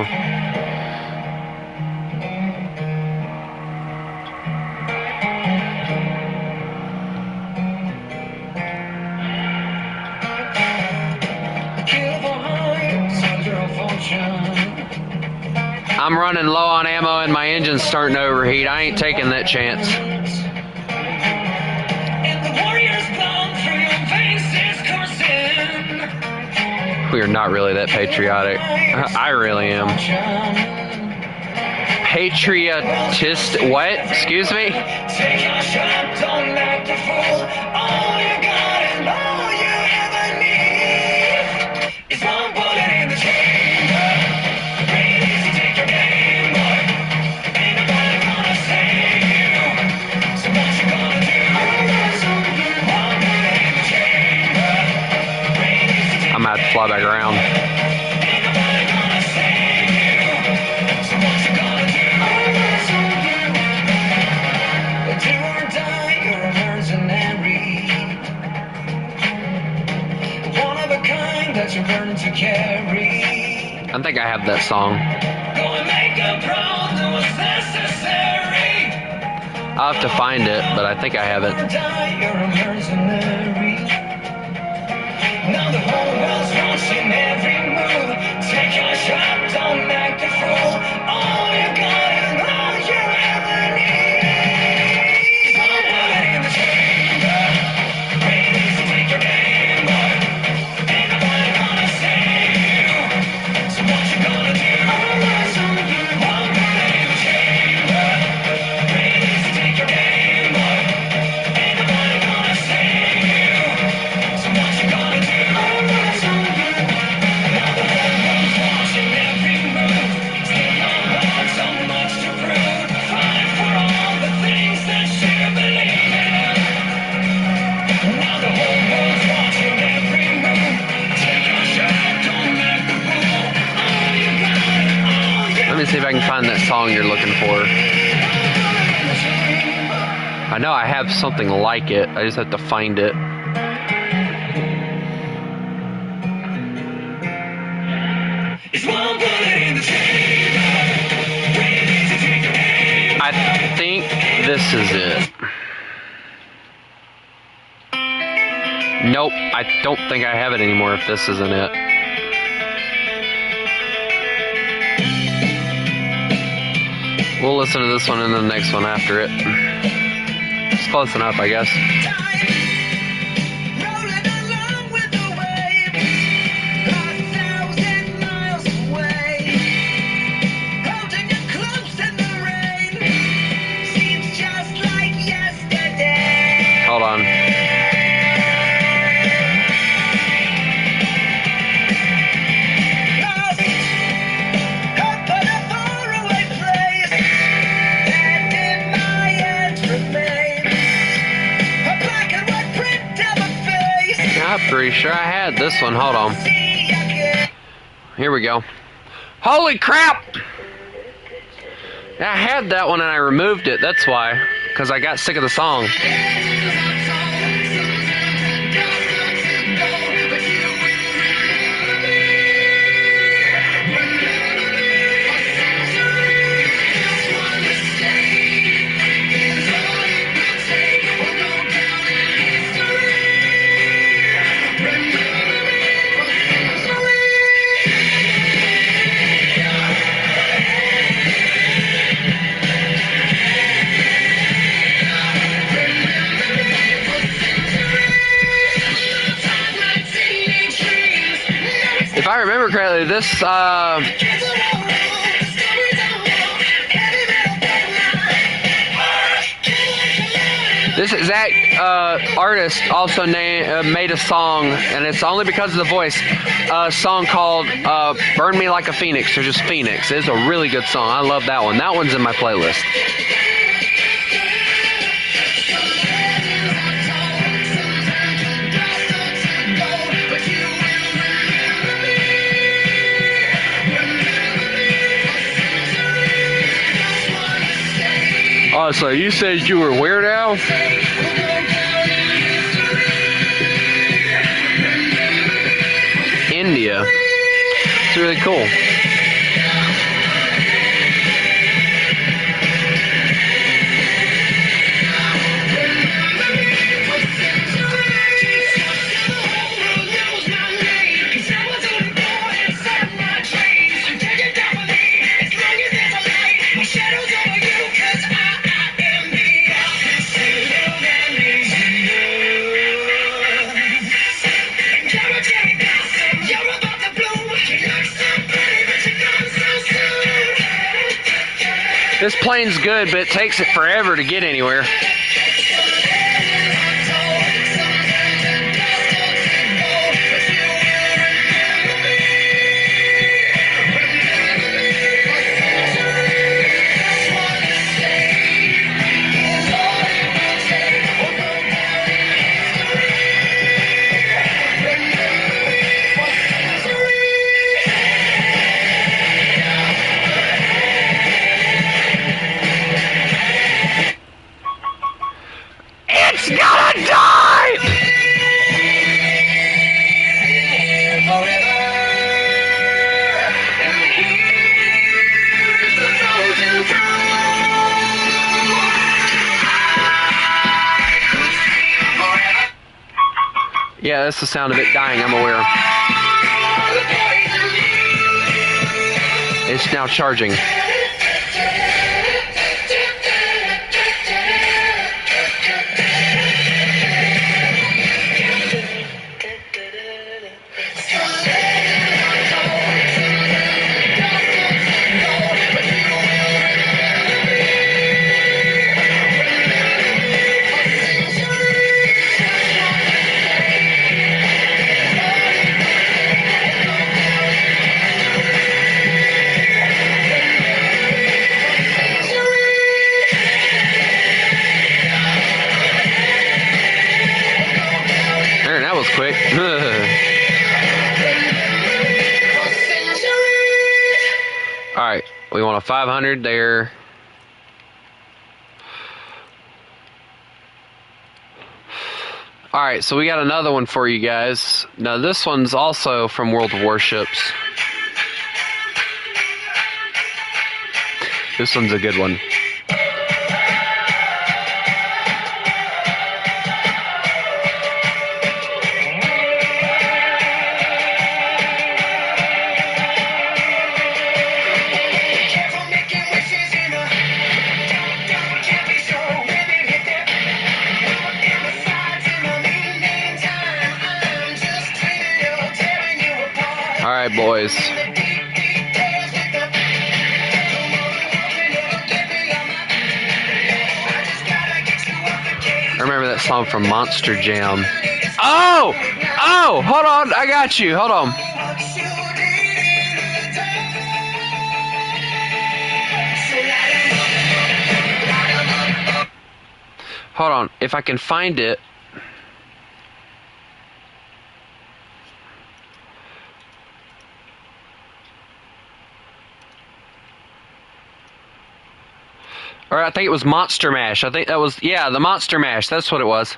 I'm running low on ammo and my engine's starting to overheat. I ain't taking that chance. And the warriors blown through your veins is coursing. We are not really that patriotic. I really am. Patriotist? What? Excuse me? Take a shot, don't act a fool. All you got and all you ever need is one bullet in the chamber. Breathe easy, take your game, boy. Ain't nobody gonna save you. So what you gonna do? One bullet in the chamber. Breathe easy, take I'm about to fly back around. Ain't nobody gonna save you. So what you gonna do? Do or die, you're a mercenary. One of a kind that you're burning to carry. I think I have that song. Go and make a proud that was necessary. I'll have to find it, but I think I have Do it. or die, you're a mercenary. Now the whole world's watching every move. Take a shot, don't act a fool. All you got and all you ever need is one bullet in the chamber. Breathe easy, take your game, boy. Ain't nobody gonna save you. So what you gonna do? One bullet in the chamber. Breathe easy, take your game, boy. Ain't nobody gonna save you. So what you gonna do? Now the whole world's watching every move. Still not want so much to prove. Fight for all the things that you believe in. Now the whole world's watching every move. Take a shot, don't act the fool. All you got, all you Let me see if I can find that song you're looking for. I know I have something like it. I just have to find it. It's one bullet in the chamber. Breathe easy, take your aim. I think this is it. Nope, I don't think I have it anymore if this isn't it. We'll listen to this one and the next one after it. It's close enough, I guess. Rolling along with the waves, 1,000 miles away. Holding you close in the rain, seems just like yesterday. Hold on. Lost, up in a faraway place, and in my hands remains a black and white print of a face. I'm pretty sure I had this one. Hold on. See again. Here we go. Holy crap! I had that one and I removed it. That's why. Because I got sick of the song. If I remember correctly, this exact artist also made a song, and it's only because of the voice, a song called Burn Me Like a Phoenix, or just Phoenix. It's a really good song. I love that one. That one's in my playlist. Oh, so you said you were Weird Al? India. It's really cool. This plane's good, but it takes it forever to get anywhere. It's gonna die! Yeah, that's the sound of it dying, I'm aware. It's now charging. Man, that was quick. Alright, we want a 500 there. Alright, so we got another one for you guys. Now this one's also from World of Warships. This one's a good one. Alright, boys. I remember that song from Monster Jam. Oh! Oh! Hold on, I got you. Hold on. Hold on. If I can find it. Or I think it was Monster Mash. I think that was, yeah, the Monster Mash. That's what it was.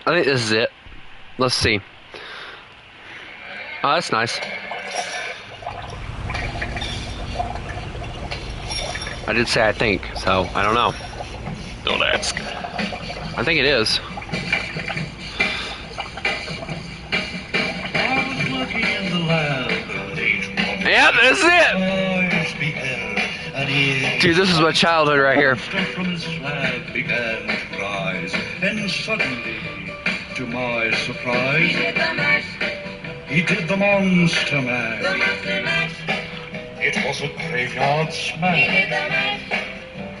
I think this is it. Let's see. Oh, that's nice. I did say I think, so I don't know. Don't ask. I think it is. Yeah, that's it! Dude, this is my childhood right here. From his flag began to rise, and suddenly, to my surprise, he did the monster mash. It was a graveyard smash.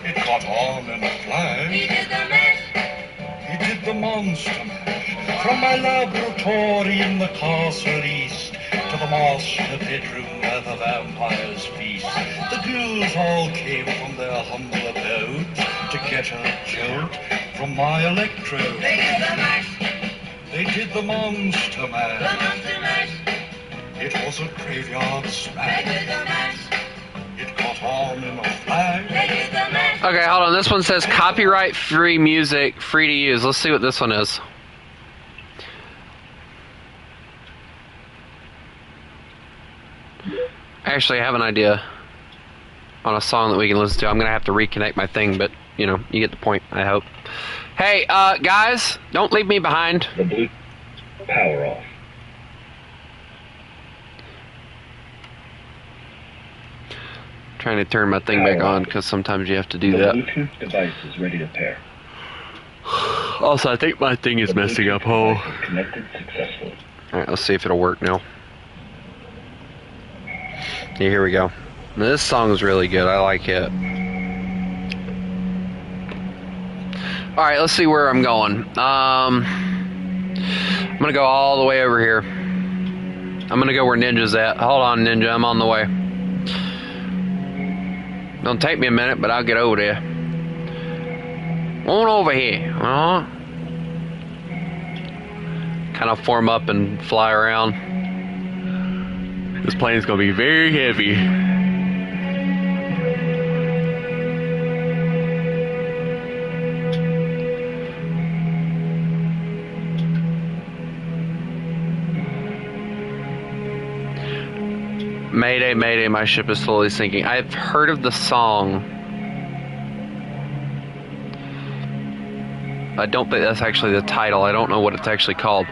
It caught on in a flash. He did the monster mash. From my laboratory in the castle east to the master bedroom where the vampires feast. The ghouls all came from their humble abodes to get a jolt from my electrode. They did the monster mash. It was a graveyard smash. It caught on in a flash. Okay, hold on. This one says copyright free music, free to use. Let's see what this one is. Actually, I have an idea on a song that we can listen to. I'm going to have to reconnect my thing, but, you know, you get the point, I hope. Hey, guys, don't leave me behind. The blue power off. Trying to turn my thing back on because sometimes you have to do The that. Bluetooth device is ready to pair. Also, I think my thing is The messing Bluetooth up. Oh. device is connected successfully. Alright, let's see if it'll work now. Yeah, here we go. Now, this song is really good. I like it. Alright, let's see where I'm going. I'm gonna go all the way over here. I'm gonna go where Ninja's at. Hold on, Ninja, I'm on the way. It'll take me a minute, but I'll get over there. On over here. Kind of form up and fly around. This plane's gonna be very heavy. Mayday, mayday, my ship is slowly sinking. I've heard of the song. I don't think that's actually the title. I don't know what it's actually called.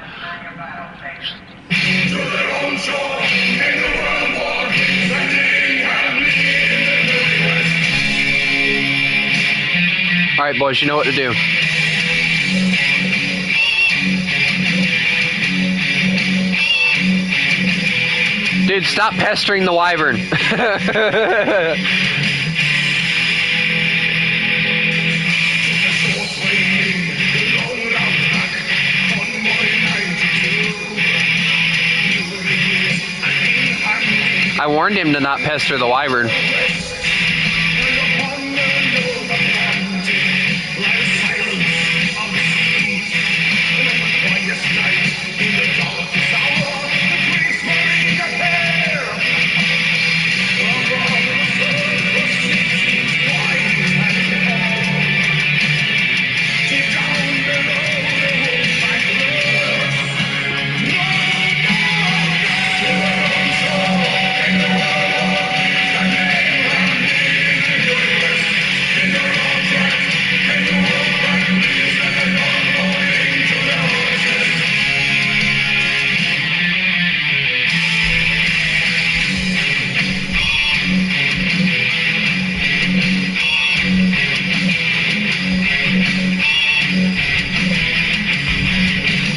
Alright, boys, you know what to do. Dude, stop pestering the wyvern. I warned him to not pester the wyvern.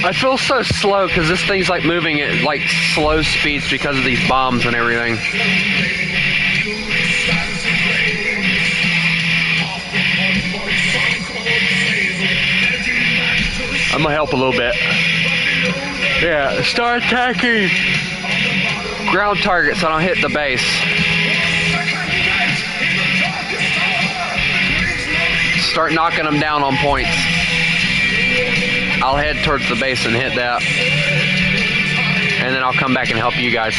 I feel so slow because this thing's like moving at like slow speeds because of these bombs and everything. I'm gonna help a little bit. Yeah, start attacking ground targets so I don't hit the base. Start knocking them down on points. I'll head towards the base and hit that. And then I'll come back and help you guys.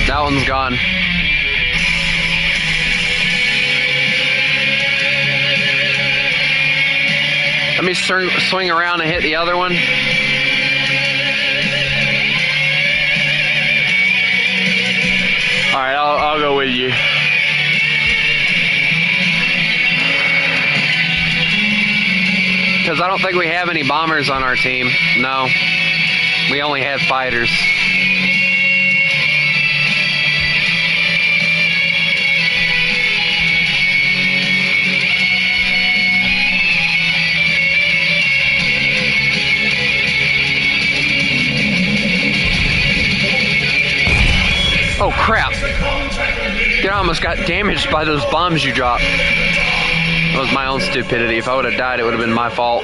That one's gone. Let me swing around and hit the other one. Alright, I'll go with you. Because I don't think we have any bombers on our team. No. We only have fighters. Oh crap! Dude, I almost got damaged by those bombs you dropped. That was my own stupidity. If I would have died, it would have been my fault.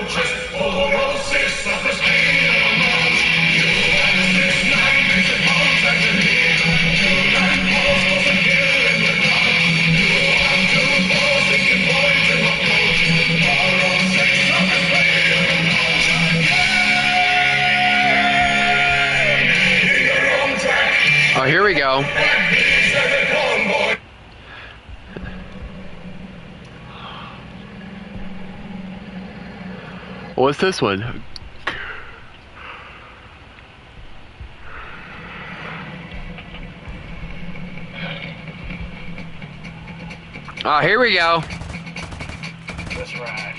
Oh, here we go. What's this one? Oh, here we go. That's right.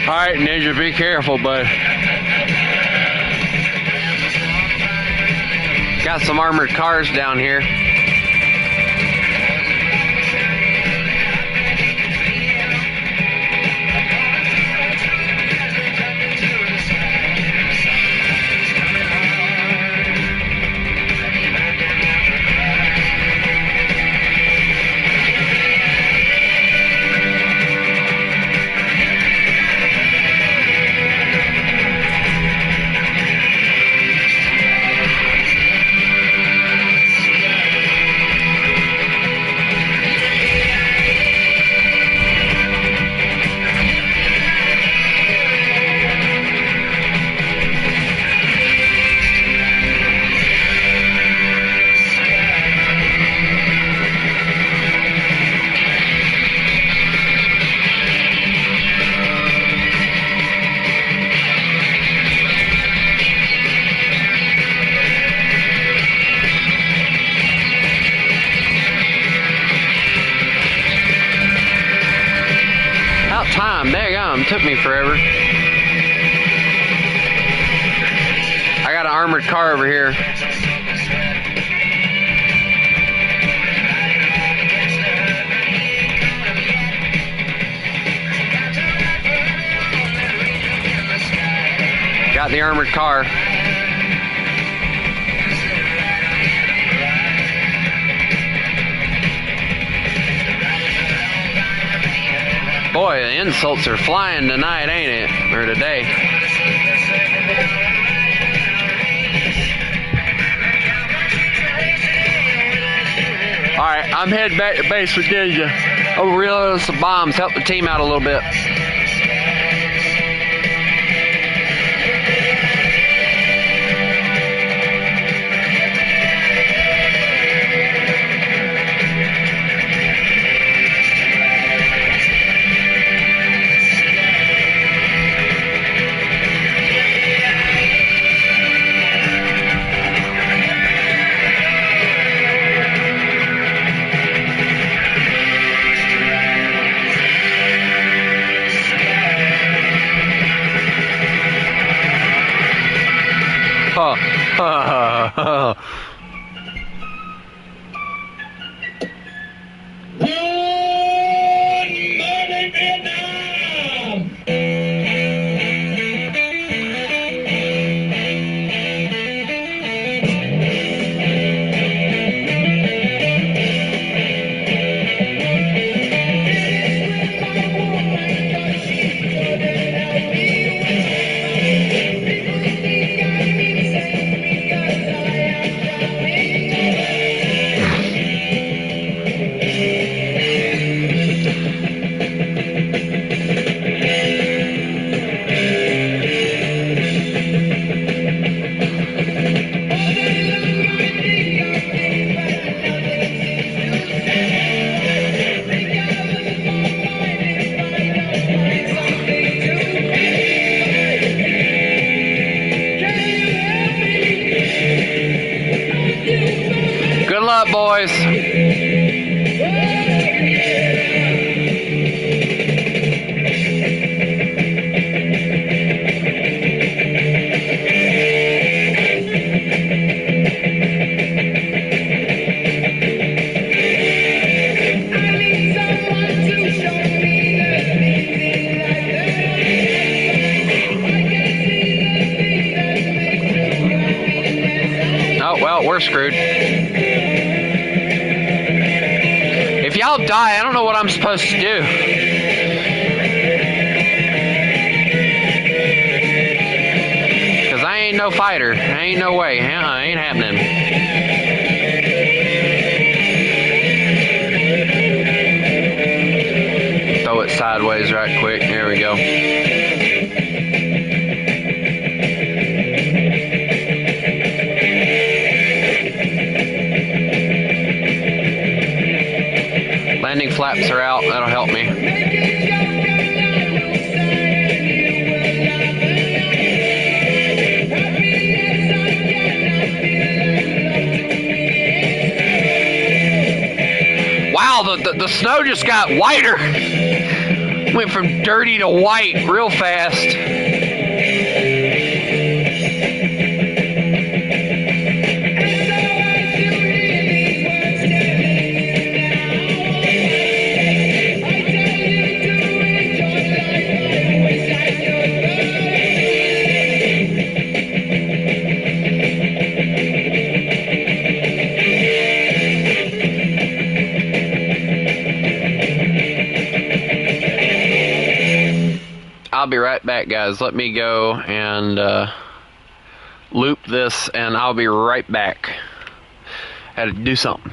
Alright, Ninja, be careful, bud. Got some armored cars down here. About time, daggum, took me forever. I got an armored car over here. Got the armored car. Boy, the insults are flying tonight, ain't it? Or today. Alright, I'm heading back to base with Ninja. I'll reload some bombs, help the team out a little bit. Good luck, boys. Oh, well, we're screwed. If y'all die, I don't know what I'm supposed to do. Because I ain't no fighter. Ain't no way. Ain't happening. Throw it sideways right quick. There we go. Landing flaps are out. That'll help me. Wow, the snow just got whiter. Went from dirty to white real fast. I'll be right back, guys. Let me go and loop this, and I'll be right back. Had to do something.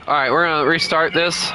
Alright, we're gonna restart this.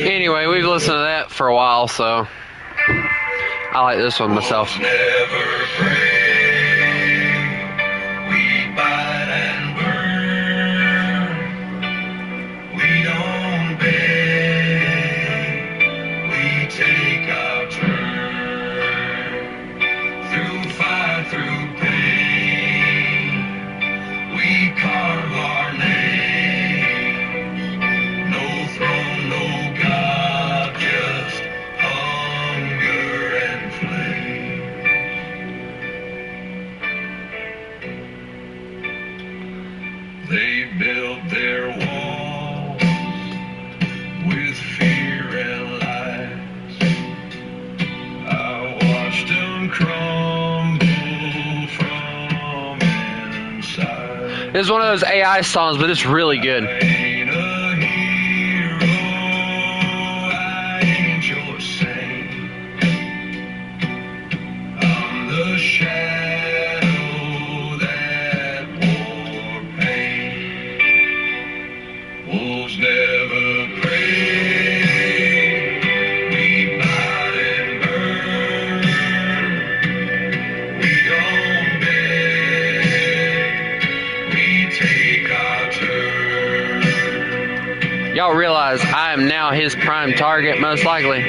Anyway, we've listened to that for a while, so I like this one myself. Never pray. We bite and burn. We don't beg. We take our turn. Through fire, through pain. We carve our names. No throne, no God, just hunger and flame. They built their walls with fear and lies. I watched them crumble from inside. This is one of those AI songs, but it's really good. I ain't a hero, I ain't your saint. I'm the shadow. Y'all realize I am now his prime target, most likely.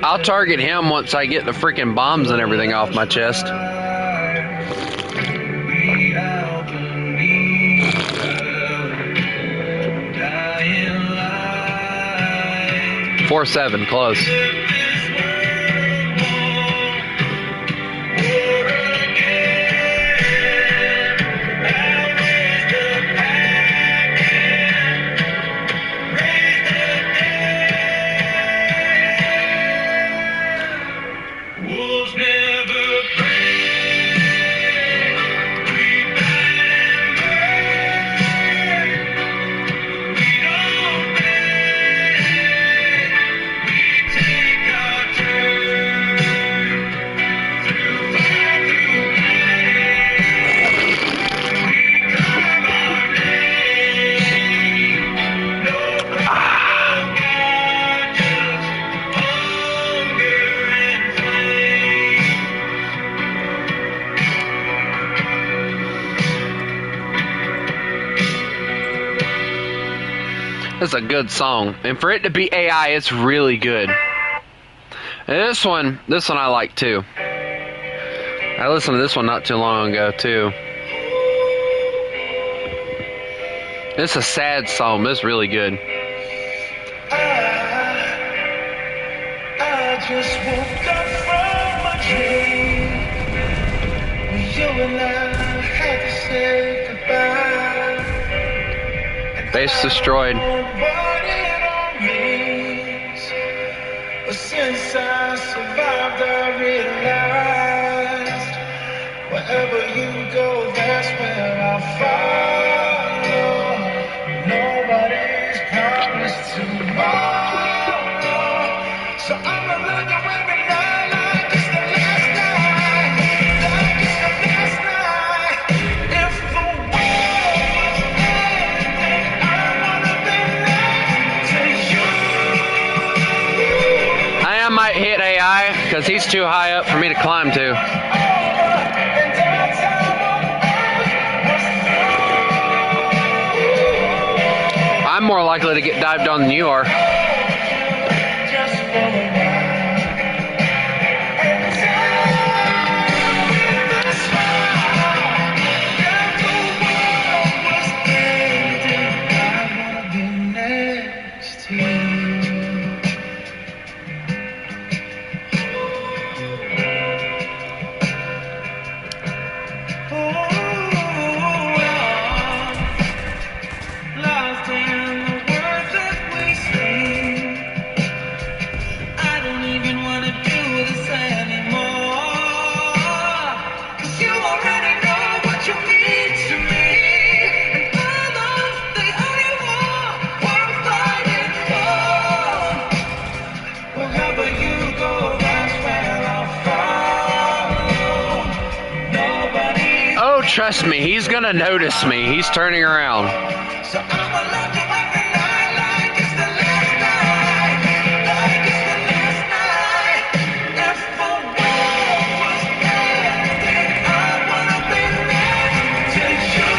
I'll target him once I get the freaking bombs and everything off my chest. 4-7, close. That's a good song, and for it to be AI, it's really good. And this one I like too. I listened to this one not too long ago too. It's a sad song, but it's really good. I just woke up from my dream. You and I had to say goodbye. Base destroyed. But since I survived, I realized wherever you go, that's where I'll follow. Nobody's promised tomorrow, so I'ma love you every night like it's the last night, like it's the last night. If the world was ending, I wanna be next to you. I might hit AI because he's too high up for me to climb to. I'm more likely to get dived on than you are. Trust me, he's gonna notice me. He's turning around. So I'ma love you every night like it's the last night, like it's the last night. If the world was ending, I wanna be next to you.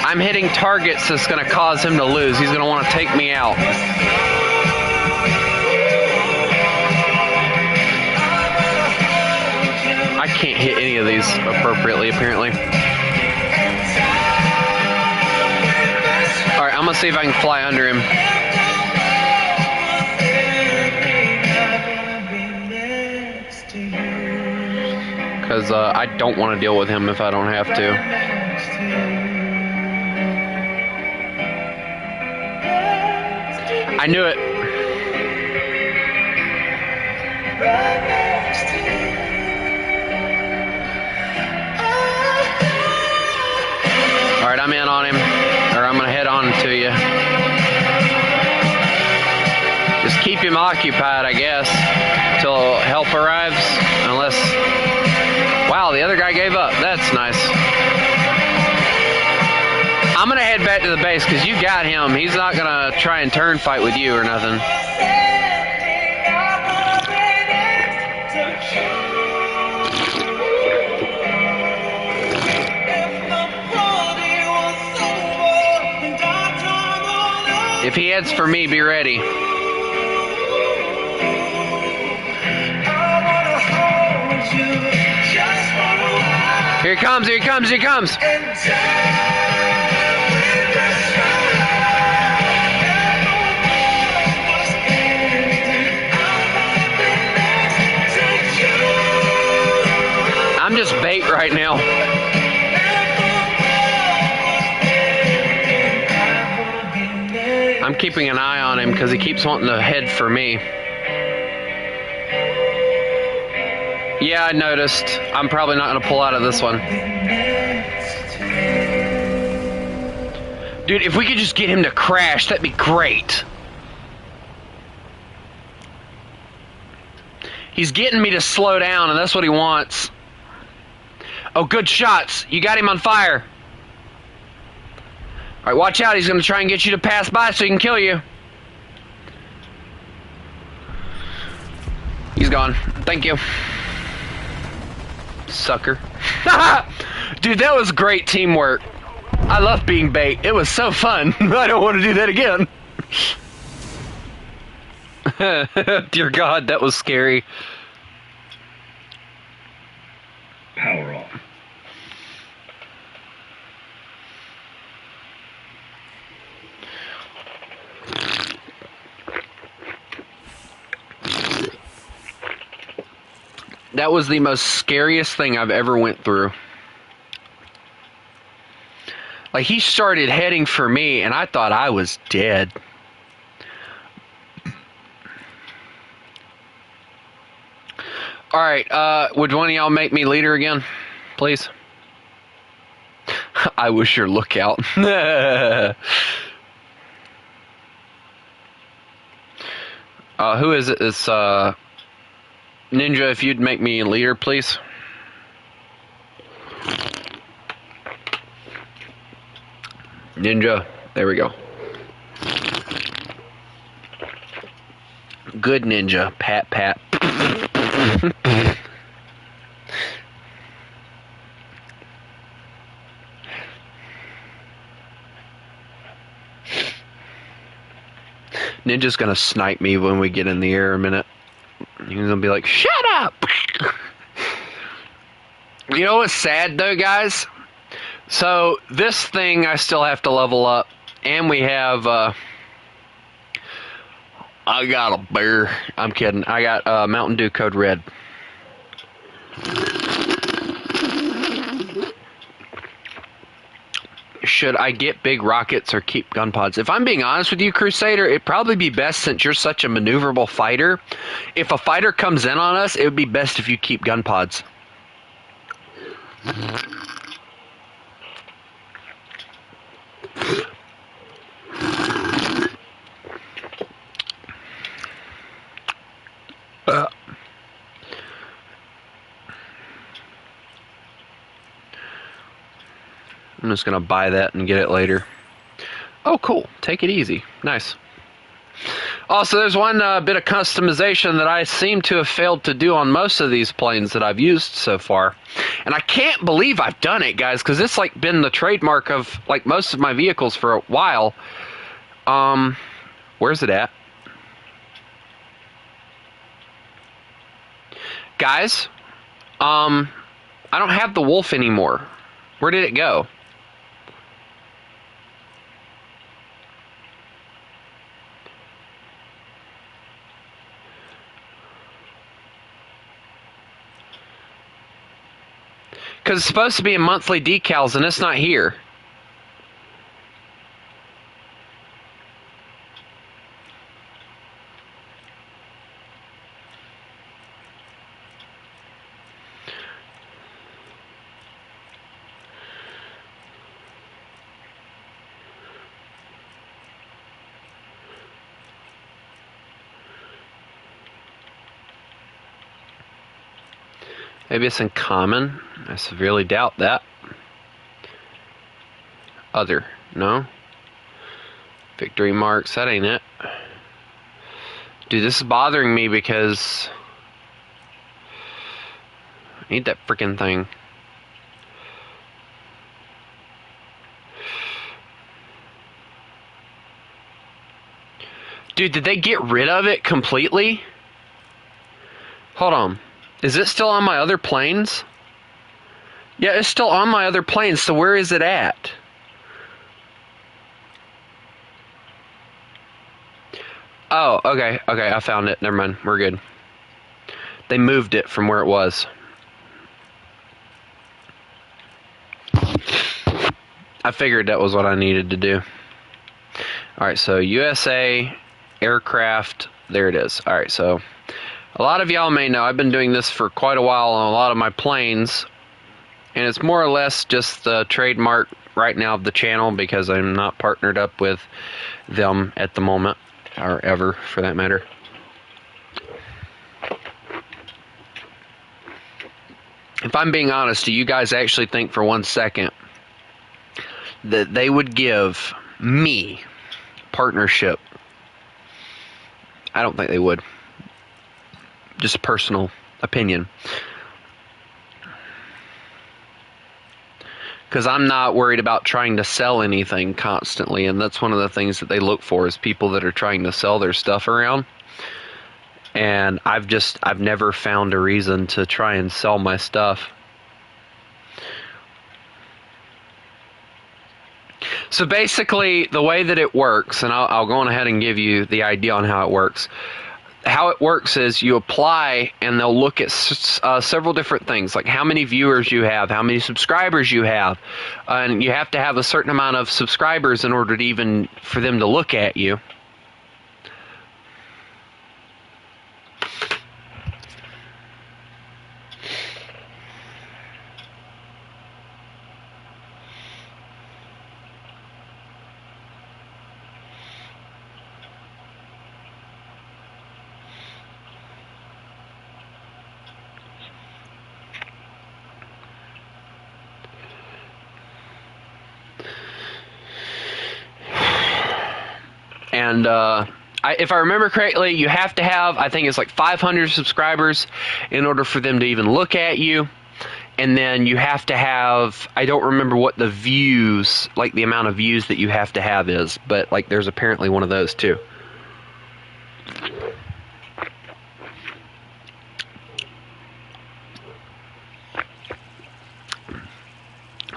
I'm hitting targets that's gonna cause him to lose. He's gonna want to take me out. I can't hit any of these appropriately, apparently. Alright, I'm gonna see if I can fly under him. Because I don't want to deal with him if I don't have to. I knew it. Alright, I'm in on him. Or I'm going to head on to you. Just keep keep him occupied, I guess, till help arrives. Unless... Wow, the other guy gave up. That's nice. I'm going to head back to the base because you got him. He's not going to try and turn fight with you or nothing. If he heads for me, be ready. Here he comes, here he comes, here he comes. I'm just bait right now. I'm keeping an eye on him because he keeps wanting to head for me. Yeah, I noticed. I'm probably not going to pull out of this one. Dude, if we could just get him to crash, that'd be great. He's getting me to slow down, and that's what he wants. Oh, good shots. You got him on fire. All right, watch out. He's going to try and get you to pass by so he can kill you. He's gone. Thank you. Sucker. Dude, that was great teamwork. I love being bait. It was so fun. I don't want to do that again. Dear God, that was scary. Power off. That was the most scariest thing I've ever went through. Like, he started heading for me, and I thought I was dead. Alright, would one of y'all make me leader again? Please? I was your lookout. Who is it? It's, Ninja, if you'd make me leader, please. Ninja, there we go. Good Ninja, pat pat. Ninja's gonna snipe me when we get in the air a minute. He's gonna be like, shut up! You know what's sad though, guys? So, this thing I still have to level up. And we have, I got a bear. I'm kidding. I got Mountain Dew Code Red. Should I get big rockets or keep gun pods? If I'm being honest with you, Crusader, it'd probably be best, since you're such a maneuverable fighter. If a fighter comes in on us, it would be best if you keep gun pods. I'm just going to buy that and get it later. Oh, cool. Take it easy. Nice. Also, there's one bit of customization that I seem to have failed to do on most of these planes that I've used so far. And I can't believe I've done it, guys, because it's like been the trademark of like most of my vehicles for a while. Where's it at? Guys, I don't have the wolf anymore. Where did it go? Because it's supposed to be in monthly decals, and it's not here. Maybe it's in common. I severely doubt that. Other. No. Victory marks. That ain't it. Dude, this is bothering me because I need that freaking thing. Dude, did they get rid of it completely? Hold on. Is it still on my other planes? Yeah, it's still on my other planes, so where is it at? Oh, okay, I found it. Never mind, we're good. They moved it from where it was. I figured that was what I needed to do. Alright, so USA aircraft, there it is. Alright, so a lot of y'all may know I've been doing this for quite a while on a lot of my planes, and it's more or less just the trademark right now of the channel because I'm not partnered up with them at the moment, or ever for that matter. If I'm being honest, do you guys actually think for 1 second that they would give me partnership? I don't think they would. Just a personal opinion. Because I'm not worried about trying to sell anything constantly, and that's one of the things that they look for is people that are trying to sell their stuff around. And I've never found a reason to try and sell my stuff. So basically, the way that it works, and I'll go on ahead and give you the idea on how it works. How it works is you apply, and they'll look at several different things, like how many viewers you have, how many subscribers you have, and you have to have a certain amount of subscribers in order to even for them to look at you. And if I remember correctly, you have to have, I think it's like 500 subscribers in order for them to even look at you. And then you have to have, I don't remember what the views, like the amount of views that you have to have is, but like there's apparently one of those too.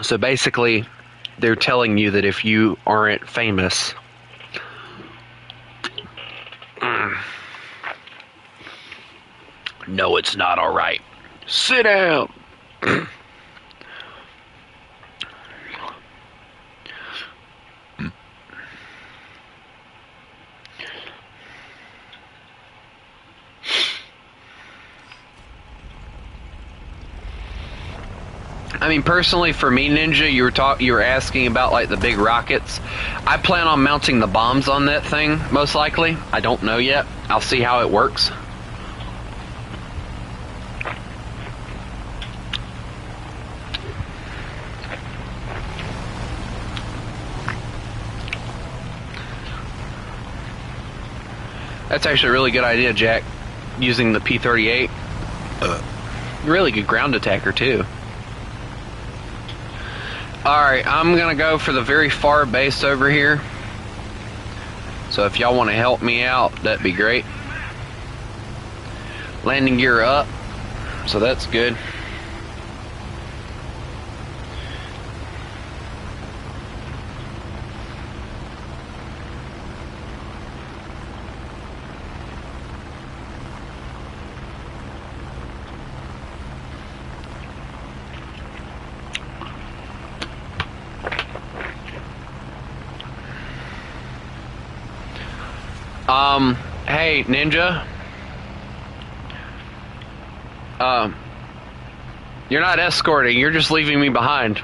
So basically, they're telling you that if you aren't famous, no, it's not all right. Sit down. I mean, personally, for me, Ninja, you were asking about like the big rockets. I plan on mounting the bombs on that thing, most likely. I don't know yet. I'll see how it works. That's actually a really good idea, Jack. Using the P-38. Really good ground attacker, too. Alright, I'm gonna go for the very far base over here. So if y'all want to help me out, that'd be great. Landing gear up. So that's good. Hey, Ninja. You're not escorting, you're just leaving me behind.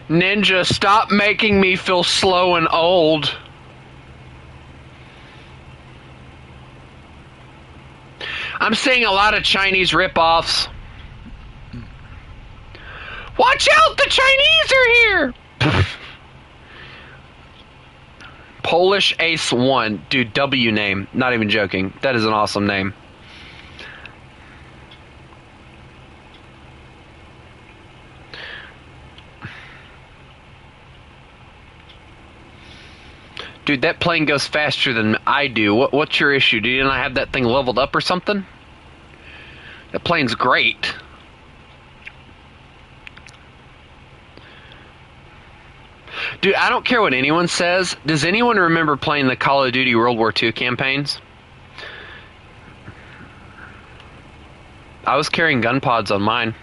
Ninja, stop making me feel slow and old. I'm seeing a lot of Chinese ripoffs. Watch out, the Chinese are here! Polish Ace 1. Dude, W name. Not even joking. That is an awesome name. Dude, that plane goes faster than I do. What's your issue? Do you not have that thing leveled up or something? That plane's great. Dude, I don't care what anyone says. Does anyone remember playing the Call of Duty World War II campaigns? I was carrying gun pods on mine.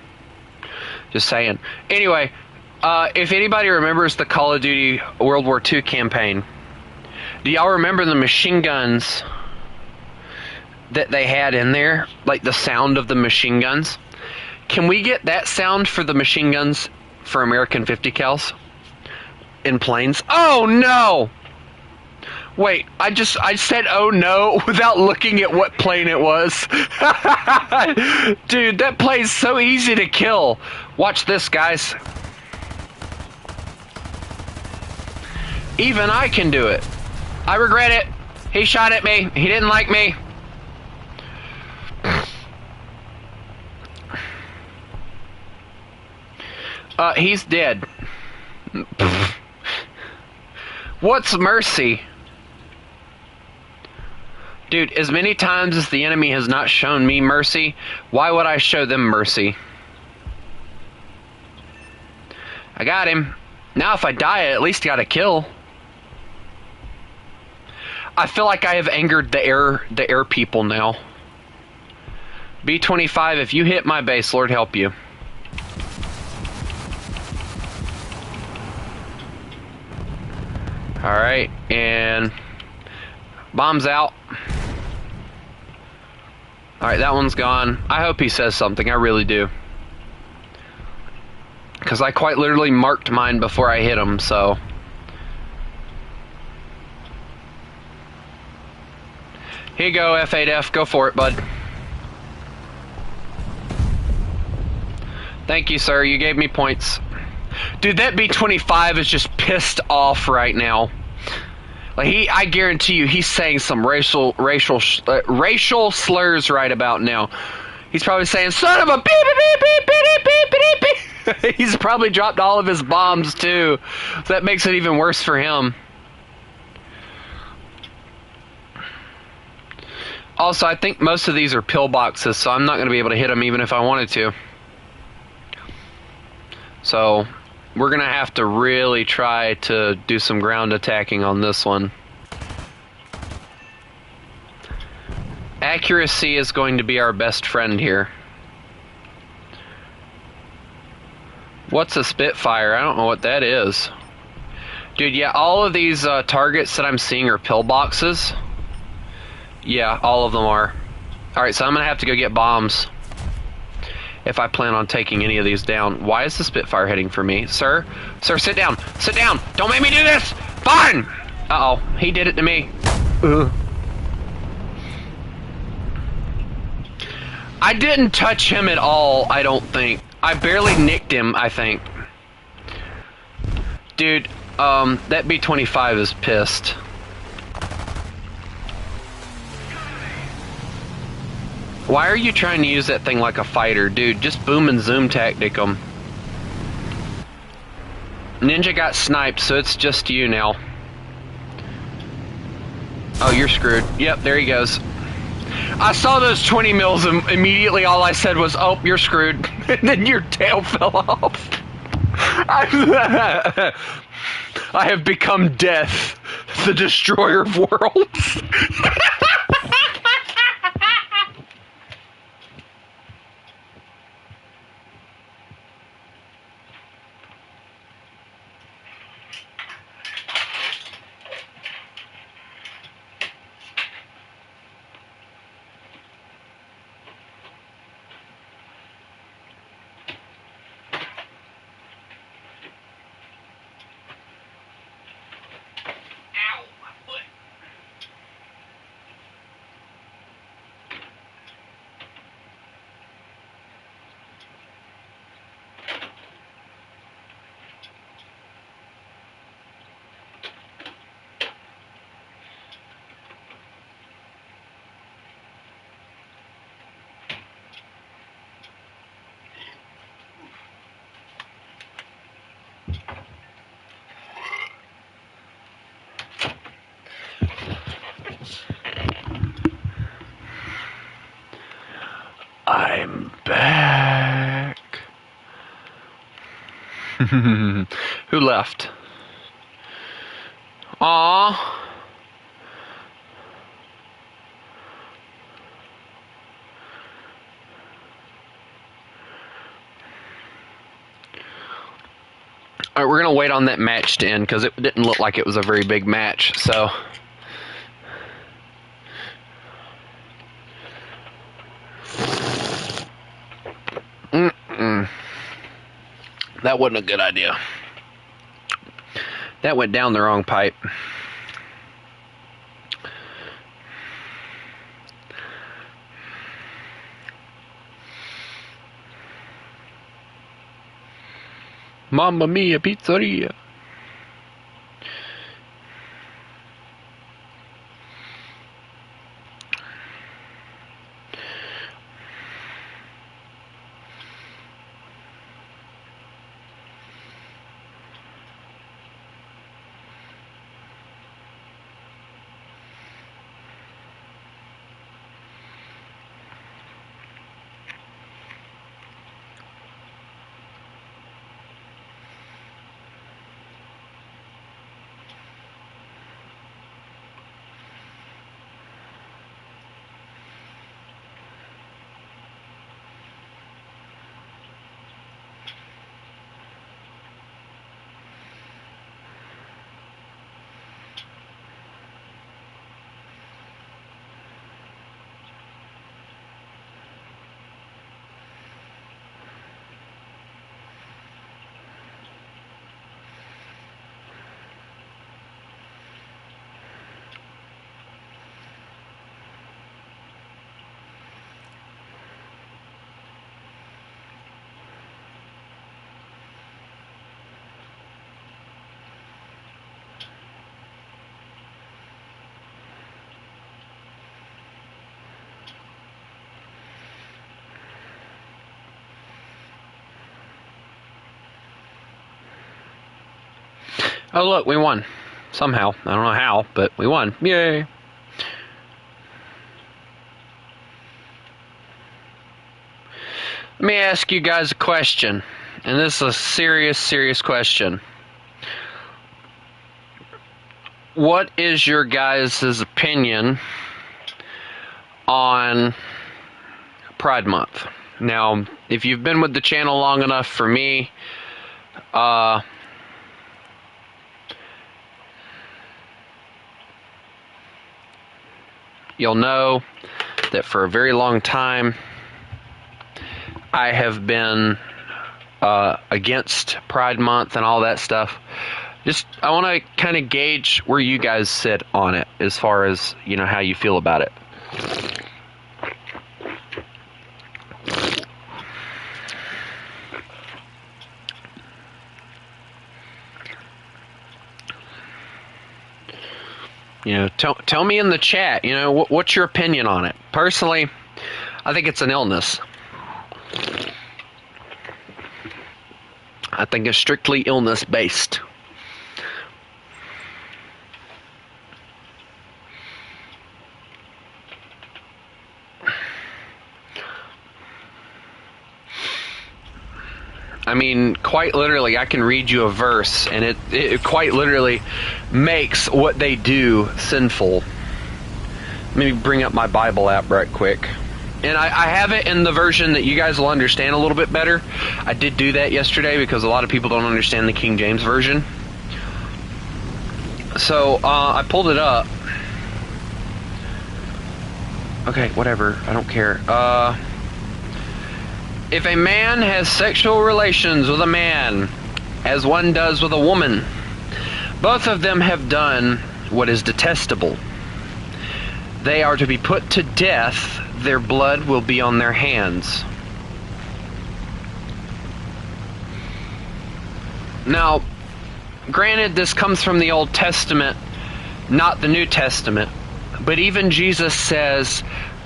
Just saying. Anyway, if anybody remembers the Call of Duty World War II campaign, do y'all remember the machine guns that they had in there? Like the sound of the machine guns? Can we get that sound for the machine guns for American 50 cals? In planes? Oh no! Wait, I said oh no without looking at what plane it was. Dude, that plane's so easy to kill. Watch this, guys. Even I can do it. I regret it. He shot at me. He didn't like me. He's dead. What's mercy? Dude, as many times as the enemy has not shown me mercy, why would I show them mercy? I got him. Now if I die, I at least got a kill. I feel like I have angered the air people now. B-25, if you hit my base, Lord help you. Alright, and bomb's out. Alright, that one's gone. I hope he says something, I really do. Because I quite literally marked mine before I hit him, so. Here you go, F8F, go for it, bud. Thank you, sir, you gave me points. Dude, that B-25 is just pissed off right now. Like I guarantee you, he's saying some racial slurs right about now. He's probably saying, "Son of a beep beep beep beep beep beep beep." He's probably dropped all of his bombs too, so that makes it even worse for him. Also, I think most of these are pillboxes, so I'm not going to be able to hit them even if I wanted to. So we're going to have to really try to do some ground attacking on this one. Accuracy is going to be our best friend here. What's a Spitfire? I don't know what that is. Dude, yeah, all of these targets that I'm seeing are pillboxes. Yeah, all of them are. Alright, so I'm going to have to go get bombs if I plan on taking any of these down. Why is the Spitfire heading for me? Sir? Sir, sit down. Sit down. Don't make me do this. Fine. Uh-oh. He did it to me. Ugh. I didn't touch him at all, I don't think. I barely nicked him, I think. Dude, that B-25 is pissed. Why are you trying to use that thing like a fighter? Dude, just boom and zoom tactic him. Ninja got sniped, so it's just you now. Oh, you're screwed. Yep, there he goes. I saw those 20 mils and immediately all I said was, oh, you're screwed. And then your tail fell off. I have become death, the destroyer of worlds. Who left? Aww. Alright, we're going to wait on that match to end because it didn't look like it was a very big match, so... That wasn't a good idea. That went down the wrong pipe. Mamma mia, pizzeria. Oh look, we won. Somehow. I don't know how, but we won. Yay! Let me ask you guys a question. And this is a serious, serious question. What is your guys' opinion on Pride Month? Now, if you've been with the channel long enough, for me, you'll know that for a very long time, I have been against Pride Month and all that stuff. I want to kind of gauge where you guys sit on it as far as, you know, how you feel about it. You know, tell me in the chat, you know, what's your opinion on it? Personally, I think it's an illness. I think it's strictly illness-based. I mean, quite literally, I can read you a verse, and it quite literally makes what they do sinful. Let me bring up my Bible app right quick. And I have it in the version that you guys will understand a little bit better. I did do that yesterday because a lot of people don't understand the King James Version. So, I pulled it up. Okay, whatever. I don't care. If a man has sexual relations with a man, as one does with a woman, both of them have done what is detestable. They are to be put to death. Their blood will be on their hands. Now, granted, this comes from the Old Testament, not the New Testament, but even Jesus says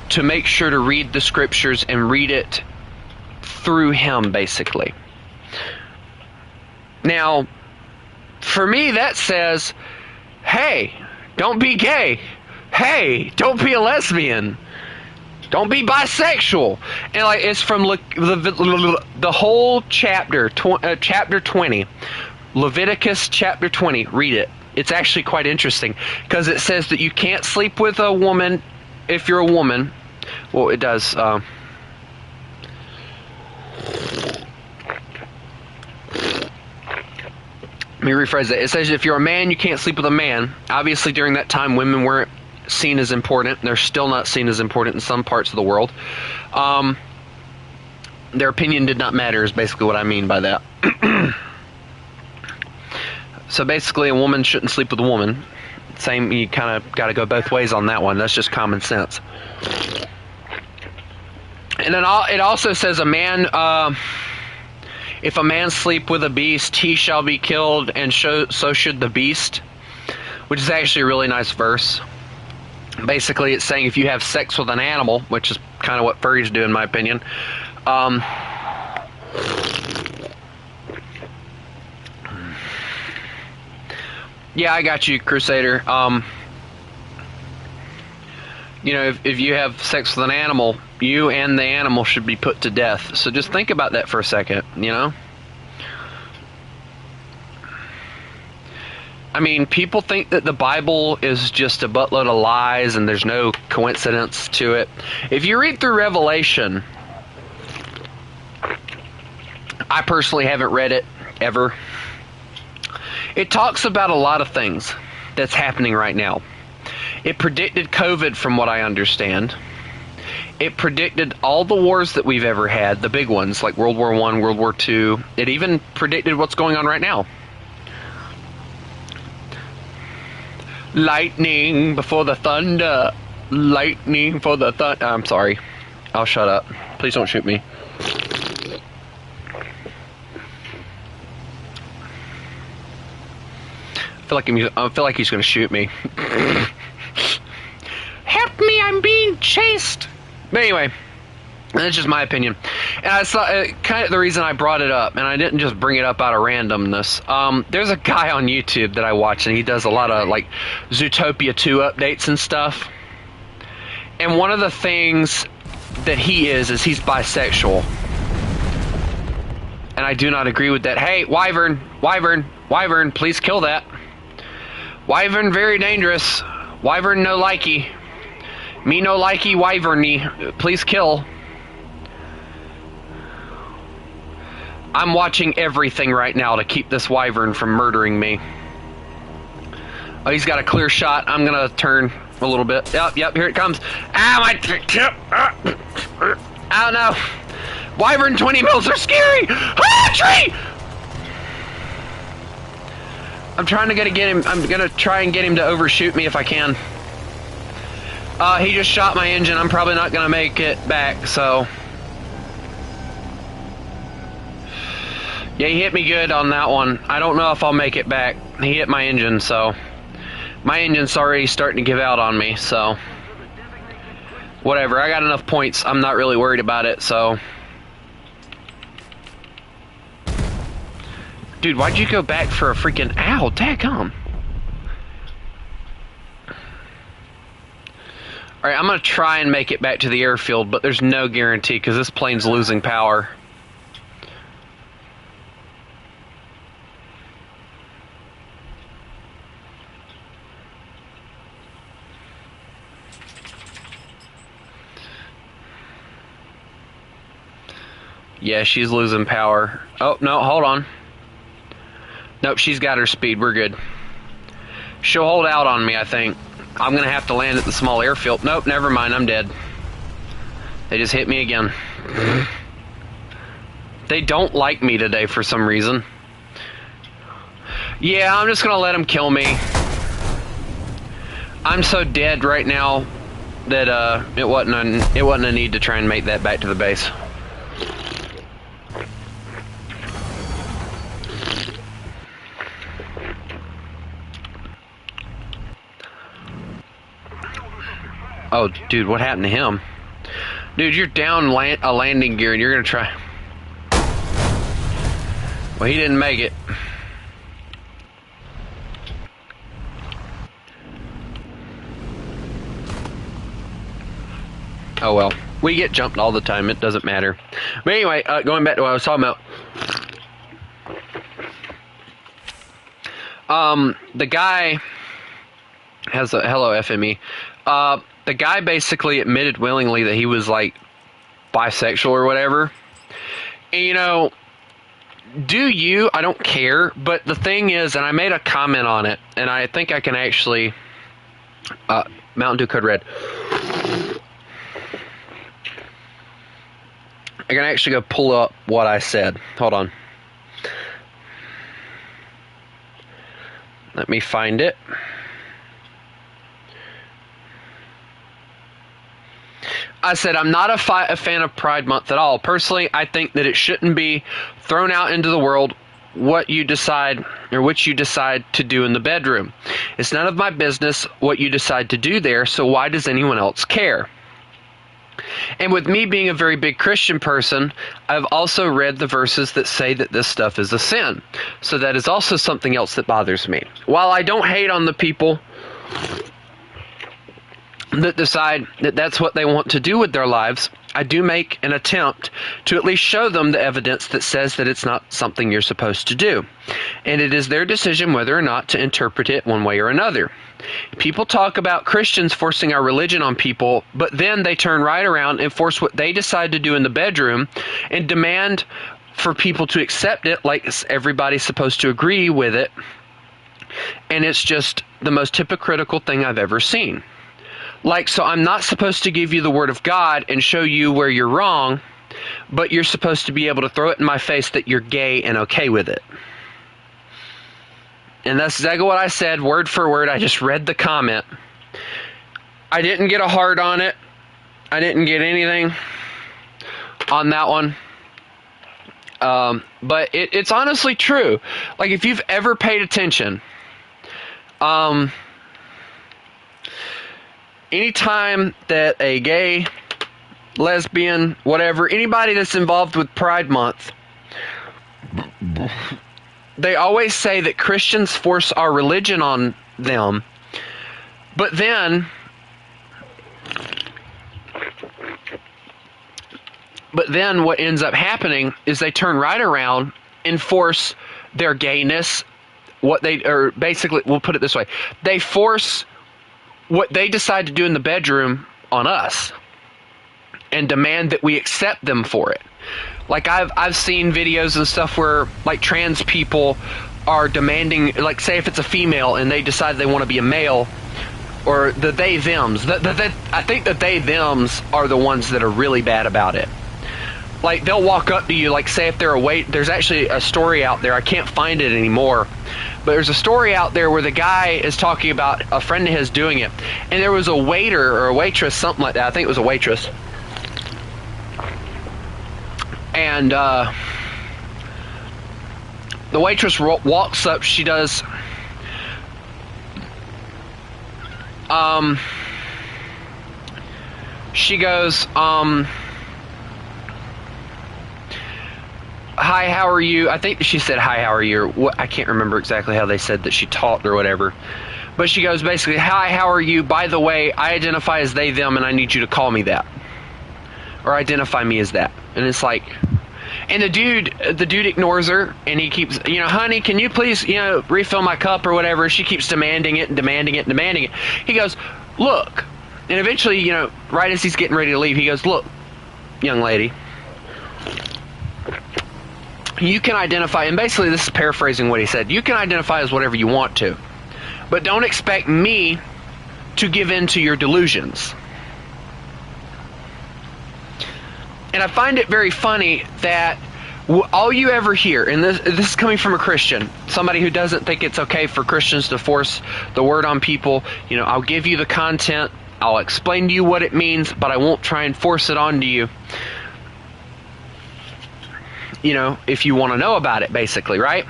to make sure to read the scriptures and read it through him, basically. Now, for me, that says, hey, don't be gay. Hey, don't be a lesbian. Don't be bisexual. And like it's from the whole chapter, chapter 20, Leviticus chapter 20. Read it. It's actually quite interesting because it says that you can't sleep with a woman if you're a woman. Well, it does. Let me rephrase that. It says if you're a man, you can't sleep with a man. Obviously, during that time, women weren't seen as important. They're still not seen as important in some parts of the world. Their opinion did not matter is basically what I mean by that. So basically, a woman shouldn't sleep with a woman. Same, you kind of got to go both ways on that one. That's just common sense. And then it also says a man, if a man sleep with a beast, he shall be killed, and so should the beast, which is actually a really nice verse. Basically, it's saying if you have sex with an animal, which is kind of what furries do, in my opinion. Yeah, I got you, Crusader. You know, if you have sex with an animal, you and the animal should be put to death. So just think about that for a second, you know? I mean, people think that the Bible is just a buttload of lies and there's no coincidence to it. If you read through Revelation, I personally haven't read it ever. It talks about a lot of things that's happening right now. It predicted COVID, from what I understand. It predicted all the wars that we've ever had, the big ones, like World War I, World War II. It even predicted what's going on right now. Lightning before the thunder. Lightning for the thunder. I'm sorry. I'll shut up. Please don't shoot me. I feel like he's going to shoot me. Help me, I'm being chased. But anyway, that's just my opinion. And I saw kind of the reason I brought it up, and I didn't just bring it up out of randomness. There's a guy on YouTube that I watch, and he does a lot of like Zootopia 2 updates and stuff. And one of the things that he is he's bisexual. And I do not agree with that. Hey, Wyvern, Wyvern, Wyvern, please kill that. Wyvern very dangerous. Wyvern no likey. Me no likey Wyverny. Please kill. I'm watching everything right now to keep this Wyvern from murdering me. Oh, he's got a clear shot. I'm gonna turn a little bit. Yep, here it comes. Ow, my tip. Oh no. Wyvern 20 mils are scary. Ah, tree! I'm trying to get him. I'm gonna try and get him to overshoot me if I can. He just shot my engine. I'm probably not gonna make it back, so. Yeah, he hit me good on that one. I don't know if I'll make it back. He hit my engine, so. My engine's already starting to give out on me, so. Whatever, I got enough points. I'm not really worried about it, so. Dude, why'd you go back for a freaking... Ow, daggum. Alright, I'm gonna try and make it back to the airfield, but there's no guarantee, because this plane's losing power. Yeah, she's losing power. Oh, no, hold on. Nope, she's got her speed. We're good. She'll hold out on me, I think. I'm going to have to land at the small airfield. Nope, never mind. I'm dead. They just hit me again. They don't like me today for some reason. Yeah, I'm just going to let them kill me. I'm so dead right now that it wasn't a need to try and make that back to the base. Oh, dude, what happened to him? Dude, you're down a landing gear and you're going to try... Well, he didn't make it. Oh well. We get jumped all the time. It doesn't matter. But anyway, going back to what I was talking about. The guy has a hello FME. The guy basically admitted willingly that he was like bisexual or whatever. And, you know, do you? I don't care. But the thing is, and I made a comment on it, and I think I can actually Mountain Dew Code Red. I can actually go pull up what I said. Hold on. Let me find it. I said, I'm not a fan of Pride Month at all. Personally, I think that it shouldn't be thrown out into the world what you decide or what you decide to do in the bedroom. It's none of my business what you decide to do there, so why does anyone else care? And with me being a very big Christian person, I've also read the verses that say that this stuff is a sin. So that is also something else that bothers me. While I don't hate on the people that decide that that's what they want to do with their lives, I do make an attempt to at least show them the evidence that says that it's not something you're supposed to do. And it is their decision whether or not to interpret it one way or another. People talk about Christians forcing our religion on people, but then they turn right around and force what they decide to do in the bedroom and demand for people to accept it like everybody's supposed to agree with it. And it's just the most hypocritical thing I've ever seen. Like, so I'm not supposed to give you the word of God and show you where you're wrong, but you're supposed to be able to throw it in my face that you're gay and okay with it. And that's exactly what I said, word for word. I just read the comment. I didn't get a heart on it. I didn't get anything on that one. But it's honestly true. Like, if you've ever paid attention, anytime that a gay, lesbian, whatever, anybody that's involved with Pride Month, they always say that Christians force our religion on them, but then what ends up happening is they turn right around and force their gayness, or basically, we'll put it this way, they force what they decide to do in the bedroom on us and demand that we accept them for it. Like, I've seen videos and stuff where, like, trans people are demanding, like, say if it's a female and they decide they want to be a male, or the they-thems. I think the they-thems are the ones that are really bad about it. Like, they'll walk up to you, like, say if they're there's actually a story out there, I can't find it anymore, but there's a story out there where the guy is talking about a friend of his doing it, and there was a waiter or a waitress, something like that, I think it was a waitress, and the waitress walks up, she does, she goes, hi, how are you? I think she said, hi, how are you? Or what, I can't remember exactly how they said that she talked or whatever. But she goes basically, hi, how are you? By the way, I identify as they, them, and I need you to call me that. Or identify me as that. And it's like, and the dude ignores her, and he keeps, honey, can you please, refill my cup or whatever? She keeps demanding it and demanding it and demanding it. He goes, look, and eventually, right as he's getting ready to leave, he goes, look, young lady, you can identify, and basically this is paraphrasing what he said, you can identify as whatever you want to, but don't expect me to give in to your delusions. And I find it very funny that all you ever hear, and this is coming from a Christian, somebody who doesn't think it's okay for Christians to force the word on people, I'll give you the content, I'll explain to you what it means, but I won't try and force it onto you. If you want to know about it, basically, right?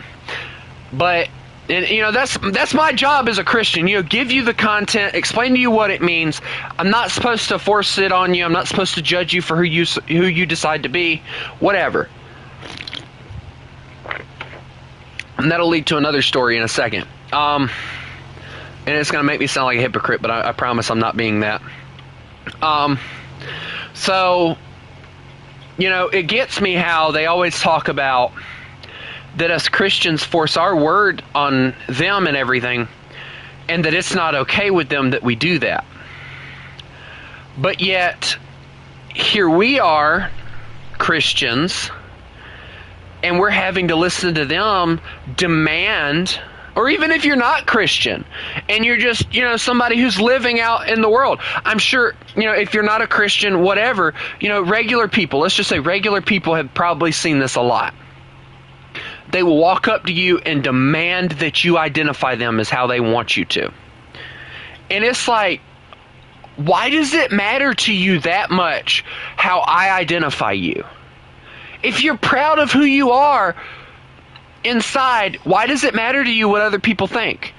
But, and that's my job as a Christian, give you the content, explain to you what it means. I'm not supposed to force it on you. I'm not supposed to judge you for who you decide to be, whatever. And that'll lead to another story in a second. And it's going to make me sound like a hypocrite, but I promise I'm not being that. So, it gets me how they always talk about that us Christians force our word on them and everything, and that it's not okay with them that we do that. But yet, here we are, Christians, and we're having to listen to them demand, or even if you're not Christian, and you're just, somebody who's living out in the world. I'm sure, if you're not a Christian, whatever, regular people, let's just say regular people have probably seen this a lot. They will walk up to you and demand that you identify them as how they want you to. And it's like, why does it matter to you that much how I identify you? If you're proud of who you are inside, why does it matter to you what other people think?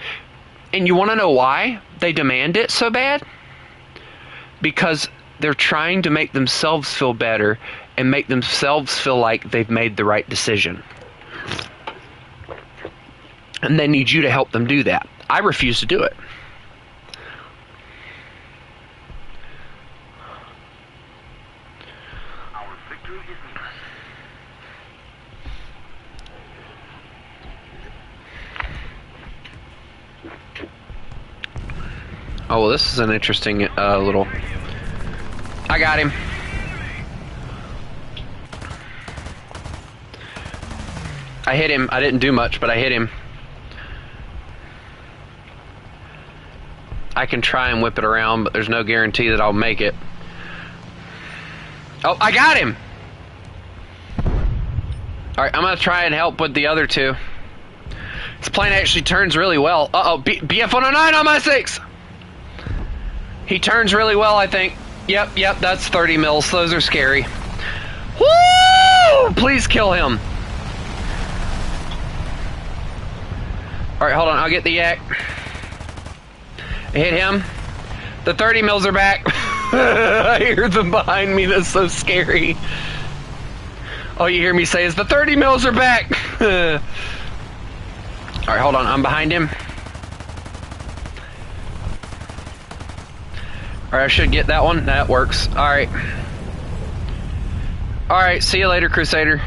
And you want to know why they demand it so bad? Because they're trying to make themselves feel better and make themselves feel like they've made the right decision. And they need you to help them do that. I refuse to do it. Oh, well, this is an interesting little... I got him. I hit him. I didn't do much, but I hit him. I can try and whip it around, but there's no guarantee that I'll make it. Oh, I got him! Alright, I'm going to try and help with the other two. This plane actually turns really well. Uh-oh, BF-109 on my 6! He turns really well, I think. Yep, that's 30 mils. Those are scary. Woo! Please kill him. Alright, hold on. I'll get the yak. I hit him. The 30 mils are back. I hear them behind me. That's so scary. All you hear me say is, the 30 mils are back. Alright, hold on. I'm behind him. Alright, I should get that one. That works. Alright. Alright, see you later, Crusader.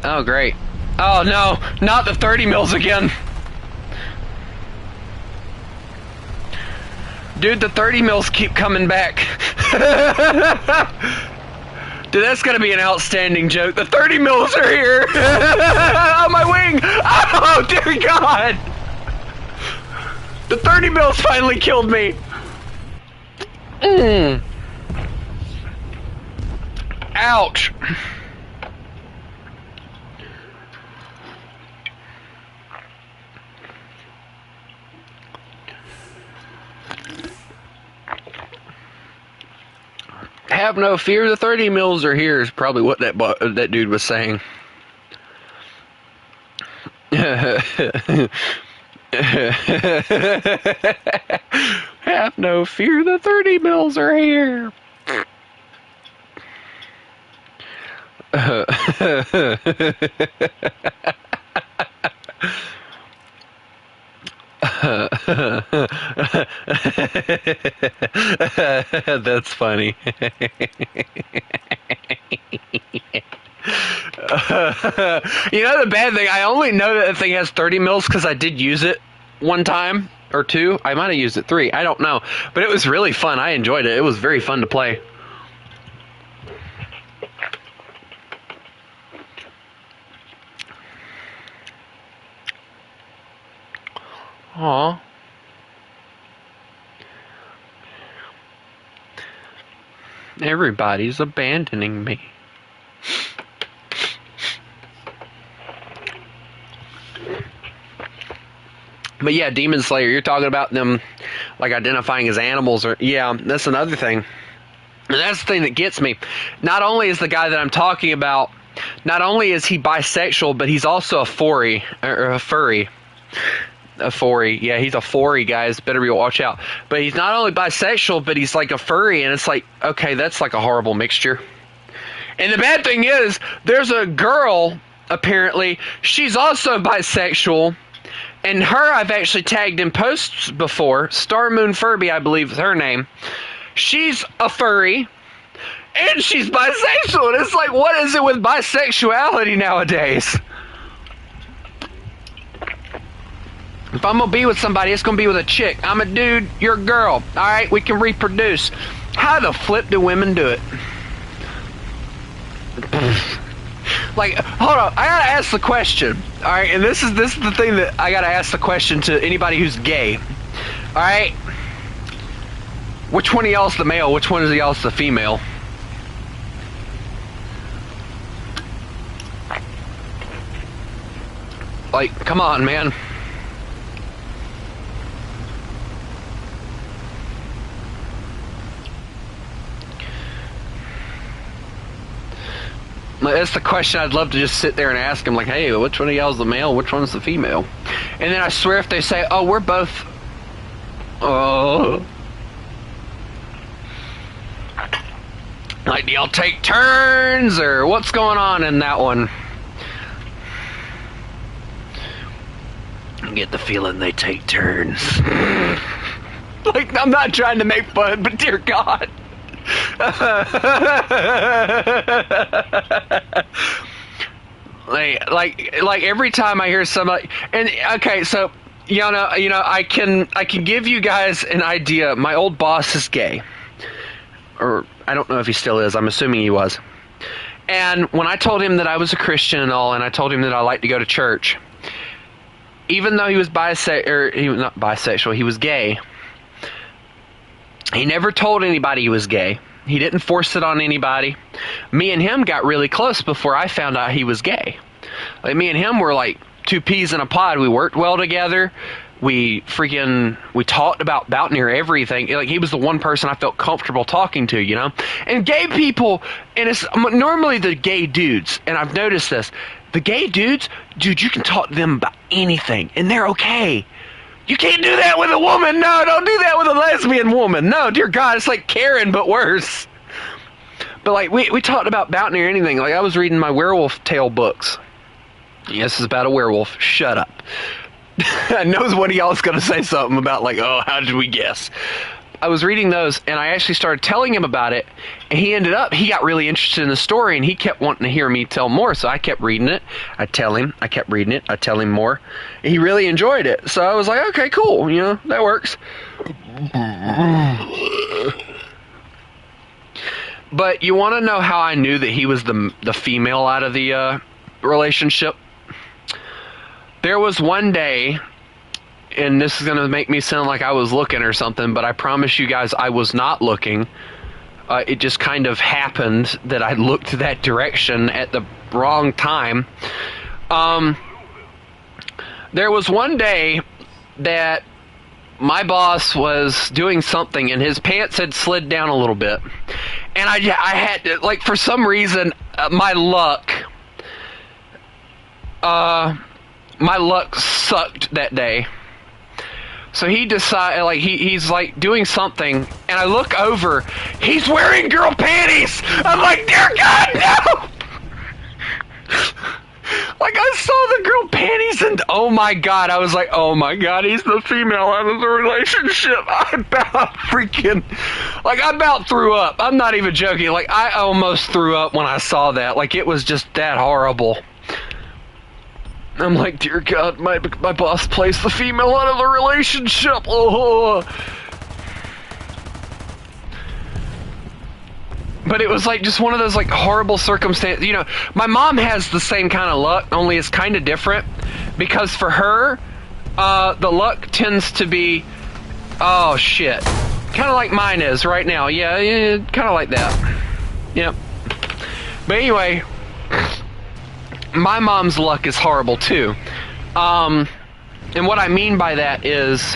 Oh, great. Oh, no. Not the 30 mils again. Dude, the 30 mils keep coming back. Dude, that's gonna be an outstanding joke. The 30 mils are here! On my wing! Oh, dear God! The 30 mils finally killed me! Ouch! Have no fear, the 30 mils are here is probably what that dude was saying. Have no fear, the 30 mils are here. That's funny. The bad thing, I only know that thing has 30 mils because I did use it one time or two. I might have used it 3. I don't know. But it was really fun. I enjoyed it. It was very fun to play. Aw. Everybody's abandoning me. But yeah, Demon Slayer, you're talking about them like identifying as animals, or yeah, that's another thing. And that's the thing that gets me. Not only is the guy that I'm talking about, not only is he bisexual, but he's also a furry. A furry, yeah, he's a furry, guys. Better be watch out. But he's not only bisexual, but he's like a furry, and it's like, okay, that's like a horrible mixture. And the bad thing is, there's a girl, apparently, she's also bisexual, And her, I've actually tagged in posts before. Star Moon Furby, I believe is her name. She's a furry, and she's bisexual. And it's like, what is it with bisexuality nowadays? If I'm going to be with somebody, it's going to be with a chick. I'm a dude, you're a girl. Alright, we can reproduce. How the flip do women do it? Like, hold on, I gotta ask the question. Alright, and this is the thing that I gotta ask the question to anybody who's gay. Alright? Which one of y'all's the male? Which one of y'all's the female? Like, come on, man. That's the question I'd love to just sit there and ask him, like, hey, which one of y'all's the male, which one's the female? And then I swear if they say, oh, we're both... like, do y'all take turns, or what's going on in that one? I get the feeling they take turns. Like, I'm not trying to make fun, but dear God. like every time I hear somebody, and okay, so you know, I can give you guys an idea. My old boss is gay, or I don't know if he still is. I'm assuming he was. And when I told him that I was a Christian and all, and I told him that I like to go to church, even though he was he was not bisexual, he was gay. He never told anybody he was gay. He didn't force it on anybody. Me and him got really close before I found out he was gay. Like, me and him were like two peas in a pod. We worked well together. We talked about near everything. Like, he was the one person I felt comfortable talking to, you know? And gay people, and it's normally the gay dudes, and I've noticed this. The gay dudes, dude, you can talk to them about anything, and they're okay. You can't do that with a woman. No, don't do that with a lesbian woman. No, dear God, it's like Karen, but worse. But like, we talked about near anything. Like, I was reading my werewolf tale books. Yes, it's about a werewolf. Shut up. I know one of y'all is going to say something about like, oh, how did we guess? I was reading those, and I actually started telling him about it, and he got really interested in the story, and he kept wanting to hear me tell more, so I kept reading it. I tell him, I kept reading it, I tell him more. And he really enjoyed it, so I was like, okay, cool, you know, that works. But you want to know how I knew that he was the female out of the relationship? There was one day, and this is going to make me sound like I was looking or something, but I promise you guys I was not looking. It just kind of happened that I looked that direction at the wrong time. There was one day that my boss was doing something, and his pants had slid down a little bit. And I had, like, for some reason, my luck sucked that day. So he decided, like, he's like doing something, and I look over, he's wearing girl panties! I'm like, dear God, no! Like, I saw the girl panties, and oh my God, I was like, oh my God, he's the female out of the relationship. I about threw up. I'm not even joking. Like, I almost threw up when I saw that. Like, it was just that horrible. I'm like, dear God, my boss placed the female out of the relationship. Oh. But it was like just one of those like horrible circumstances. You know, my mom has the same kind of luck, only it's kind of different. Because for her, the luck tends to be, oh shit, kind of like mine is right now. Yeah, kind of like that. Yep. But anyway, my mom's luck is horrible too. And what I mean by that is,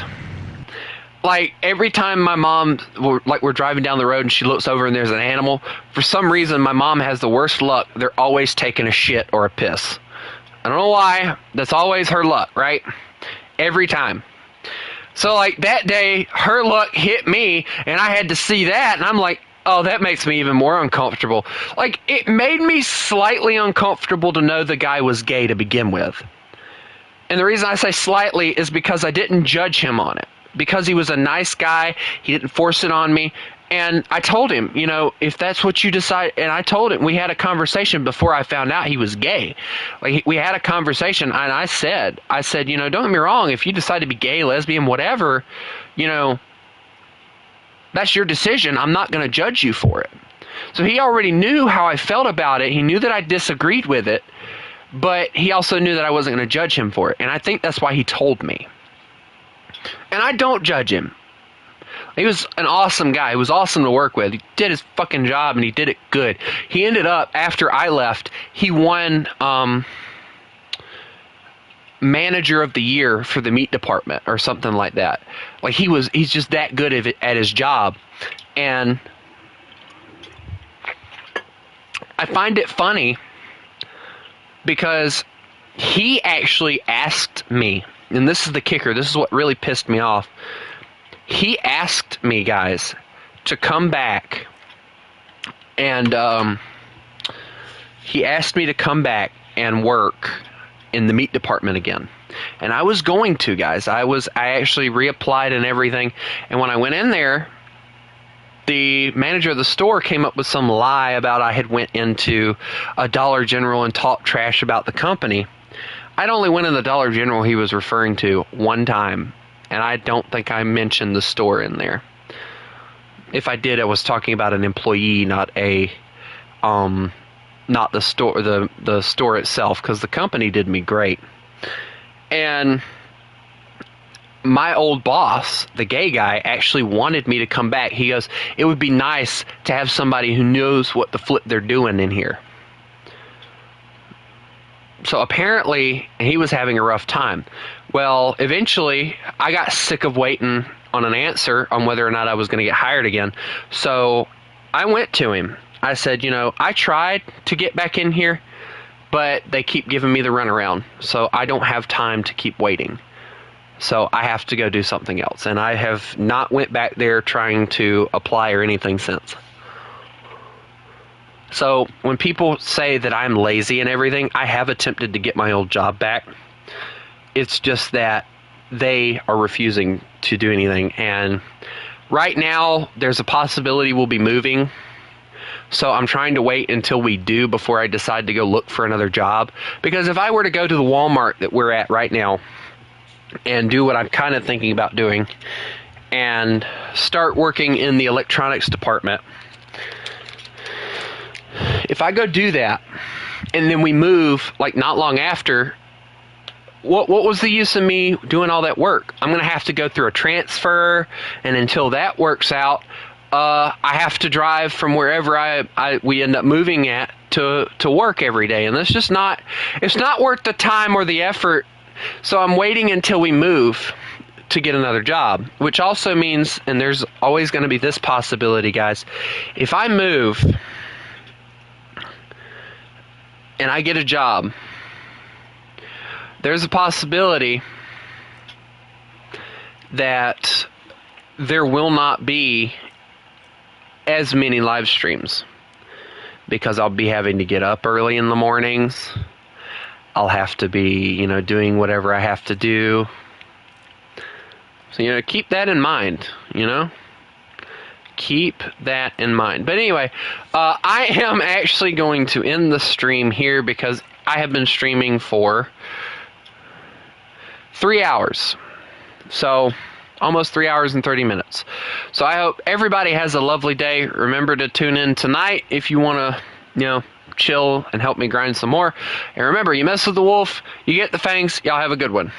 like, every time my mom, we're driving down the road and she looks over and there's an animal, for some reason my mom has the worst luck. They're always taking a shit or a piss. I don't know why. That's always her luck, right? Every time. So, like, that day, her luck hit me, and I had to see that, and I'm like, oh, that makes me even more uncomfortable. Like, it made me slightly uncomfortable to know the guy was gay to begin with. And the reason I say slightly is because I didn't judge him on it. Because he was a nice guy, he didn't force it on me. And I told him, you know, if that's what you decide, and I told him, we had a conversation before I found out he was gay. Like, we had a conversation, and I said, you know, don't get me wrong, if you decide to be gay, lesbian, whatever, you know, that's your decision. I'm not going to judge you for it. So he already knew how I felt about it. He knew that I disagreed with it, but he also knew that I wasn't going to judge him for it. And I think that's why he told me. And I don't judge him. He was an awesome guy. He was awesome to work with. He did his fucking job, and he did it good. He ended up, after I left, he won Manager of the Year for the meat department or something like that. Like, he's just that good at his job. And I find it funny because he actually asked me, and this is the kicker, this is what really pissed me off. He asked me, guys, to come back, and he asked me to come back and work in the meat department again. And I was going to, guys. I actually reapplied and everything, and when I went in there, the manager of the store came up with some lie about I had went into a Dollar General and talked trash about the company. I'd only went in the Dollar General he was referring to one time, and I don't think I mentioned the store in there. If I did, I was talking about an employee, not the store, the store itself, because the company did me great. And my old boss, the gay guy, actually wanted me to come back. He goes, it would be nice to have somebody who knows what the flip they're doing in here. So apparently, he was having a rough time. Well, eventually, I got sick of waiting on an answer on whether or not I was going to get hired again. So I went to him. I said, you know, I tried to get back in here, but they keep giving me the runaround. So I don't have time to keep waiting. So I have to go do something else. And I have not went back there trying to apply or anything since. So when people say that I'm lazy and everything, I have attempted to get my old job back. It's just that they are refusing to do anything. And right now, there's a possibility we'll be moving. So I'm trying to wait until we do before I decide to go look for another job. Because if I were to go to the Walmart that we're at right now and do what I'm kind of thinking about doing and start working in the electronics department, if I go do that and then we move like not long after, what was the use of me doing all that work? I'm going to have to go through a transfer, and until that works out, I have to drive from wherever we end up moving at to work every day, and that's just not, it's not worth the time or the effort. So I'm waiting until we move to get another job, which also means, and there's always going to be this possibility, guys, if I move and I get a job, there's a possibility that there will not be as many live streams because I'll be having to get up early in the mornings. I'll have to be, you know, doing whatever I have to do. So, you know, keep that in mind, you know? Keep that in mind. But anyway, I am actually going to end the stream here because I have been streaming for 3 hours. So, almost 3 hours and 30 minutes. So I hope everybody has a lovely day. Remember to tune in tonight if you want to, you know, chill and help me grind some more. And remember, you mess with the wolf, you get the fangs. Y'all have a good one.